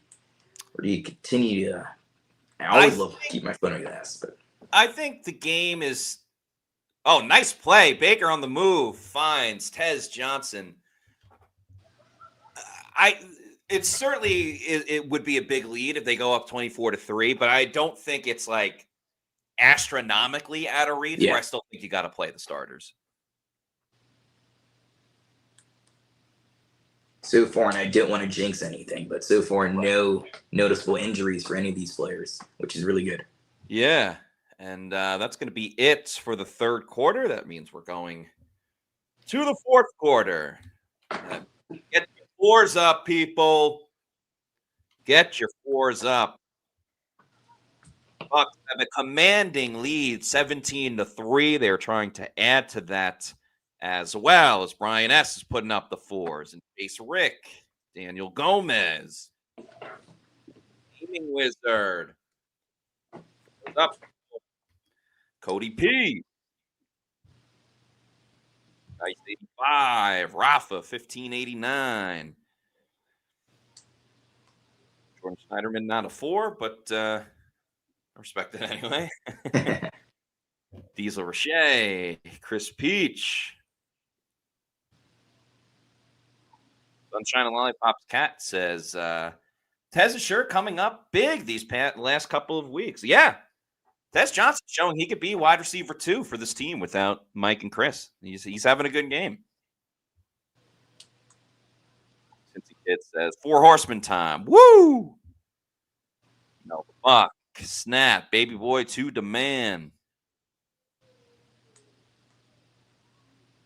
Or do you continue to I always love to keep my foot on your ass, but I think the game is nice play. Baker on the move finds Tez Johnson. It certainly it would be a big lead if they go up 24-3, but I don't think it's like astronomically out of reach. Where I still think you got to play the starters. So far, and I didn't want to jinx anything, but so far, no noticeable injuries for any of these players, which is really good. Yeah, and that's going to be it for the third quarter. That means we're going to the fourth quarter. Get your fours up, people. Get your fours up. Bucs have a commanding lead, 17-3. They're trying to add to that as well as Brian S. is putting up the fours. And Chase Rick, Daniel Gomez, Gaming Wizard. What's up? Cody P. Nice 85. Rafa, 1589. Jordan Schneiderman, not a 4, but I respect it anyway. Diesel Roche, Chris Peach. Sunshine and Lollipops Cat says, Tez is sure coming up big these last couple of weeks. Yeah. Tez Johnson showing he could be wide receiver 2 for this team without Mike and Chris. He's having a good game. Cincy Kid says, 4 horsemen time. Woo! No, fuck. Snap. Baby boy to demand.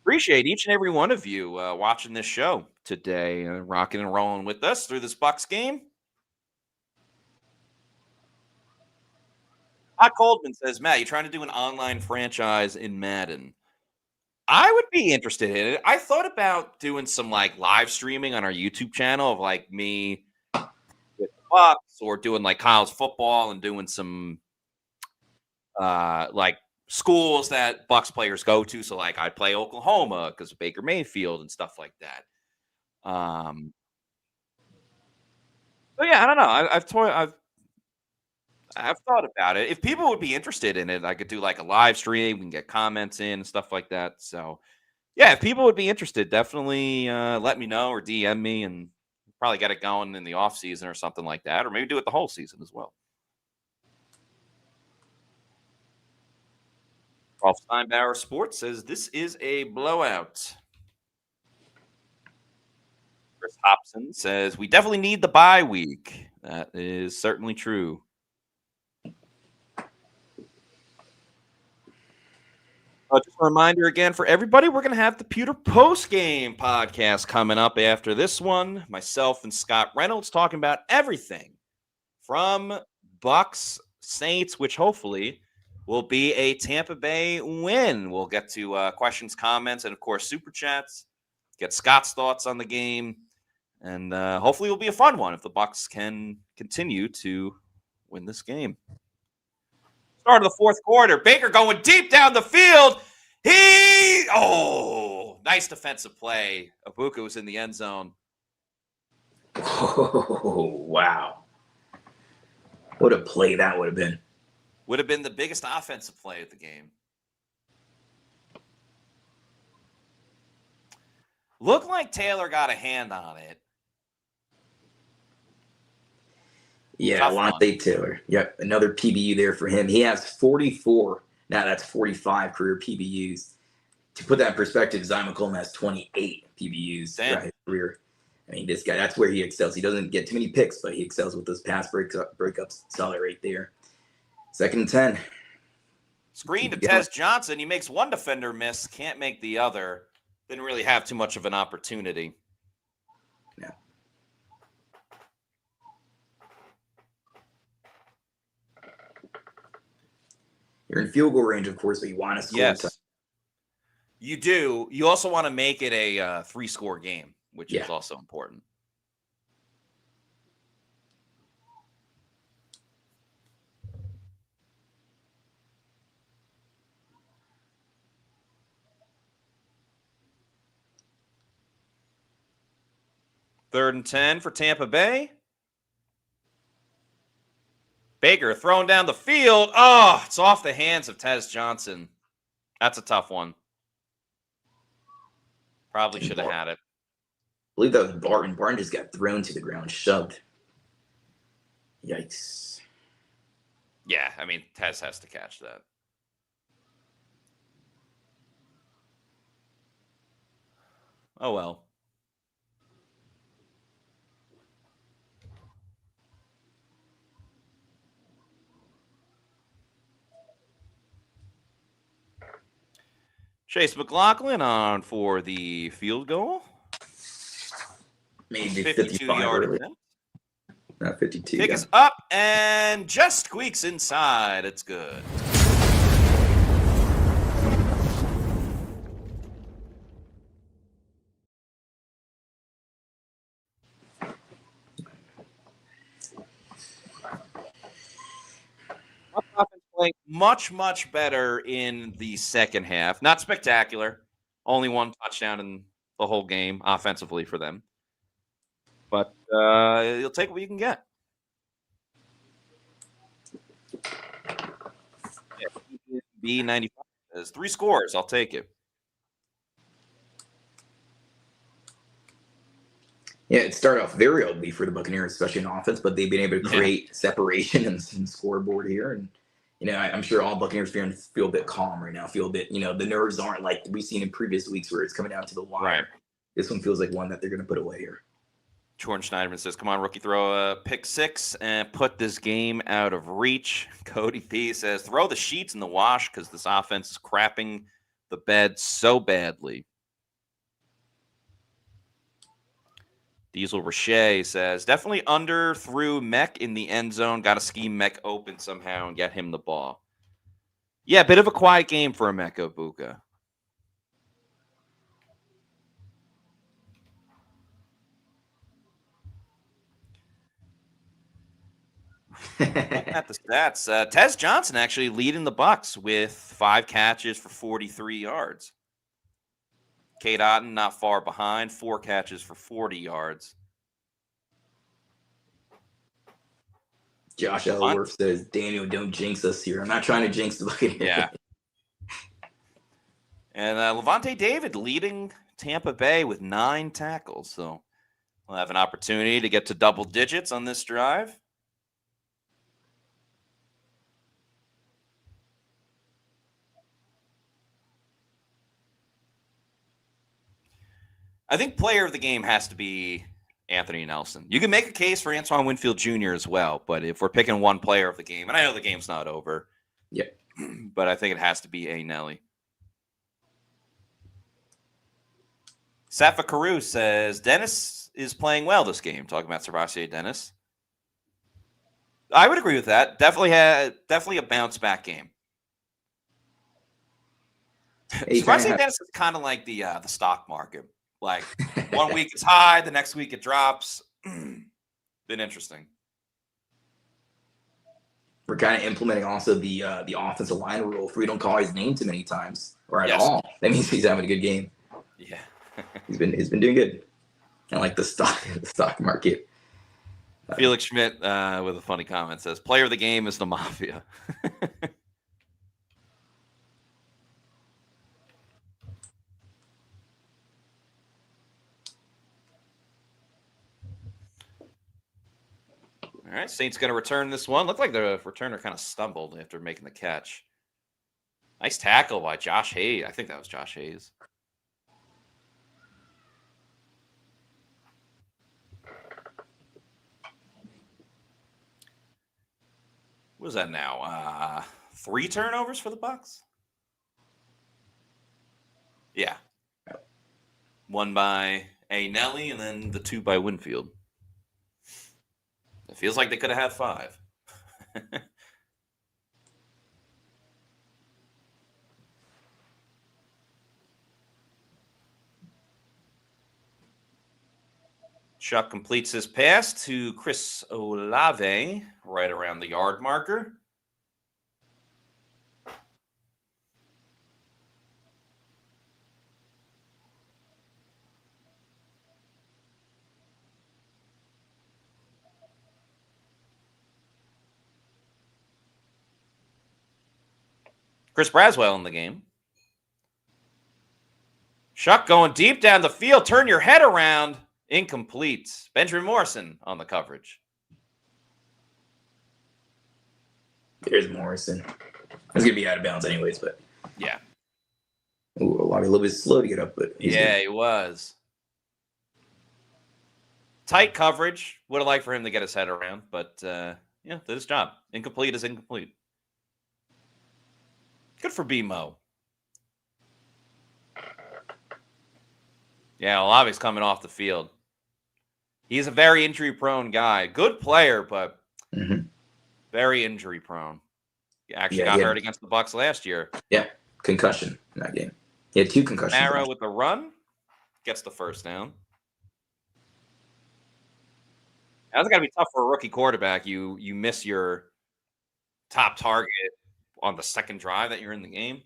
Appreciate each and every one of you watching this show today, rocking and rolling with us through this Bucs game. Hot Coldman says, Matt, you're trying to do an online franchise in Madden. I would be interested in it. I thought about doing some like live streaming on our YouTube channel of like me with the Bucs or doing like Kyle's football and doing some like schools that Bucs players go to. So like I play Oklahoma because of Baker Mayfield and stuff like that. So yeah, I don't know. I've thought about it. If people would be interested in it, I could do like a live stream. We can get comments in and stuff like that. So, yeah, if people would be interested, definitely let me know or DM me and probably get it going in the off season or something like that, or maybe do it the whole season as well. Rolf Steinbauer Sports says this is a blowout. Chris Hobson says we definitely need the bye week. That is certainly true. Just a reminder again for everybody, we're going to have the Pewter post-game podcast coming up after this one. Myself and Scott Reynolds talking about everything from Bucs Saints, which hopefully will be a Tampa Bay win. We'll get to questions, comments, and, of course, super chats, get Scott's thoughts on the game, and hopefully it will be a fun one if the Bucs can continue to win this game. Start of the fourth quarter. Baker going deep down the field. Nice defensive play. Ibuka was in the end zone. Oh, wow. What a play that would have been. Would have been the biggest offensive play of the game. Looked like Taylor got a hand on it. Yeah, Lante Taylor. Yep, another PBU there for him. He has 44. Now that's 45 career PBUs. To put that in perspective, Zion McCollum has 28 PBUs throughout his career. I mean, this guy, that's where he excels. He doesn't get too many picks, but he excels with those pass breakups. Solid right there. 2nd and 10. Screen to Tez Johnson. He makes one defender miss, can't make the other. Didn't really have too much of an opportunity. Yeah. You're in field goal range, of course, but you want to score. Yes. You do. You also want to make it a 3-score game, which is also important. Third and 10 for Tampa Bay. Baker throwing down the field. Oh, it's off the hands of Tez Johnson. That's a tough one. Probably should have had it. I believe that was Barton. Barton just got thrown to the ground, shoved. Yikes. Yeah, I mean, Tez has to catch that. Oh, well. Chase McLaughlin on for the field goal. Maybe 52-yard. Not 52. Kick is up and just squeaks inside. It's good. Offense playing much better in the second half. Not spectacular. Only one touchdown in the whole game offensively for them. But you'll take what you can get. Yeah, B95 says 3 scores. I'll take it. Yeah, it started off very ugly for the Buccaneers, especially in offense, but they've been able to create separation in the scoreboard here. And, I'm sure all Buccaneers fans feel a bit calm right now, feel a bit, the nerves aren't like we've seen in previous weeks where it's coming down to the wire. Right. This one feels like one that they're going to put away here. Jordan Schneiderman says, come on, rookie, throw a pick 6 and put this game out of reach. Cody P says, throw the sheets in the wash because this offense is crapping the bed so badly. Diesel Roche says, definitely underthrew Mech in the end zone. Got to scheme Mech open somehow and get him the ball. Yeah, bit of a quiet game for Emeka Egbuka. Looking at the stats, Tez Johnson actually leading the Bucs with 5 catches for 43 yards. Cade Otton not far behind, 4 catches for 40 yards. Josh Ellsworth says, Daniel, don't jinx us here. I'm not trying to jinx the Buccaneers. Yeah. And Levante David leading Tampa Bay with 9 tackles. So we'll have an opportunity to get to double digits on this drive. I think player of the game has to be Anthony Nelson. You can make a case for Antoine Winfield Jr. as well, but if we're picking one player of the game, and I know the game's not over, but I think it has to be A. Nelly. Safa Carew says, Dennis is playing well this game. Talking about Servassier Dennis. I would agree with that. Definitely a bounce back game. Servassier Dennis is kind of like the stock market. Like 1 week it's high, the next week it drops. Been interesting. We're kind of implementing also the offensive line rule. If we don't call his name too many times or at all, that means he's having a good game. Yeah. he's been doing good. I like the stock market. Felix Schmidt with a funny comment says, "Player of the game is the Mafia." All right, Saints going to return this one. Looked like the returner kind of stumbled after making the catch. Nice tackle by Josh Hayes. I think that was Josh Hayes. What is that now? 3 turnovers for the Bucs? Yeah. 1 by A. Nelly and then the 2 by Winfield. It feels like they could have had 5. Chuck completes his pass to Chris Olave right around the yard marker. Chris Braswell in the game. Chuck going deep down the field. Turn your head around. Incomplete. Benjamin Morrison on the coverage. There's Morrison. It's going to be out of bounds anyways, but. Yeah. Ooh, a little bit slow to get up, but. Yeah, he was. Tight coverage. Would have liked for him to get his head around, but yeah, did his job. Incomplete is incomplete. Good for B-Mo. Yeah, Olave's coming off the field. He's a very injury-prone guy. Good player, but very injury-prone. He actually got hurt against the Bucs last year. Yeah, concussion in that game. He had 2 concussions. Mara with the run. Gets the first down. That's got to be tough for a rookie quarterback. You miss your top target on the second drive that you're in the game.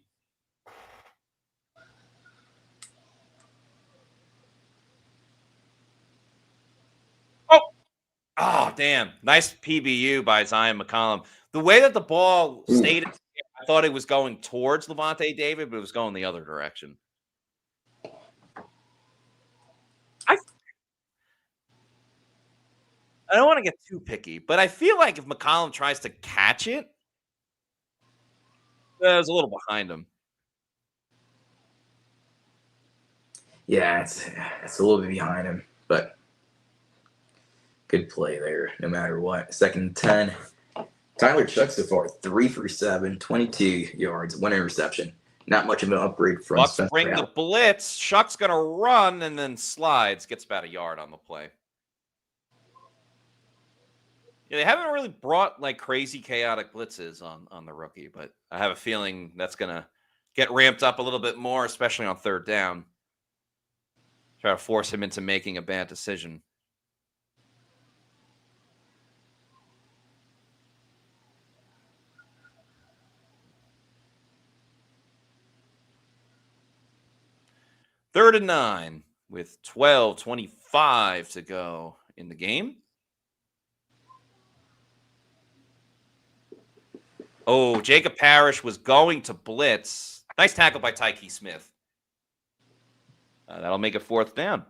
Oh, damn. Nice PBU by Zion McCollum. The way that the ball stayed, I thought it was going towards Levante David, but it was going the other direction. I don't want to get too picky, but I feel like if McCollum tries to catch it, it was a little behind him. Yeah, it's a little bit behind him, but good play there, no matter what. 2nd and 10. Tyler Chuck so far, 3 for 7, 22 yards, 1 interception. Not much of an upgrade from Bucs Spencer bring the blitz. Shuck's going to run and then slides. Gets about a yard on the play. Yeah, they haven't really brought like crazy chaotic blitzes on the rookie, but I have a feeling that's going to get ramped up a little bit more, especially on 3rd down. Try to force him into making a bad decision. Third and 9 with 12:25 to go in the game. Oh, Jacob Parrish was going to blitz. Nice tackle by Tyke Smith. That'll make it 4th down.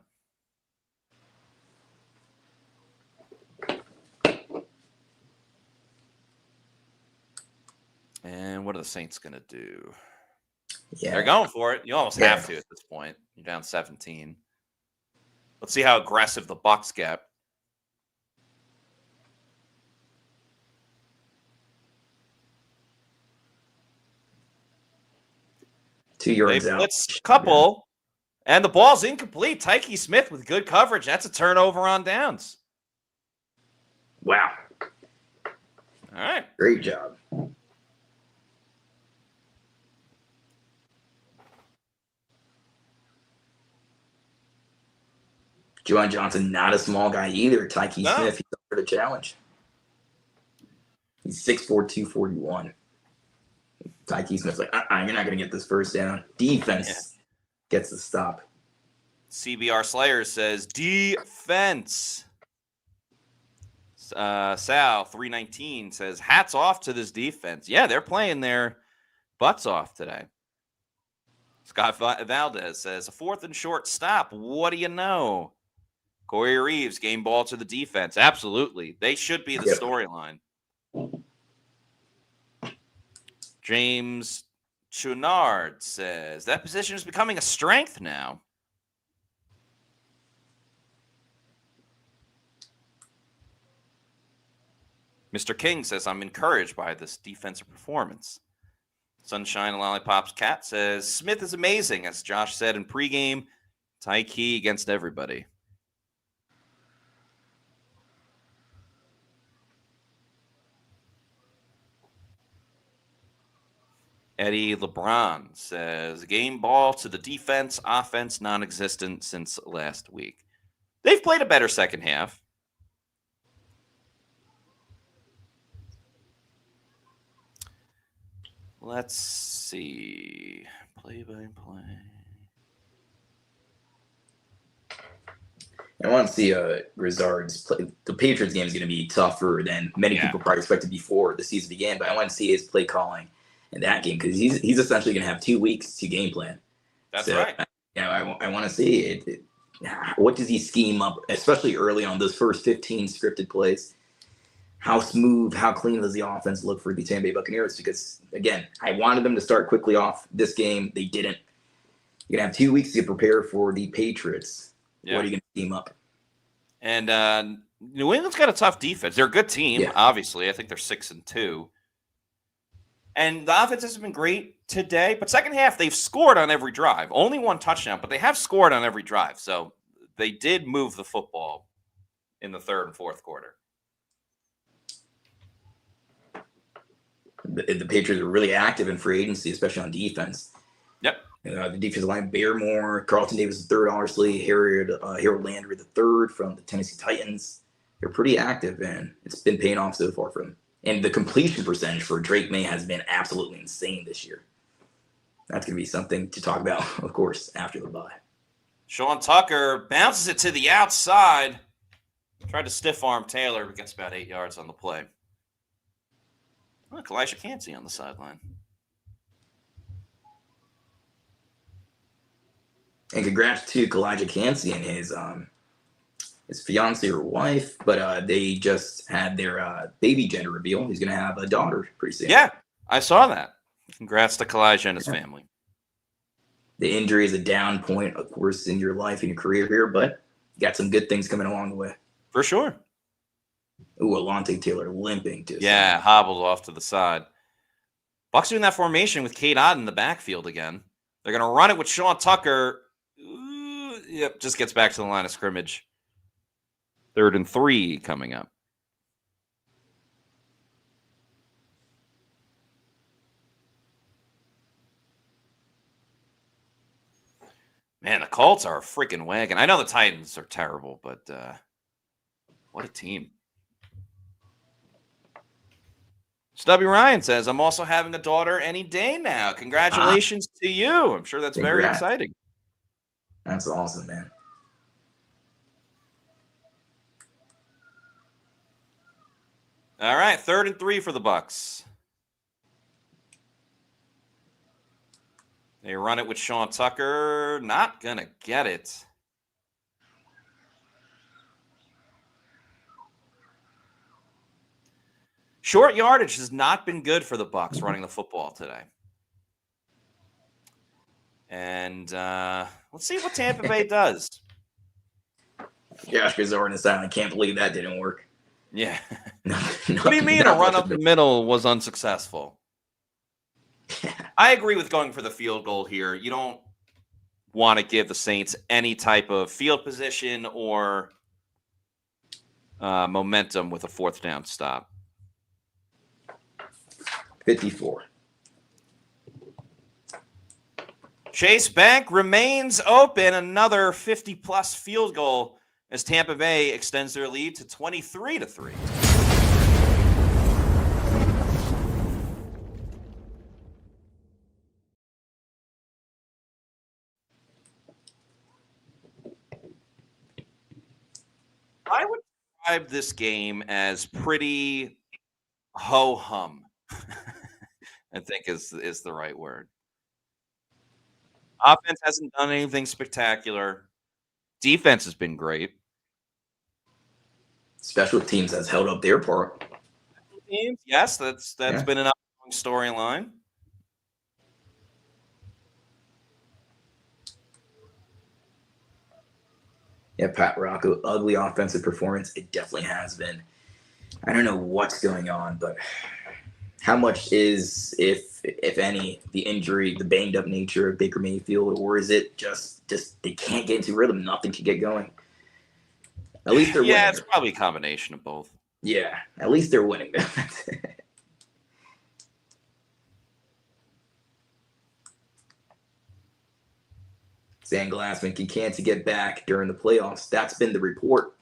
And what are the Saints going to do? Yeah. They're going for it. You almost have to at this point. You're down 17. Let's see how aggressive the Bucs get. Two yards They out. blitz couple, and the ball's incomplete. Tyke Smith with good coverage. That's a turnover on downs. Wow. All right. Great job. Juwan Johnson, not a small guy either. Tyke Smith, he's up for the challenge. He's 6'4", 241. Tyke Smith's like, you're not going to get this first down. Defense gets the stop. CBR Slayer says defense. Sal 319 says hats off to this defense. Yeah, they're playing their butts off today. Scott Valdez says a 4th and short stop. What do you know? Corey Reeves, game ball to the defense. Absolutely. They should be the storyline. James Chouinard says that position is becoming a strength now. Mr. King says, I'm encouraged by this defensive performance. Sunshine and Lollipops Cat says, Smith is amazing, as Josh said in pregame. Ty Key against everybody. Eddie LeBron says, game ball to the defense, offense non-existent since last week. They've played a better second half. Let's see. Play-by-play. I want to see Grizzard's play. The Patriots game is going to be tougher than many people probably expected before the season began, but I want to see his play calling in that game because he's essentially going to have 2 weeks to game plan. That's right. I want to see it. What does he scheme up, especially early on those first 15 scripted plays? How smooth, how clean does the offense look for the Tampa Bay Buccaneers? Because, again, I wanted them to start quickly off this game. They didn't. You're going to have 2 weeks to prepare for the Patriots. Yeah. What are you going to scheme up? And New England's got a tough defense. They're a good team, obviously. I think they're 6-2. And the offense hasn't been great today. But second half, they've scored on every drive. Only 1 touchdown, but they have scored on every drive. So they did move the football in the 3rd and 4th quarter. The Patriots are really active in free agency, especially on defense. Yep. The defensive line, Barrymore, Carlton Davis III, obviously, Harold Landry III from the Tennessee Titans. They're pretty active, and it's been paying off so far for them. And the completion percentage for Drake May has been absolutely insane this year. That's going to be something to talk about, of course, after the bye. Sean Tucker bounces it to the outside. Tried to stiff arm Taylor, but gets about 8 yards on the play. Look, Elijah Cansey on the sideline. And congrats to Elijah Cansey and his fiance or wife, but they just had their baby gender reveal. He's going to have a daughter pretty soon. Yeah, I saw that. Congrats to Elijah and his family. The injury is a down point, of course, in your life and your career here, but you got some good things coming along the way. For sure. Ooh, Alontae Taylor limping to hobbled off to the side. Bucs doing that formation with Cade Otton in the backfield again. They're going to run it with Sean Tucker. Just gets back to the line of scrimmage. 3rd and 3 coming up. Man, the Colts are a freaking wagon. I know the Titans are terrible, but what a team. Stubby Ryan says, I'm also having a daughter any day now. Congratulations to you. I'm sure that's very exciting. That's awesome, man. All right, 3rd and 3 for the Bucs. They run it with Sean Tucker. Not going to get it. Short yardage has not been good for the Bucs running the football today. And let's see what Tampa Bay does. Josh Grizzard on the side. I can't believe that didn't work. Yeah. What do you mean a run up the middle was unsuccessful? I agree with going for the field goal here. You don't want to give the Saints any type of field position or momentum with a 4th down stop. 54. Chase Bank remains open. Another 50-plus field goal as Tampa Bay extends their lead to 23-3. I would describe this game as pretty ho-hum. I think is the right word. Offense hasn't done anything spectacular. Defense has been great. Special teams has held up their part. Teams, yes, that's been an ongoing storyline. Yeah, Pat Rocco, ugly offensive performance. It definitely has been. I don't know what's going on, but how much is, if any, the injury, the banged up nature of Baker Mayfield, or is it just they can't get into rhythm, nothing can get going? At least they're winning. It's probably a combination of both. Yeah, at least they're winning. Sam Glassman can Kansas get back during the playoffs? That's been the report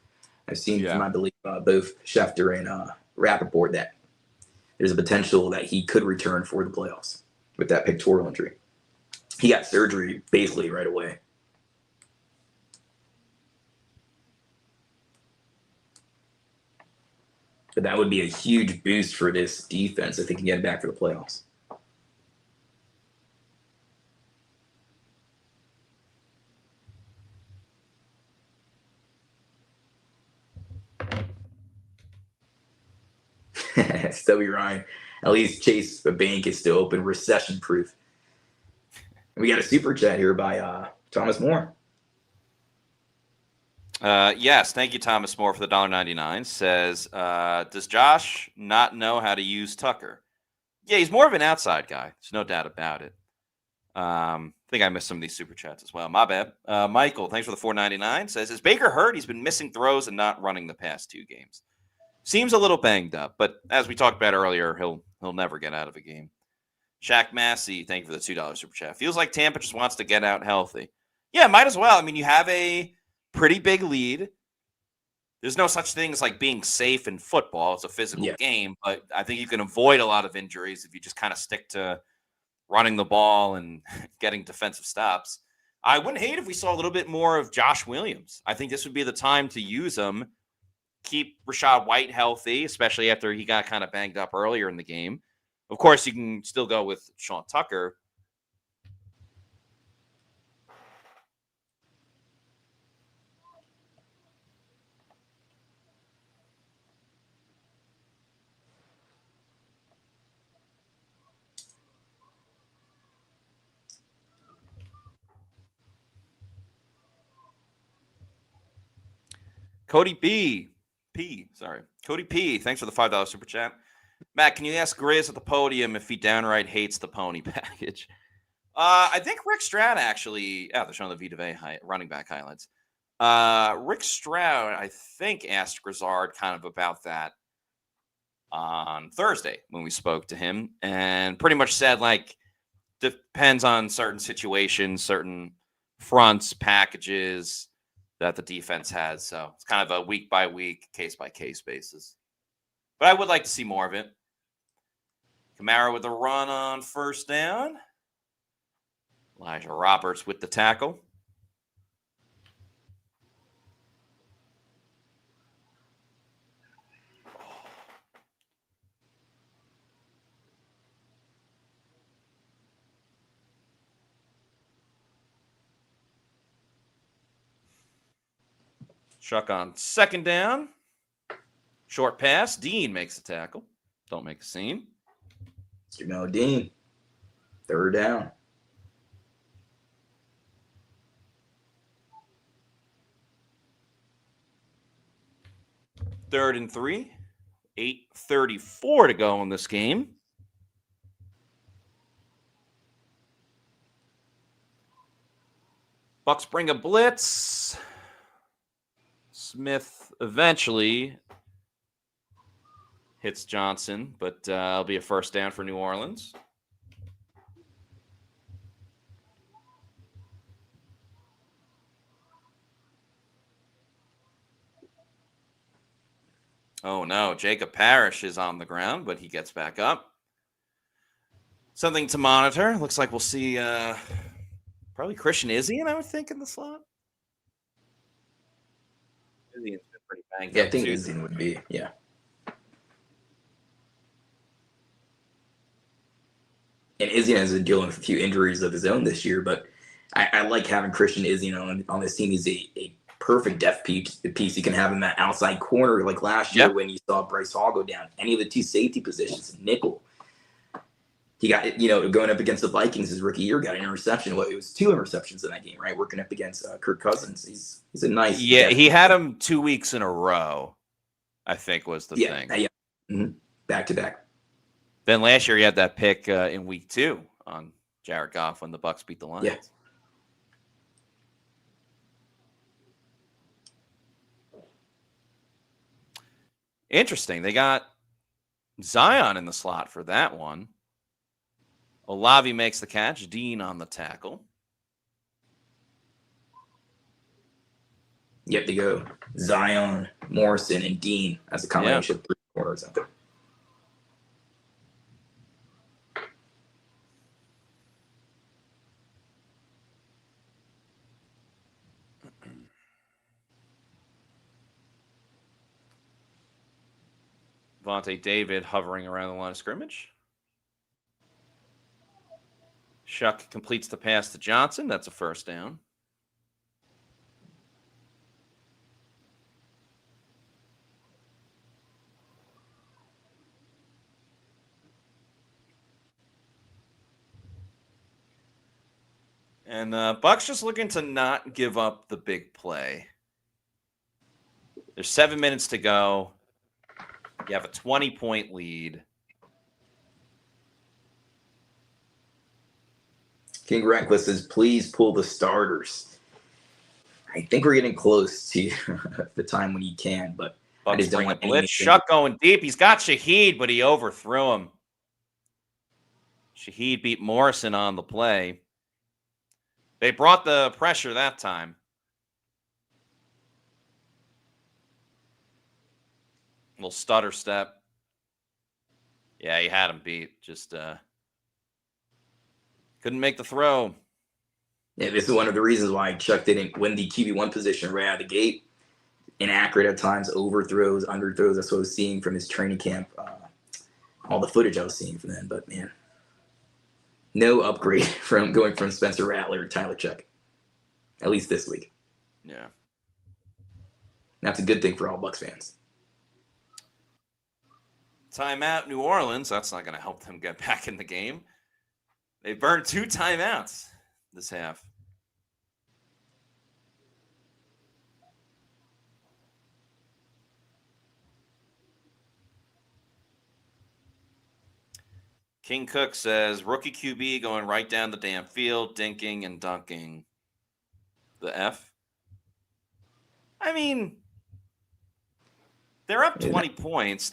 I've seen from, I believe, both Schefter and Rappaport, that there's a potential that he could return for the playoffs with that pectoral injury. He got surgery basically right away. But that would be a huge boost for this defense if they can get back for the playoffs. Stubby Ryan. At least Chase Bank is still open, recession proof. And we got a super chat here by Thomas Moore. Yes, thank you, Thomas Moore, for the $1.99. Says, does Josh not know how to use Tucker? Yeah, he's more of an outside guy. There's no doubt about it. I think I missed some of these super chats as well. My bad. Michael, thanks for the $4.99. Says, is Baker hurt? He's been missing throws and not running the past 2 games. Seems a little banged up, but as we talked about earlier, he'll never get out of a game. Shaq Massey, thank you for the $2 super chat. Feels like Tampa just wants to get out healthy. Yeah, might as well. I mean, you have a pretty big lead. There's no such thing as like being safe in football. It's a physical game, but I think you can avoid a lot of injuries if you just kind of stick to running the ball and getting defensive stops. I wouldn't hate if we saw a little bit more of Josh Williams. I think this would be the time to use him. Keep Rachaad White healthy, especially after he got kind of banged up earlier in the game. Of course, you can still go with Sean Tucker. Cody P, thanks for the $5 super chat. Matt, can you ask Grizz at the podium if he downright hates the pony package? I think Rick Stroud actually, they're showing the Vita Vea running back highlights. Rick Stroud, I think, asked Grizzard kind of about that on Thursday when we spoke to him, and pretty much said, like, depends on certain situations, certain fronts, packages that the defense has. So it's kind of a week-by-week, case-by-case basis. But I would like to see more of it. Kamara with a run on first down. Elijah Roberts with the tackle. Chuck on second down. Short pass. Dean makes the tackle. Don't make a scene. Jamel Dean. Third down. Third and 3. 8:34 to go in this game. Bucs bring a blitz. Smith eventually hits Johnson, but it'll be a first down for New Orleans. Oh, no. Jacob Parrish is on the ground, but he gets back up. Something to monitor. Looks like we'll see probably Christian Izzy, and I would think, in the slot. Izzy's been pretty banged Yeah, I up think too. Izzy would be. Yeah. And Izzy has been dealing with a few injuries of his own this year, but I like having Christian Izzy on this team. He's a perfect depth piece. You can have him that outside corner, like last year when you saw Bryce Hall go down. Any of the two safety positions, nickel. He got, going up against the Vikings his rookie year, got an interception. Well, it was 2 interceptions in that game, right? Working up against Kirk Cousins. He's a nice. Yeah, he had him 2 weeks in a row, I think was the thing. Yeah. Mm-hmm. Back to back. Then last year he had that pick in week 2 on Jared Goff when the Bucs beat the Lions. Yeah. Interesting. They got Zion in the slot for that one. Olave makes the catch. Dean on the tackle. Yep, they go Zion, Morrison, and Dean as a combination of 3 corners out there. Vontae David hovering around the line of scrimmage. Shuck completes the pass to Johnson. That's a first down. And Bucs just looking to not give up the big play. There's 7 minutes to go. You have a 20-point lead. King Reckless says, please pull the starters. I think we're getting close to the time when you can, but Bucs I just don't bring want a blitz. anything. Shuck going deep. He's got Shaheed, but he overthrew him. Shaheed beat Morrison on the play. They brought the pressure that time. Little stutter step. Yeah, he had him beat. Just couldn't make the throw. Yeah, this is one of the reasons why Chuck didn't win the QB1 position right out of the gate. Inaccurate at times, overthrows, underthrows. That's what I was seeing from his training camp. All the footage I was seeing from then, but man, no upgrade from going from Spencer Rattler to Tyler Chuck. At least this week. Yeah. That's a good thing for all Bucs fans. Timeout, New Orleans. That's not going to help them get back in the game. They burned 2 timeouts this half. King Cook says, rookie QB going right down the damn field, dinking and dunking. The F. I mean, they're up 20 points.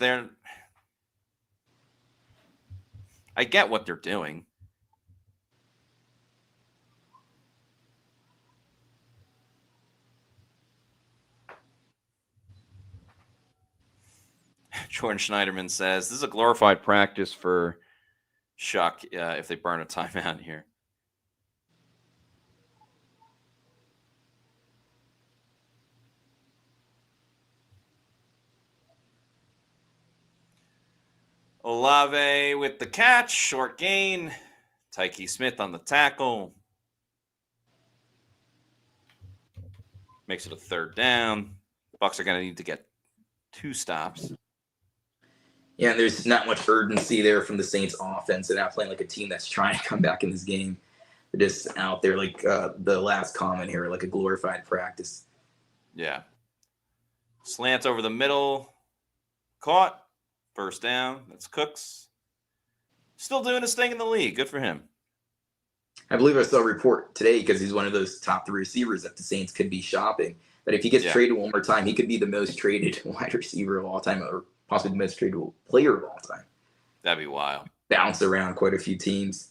I get what they're doing. Jordan Schneiderman says, this is a glorified practice for Shuck if they burn a timeout here. Olave with the catch, short gain. Tyke Smith on the tackle. Makes it a 3rd down. Bucs are going to need to get 2 stops. Yeah, and there's not much urgency there from the Saints offense. They're not playing like a team that's trying to come back in this game. They're just out there like the last comment here, like a glorified practice. Yeah. Slant over the middle. Caught. First down. That's Cooks. Still doing his thing in the league. Good for him. I believe I saw a report today because he's one of those top 3 receivers that the Saints could be shopping. That if he gets traded one more time, he could be the most traded wide receiver of all time, or possibly the most tradable player of all time. That'd be wild. Bounce around quite a few teams.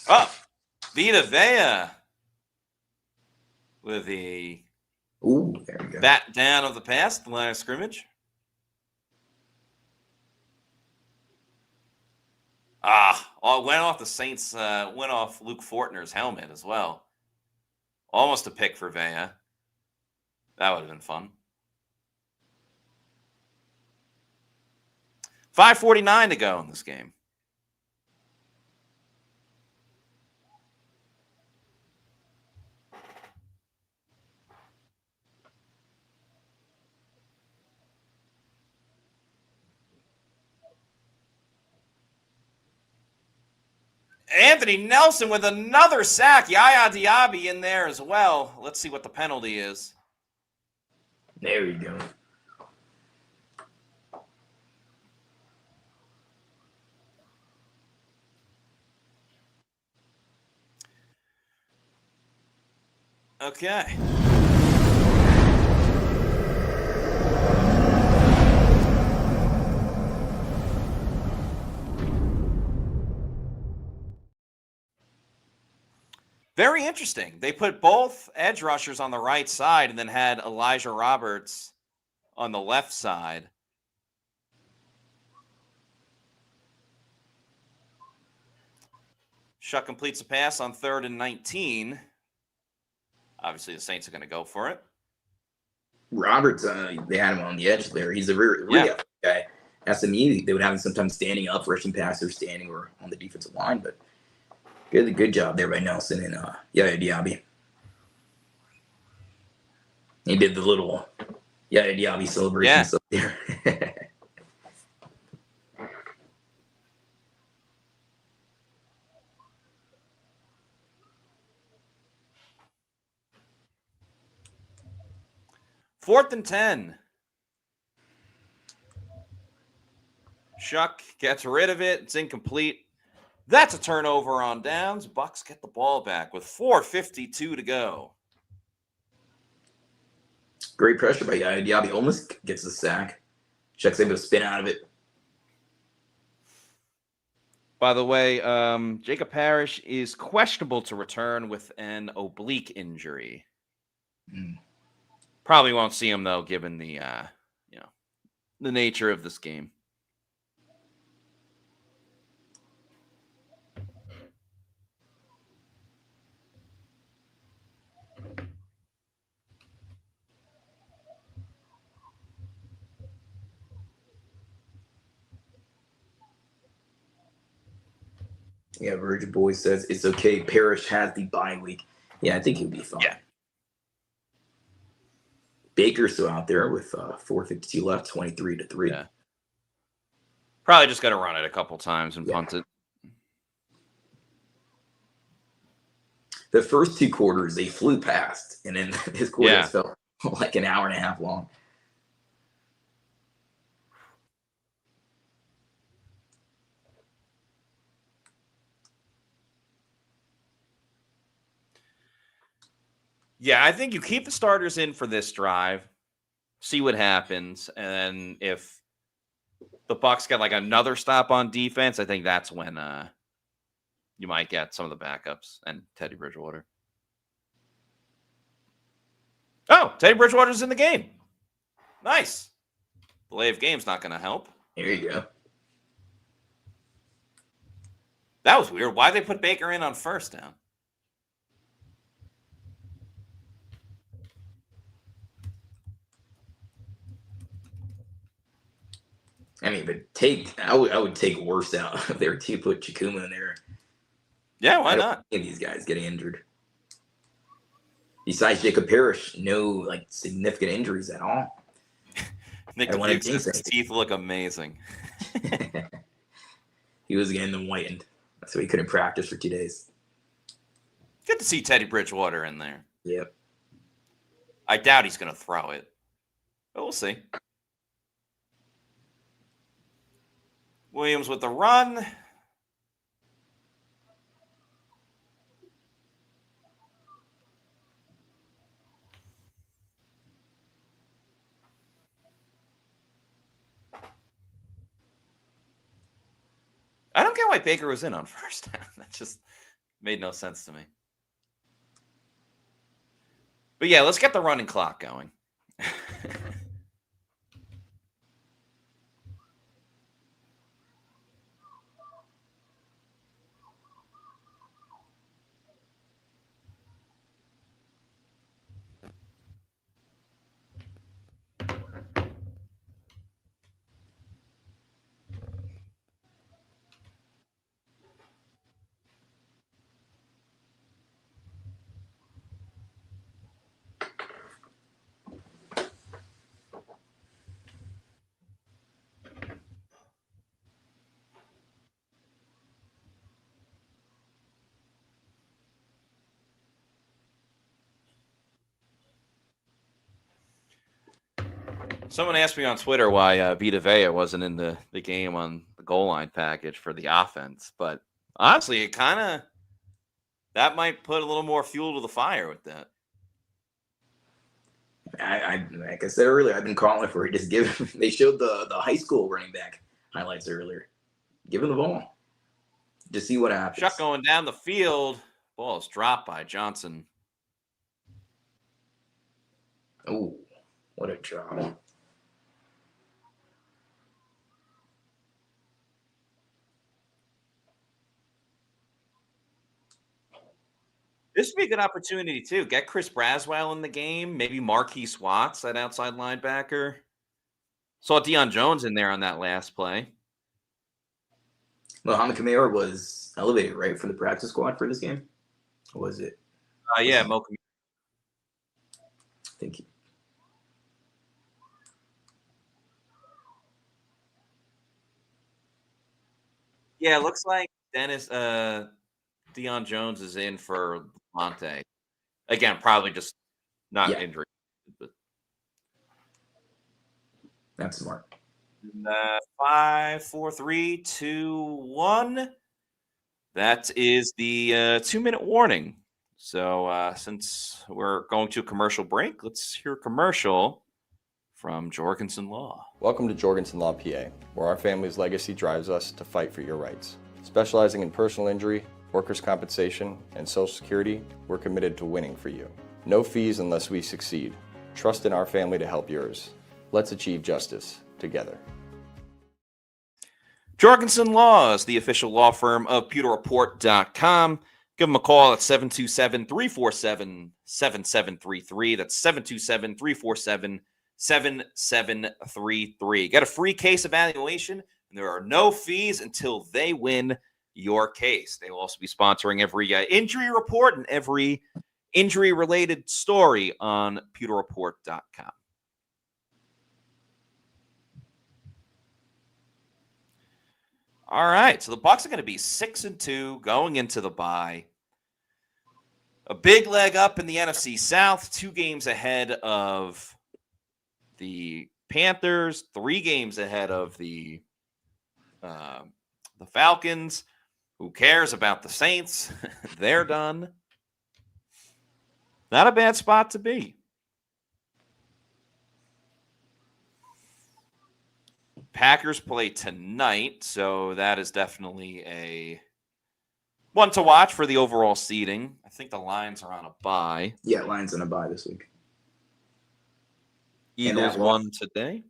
Oh, Vita Vea with the there we go. bat down of the pass, the line of scrimmage. Went off the Saints, went off Luke Fortner's helmet as well. Almost a pick for Vea. That would have been fun. 5:49 to go in this game. Anthony Nelson with another sack. Yaya Diaby in there as well. Let's see what the penalty is. There you go. Okay. Very interesting. They put both edge rushers on the right side and then had Elijah Roberts on the left side. Shuck completes a pass on 3rd and 19. Obviously, the Saints are going to go for it. Roberts, they had him on the edge there. He's a really athletic guy. SMU, they would have him sometimes standing up, rushing passer, standing or on the defensive line. But good job there by Nelson and Yaya Diaby. He did the little Yaya Diaby celebration up there. 4th and 10. Shuck gets rid of it. It's incomplete. That's a turnover on downs. Bucs get the ball back with 4:52 to go. Great pressure by Yaya Diaby. Almost gets the sack. Shuck's able to spin out of it. By the way, Jacob Parrish is questionable to return with an oblique injury. Probably won't see him though, given the the nature of this game. Yeah, Virgin Boy says it's okay. Parrish has the bye week. Yeah, I think he'll be fine. Yeah. Baker's still out there with 4:52 left, 23-3. Yeah. Probably just got to run it a couple times and punt it. The first 2 quarters, they flew past, and then his quarters felt like an hour and a half long. Yeah, I think you keep the starters in for this drive, see what happens, and if the Bucs get like another stop on defense, I think that's when you might get some of the backups and Teddy Bridgewater. Oh, Teddy Bridgewater's in the game. Nice. Delay of game's not going to help. There you go. That was weird. Why'd they put Baker in on 1st down? I mean, but I would take worse out if they were to put Chikuma in there. Yeah, why not? Any of these guys getting injured. Besides Jacob Parrish, no significant injuries at all. Nick DeBuke's teeth look amazing. He was getting them whitened, so he couldn't practice for 2 days. Good to see Teddy Bridgewater in there. Yep. I doubt he's going to throw it, but we'll see. Williams with the run. I don't get why Baker was in on 1st down. That just made no sense to me. But yeah, let's get the running clock going. Someone asked me on Twitter why Vita Vea wasn't in the game on the goal line package for the offense. But honestly, it kind of that might put a little more fuel to the fire with that. I like I said earlier, I've been calling for it. Just give him. They showed the high school running back highlights earlier. Give him the ball. Just see what happens. Chuck going down the field. Ball is dropped by Johnson. Oh, what a job. This would be a good opportunity, too. Get Chris Braswell in the game. Maybe Marquise Watts at outside linebacker. Saw Deion Jones in there on that last play. Mohamed Kamara was elevated, right, from the practice squad for this game? Or was it? Yeah, Mo Kamara. Thank you. Yeah, it looks like Deion Jones is in for Monte. Again, probably just not injury. But That's smart. 5, 4, 3, 2, 1. That is the 2-minute warning. So since we're going to a commercial break, let's hear a commercial from Jorgensen Law. Welcome to Jorgensen Law, PA, where our family's legacy drives us to fight for your rights. Specializing in personal injury, workers' compensation, and Social Security, we're committed to winning for you. No fees unless we succeed. Trust in our family to help yours. Let's achieve justice together. Jorgensen Law is the official law firm of PewterReport.com. Give them a call at 727-347-7733. That's 727-347-7733. Get a free case evaluation, and there are no fees until they win your case. They will also be sponsoring every injury report and every injury-related story on PewterReport.com. All right, so the Bucs are going to be 6-2 going into the bye. A big leg up in the NFC South, 2 games ahead of the Panthers, 3 games ahead of the Falcons. Who cares about the Saints? They're done. Not a bad spot to be. Packers play tonight, so that is definitely a one to watch for the overall seeding. I think the Lions are on a bye. Yeah, Lions on a bye this week. Eagles won today.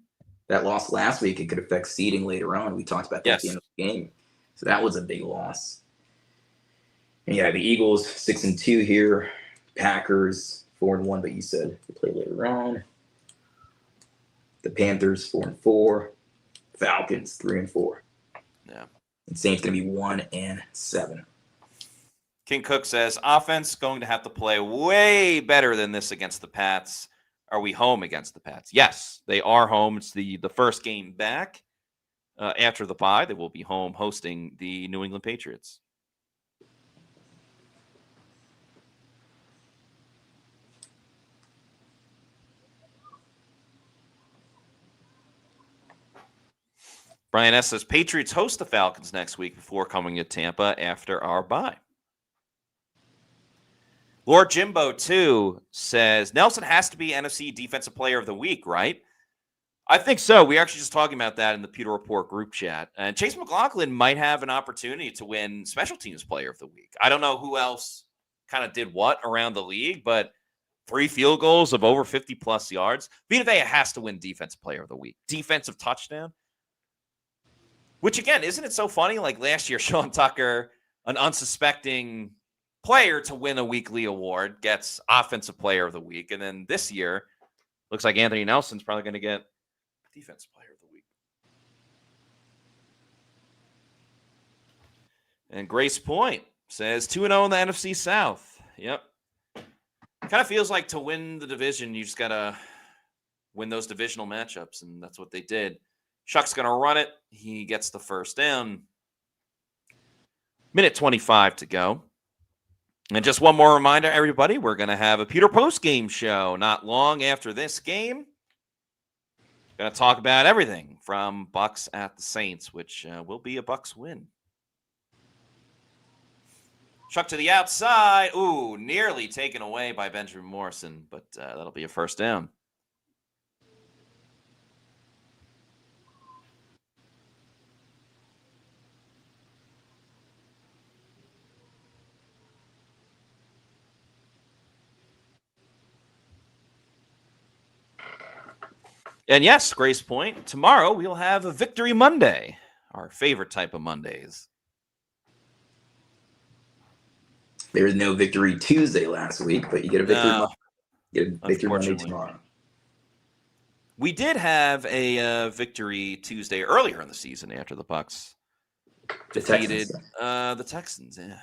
That loss last week, it could affect seeding later on. We talked about that at the end of the game. So that was a big loss. And yeah, the Eagles 6-2 here. Packers 4-1, but you said they play later on. The Panthers 4-4. Falcons 3-4. Yeah. And Saints going to be 1-7. King Cook says, offense going to have to play way better than this against the Pats. Are we home against the Pats? Yes, they are home. It's the first game back after the bye. They will be home hosting the New England Patriots. Brian S. says, Patriots host the Falcons next week before coming to Tampa after our bye. Lord Jimbo, too, says, Nelson has to be NFC Defensive Player of the Week, right? I think so. We were actually just talking about that in the Pewter Report group chat. And Chase McLaughlin might have an opportunity to win Special Teams Player of the Week. I don't know who else kind of did what around the league, but 3 field goals of over 50-plus yards. Vita Vea has to win Defensive Player of the Week. Defensive touchdown. Which, again, isn't it so funny? Like last year, Sean Tucker, an unsuspecting player to win a weekly award, gets Offensive Player of the Week. And then this year, looks like Anthony Nelson's probably going to get Defensive Player of the Week. And Grace Point says 2-0 in the NFC South. Yep. Kind of feels like to win the division, you just got to win those divisional matchups, and that's what they did. Chuck's going to run it. He gets the first down. Minute 25 to go. And just one more reminder, everybody, we're going to have a Pewter post-game show not long after this game. Going to talk about everything from Bucs at the Saints, which will be a Bucs win. Chuck to the outside. Ooh, nearly taken away by Benjamin Morrison, but that'll be a first down. And yes, Grace Point, tomorrow we'll have a Victory Monday, our favorite type of Mondays. There was no Victory Tuesday last week, but you get a Victory Monday tomorrow. We did have a Victory Tuesday earlier in the season after the Bucs defeated the Texans. Yeah.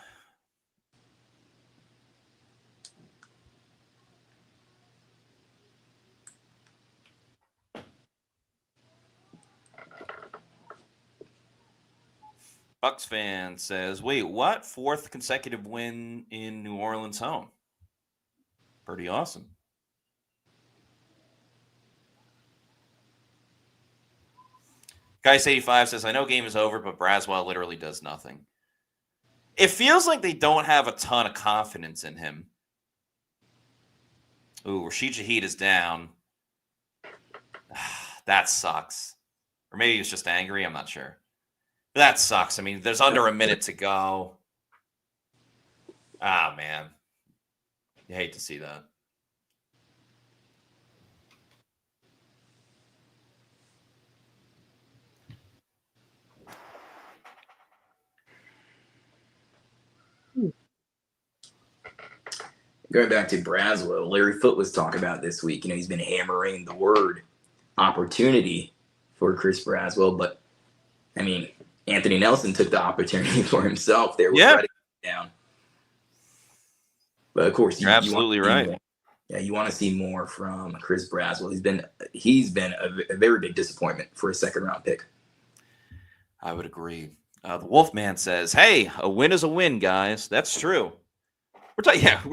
Bucs fan says, wait, what? 4th consecutive win in New Orleans home. Pretty awesome. Guys85 says, I know game is over, but Braswell literally does nothing. It feels like they don't have a ton of confidence in him. Ooh, Rashid Shaheed is down. That sucks. Or maybe he's just angry. I'm not sure. That sucks. I mean, there's under a minute to go. Ah, man. You hate to see that. Going back to Braswell, Larry Foote was talking about this week. He's been hammering the word opportunity for Chris Braswell, but I mean, Anthony Nelson took the opportunity for himself there with Reddick down. But of course, you're absolutely right. More. Yeah, you want to see more from Chris Braswell. He's been a very big disappointment for a second-round pick. I would agree. The Wolfman says, "Hey, a win is a win, guys. That's true. We're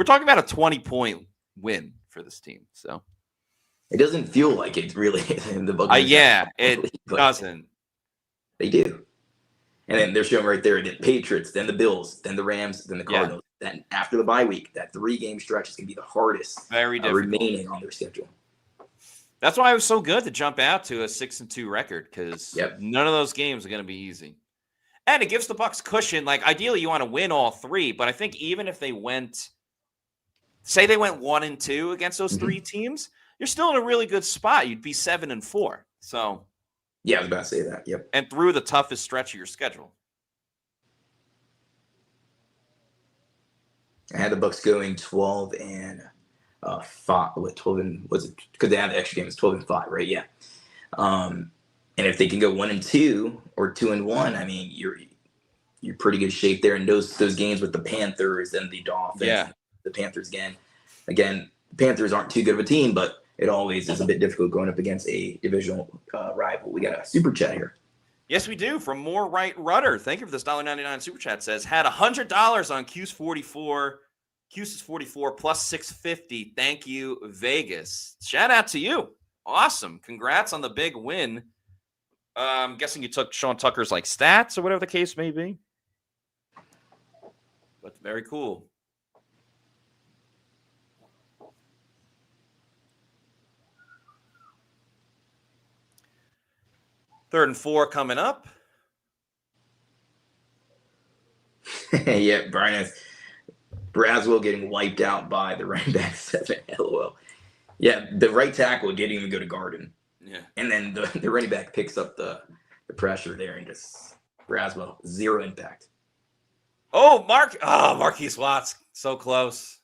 talking about a 20-point win for this team. So it doesn't feel like it's really the Buccaneers. It doesn't. They do. And then they're showing right there the Patriots, then the Bills, then the Rams, then the Cardinals. Yeah. Then after the bye week, that 3-game stretch is going to be the hardest remaining on their schedule. That's why it was so good to jump out to a 6-2 record, because none of those games are going to be easy. And it gives the Bucs cushion. Like, ideally, you want to win all 3, but I think even if they went 1-2 against those 3 teams, you're still in a really good spot. You'd be 7-4. So. Yeah, I was about to say that. Yep. And through the toughest stretch of your schedule. I had the Bucs going 12-5. What 12 and was it? Because they had the extra game. It's 12-5, right? Yeah. And if they can go 1-2 or 2-1, I mean, you're pretty good shape there. And those games with the Panthers and the Dolphins, the Panthers again, the Panthers aren't too good of a team, but it always is a bit difficult going up against a divisional rival. We got a super chat here. Yes, we do. From More Right Rudder. Thank you for this $1.99 super chat. Says, had $100 on Q's 44 plus 650. Thank you, Vegas. Shout out to you. Awesome. Congrats on the big win. I'm guessing you took Sean Tucker's stats or whatever the case may be. But very cool. Third and 4 coming up. Yeah, Brian, Braswell getting wiped out by the running back 7. LOL. Yeah, the right tackle didn't even go to Garden. Yeah. And then the running back picks up the pressure there and just Braswell, 0 impact. Oh, Marquise Watts. So close.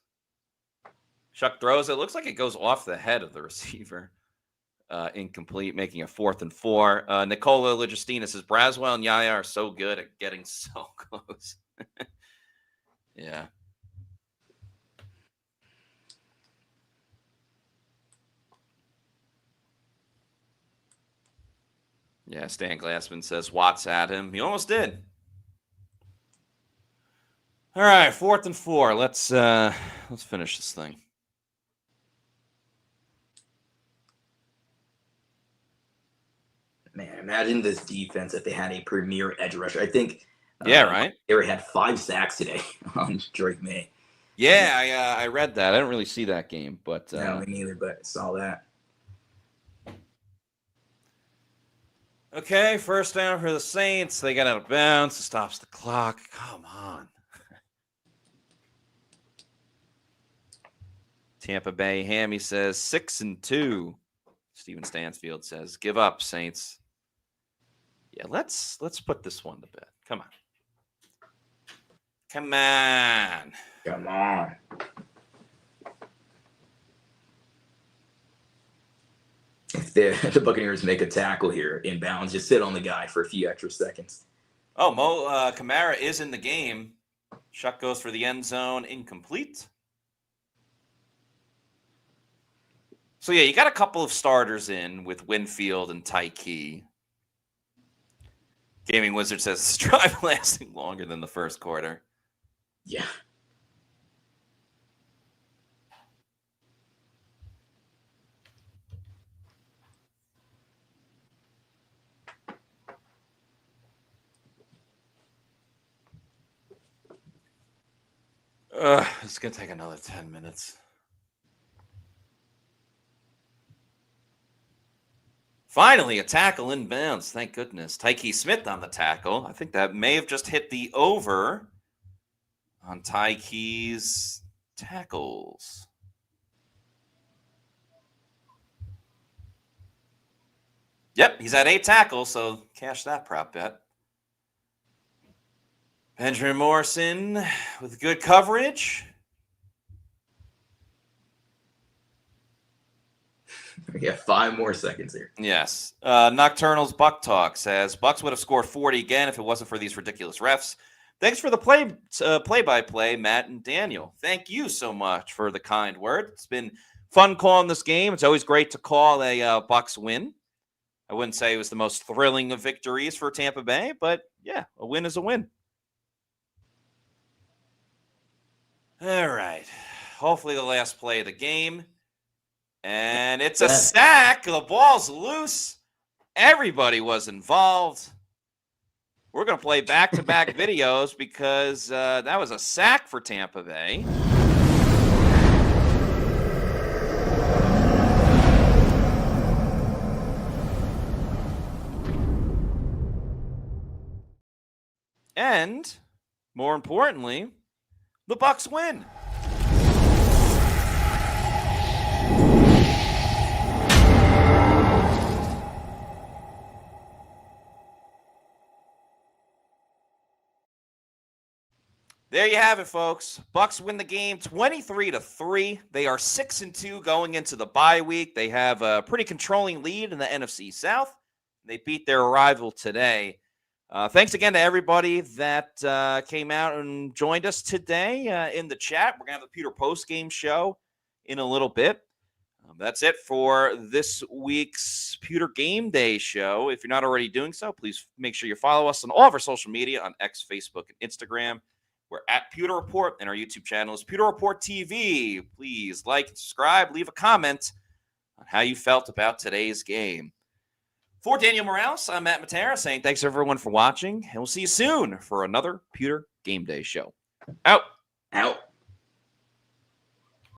Chuck throws it. Looks like it goes off the head of the receiver. Incomplete, making a 4th and 4. Nicola Legistina says, Braswell and Yaya are so good at getting so close. Yeah. Yeah, Stan Glassman says Watts at him. He almost did. All right, 4th and 4. Let's finish this thing. Man, imagine this defense if they had a premier edge rusher. I think Right. They had 5 sacks today on Drake May. Yeah, I read that. I didn't really see that game, but No, me neither, but I saw that. Okay, first down for the Saints. They got out of bounds. It stops the clock. Come on. Tampa Bay Hammy says 6-2. Steven Stansfield says, give up, Saints. Yeah, let's put this one to bed. Come on. Come on. Come on. If the Buccaneers make a tackle here inbounds, just sit on the guy for a few extra seconds. Oh, Kamara is in the game. Shuck goes for the end zone. Incomplete. So, yeah, you got a couple of starters in with Winfield and Tyke. Gaming Wizard says this drive lasting longer than the first quarter. Yeah. It's going to take another 10 minutes. Finally, a tackle inbounds. Thank goodness. Tyke Smith on the tackle. I think that may have just hit the over on Tyke's tackles. Yep, he's at 8 tackles, so cash that prop bet. Benjamin Morrison with good coverage. We got 5 more seconds here. Yes. Nocturnal's Buck Talk says, Bucs would have scored 40 again if it wasn't for these ridiculous refs. Thanks for the play-by-play, Matt and Daniel. Thank you so much for the kind word. It's been fun calling this game. It's always great to call a Bucs win. I wouldn't say it was the most thrilling of victories for Tampa Bay, but yeah, a win is a win. All right. Hopefully the last play of the game. And it's a sack. The ball's loose. Everybody was involved. We're going to play back-to-back videos because that was a sack for Tampa Bay. And, more importantly, the Bucs win. There you have it, folks. Bucs win the game 23-3. They are 6-2 going into the bye week. They have a pretty controlling lead in the NFC South. They beat their rival today. Thanks again to everybody that came out and joined us today in the chat. We're going to have the Pewter post-game show in a little bit. That's it for this week's Pewter Game Day show. If you're not already doing so, please make sure you follow us on all of our social media on X, Facebook, and Instagram. We're at Pewter Report, and our YouTube channel is Pewter Report TV. Please like and subscribe. Leave a comment on how you felt about today's game. For Daniel Morales, I'm Matt Matera saying thanks, everyone, for watching, and we'll see you soon for another Pewter Game Day show. Out. Out.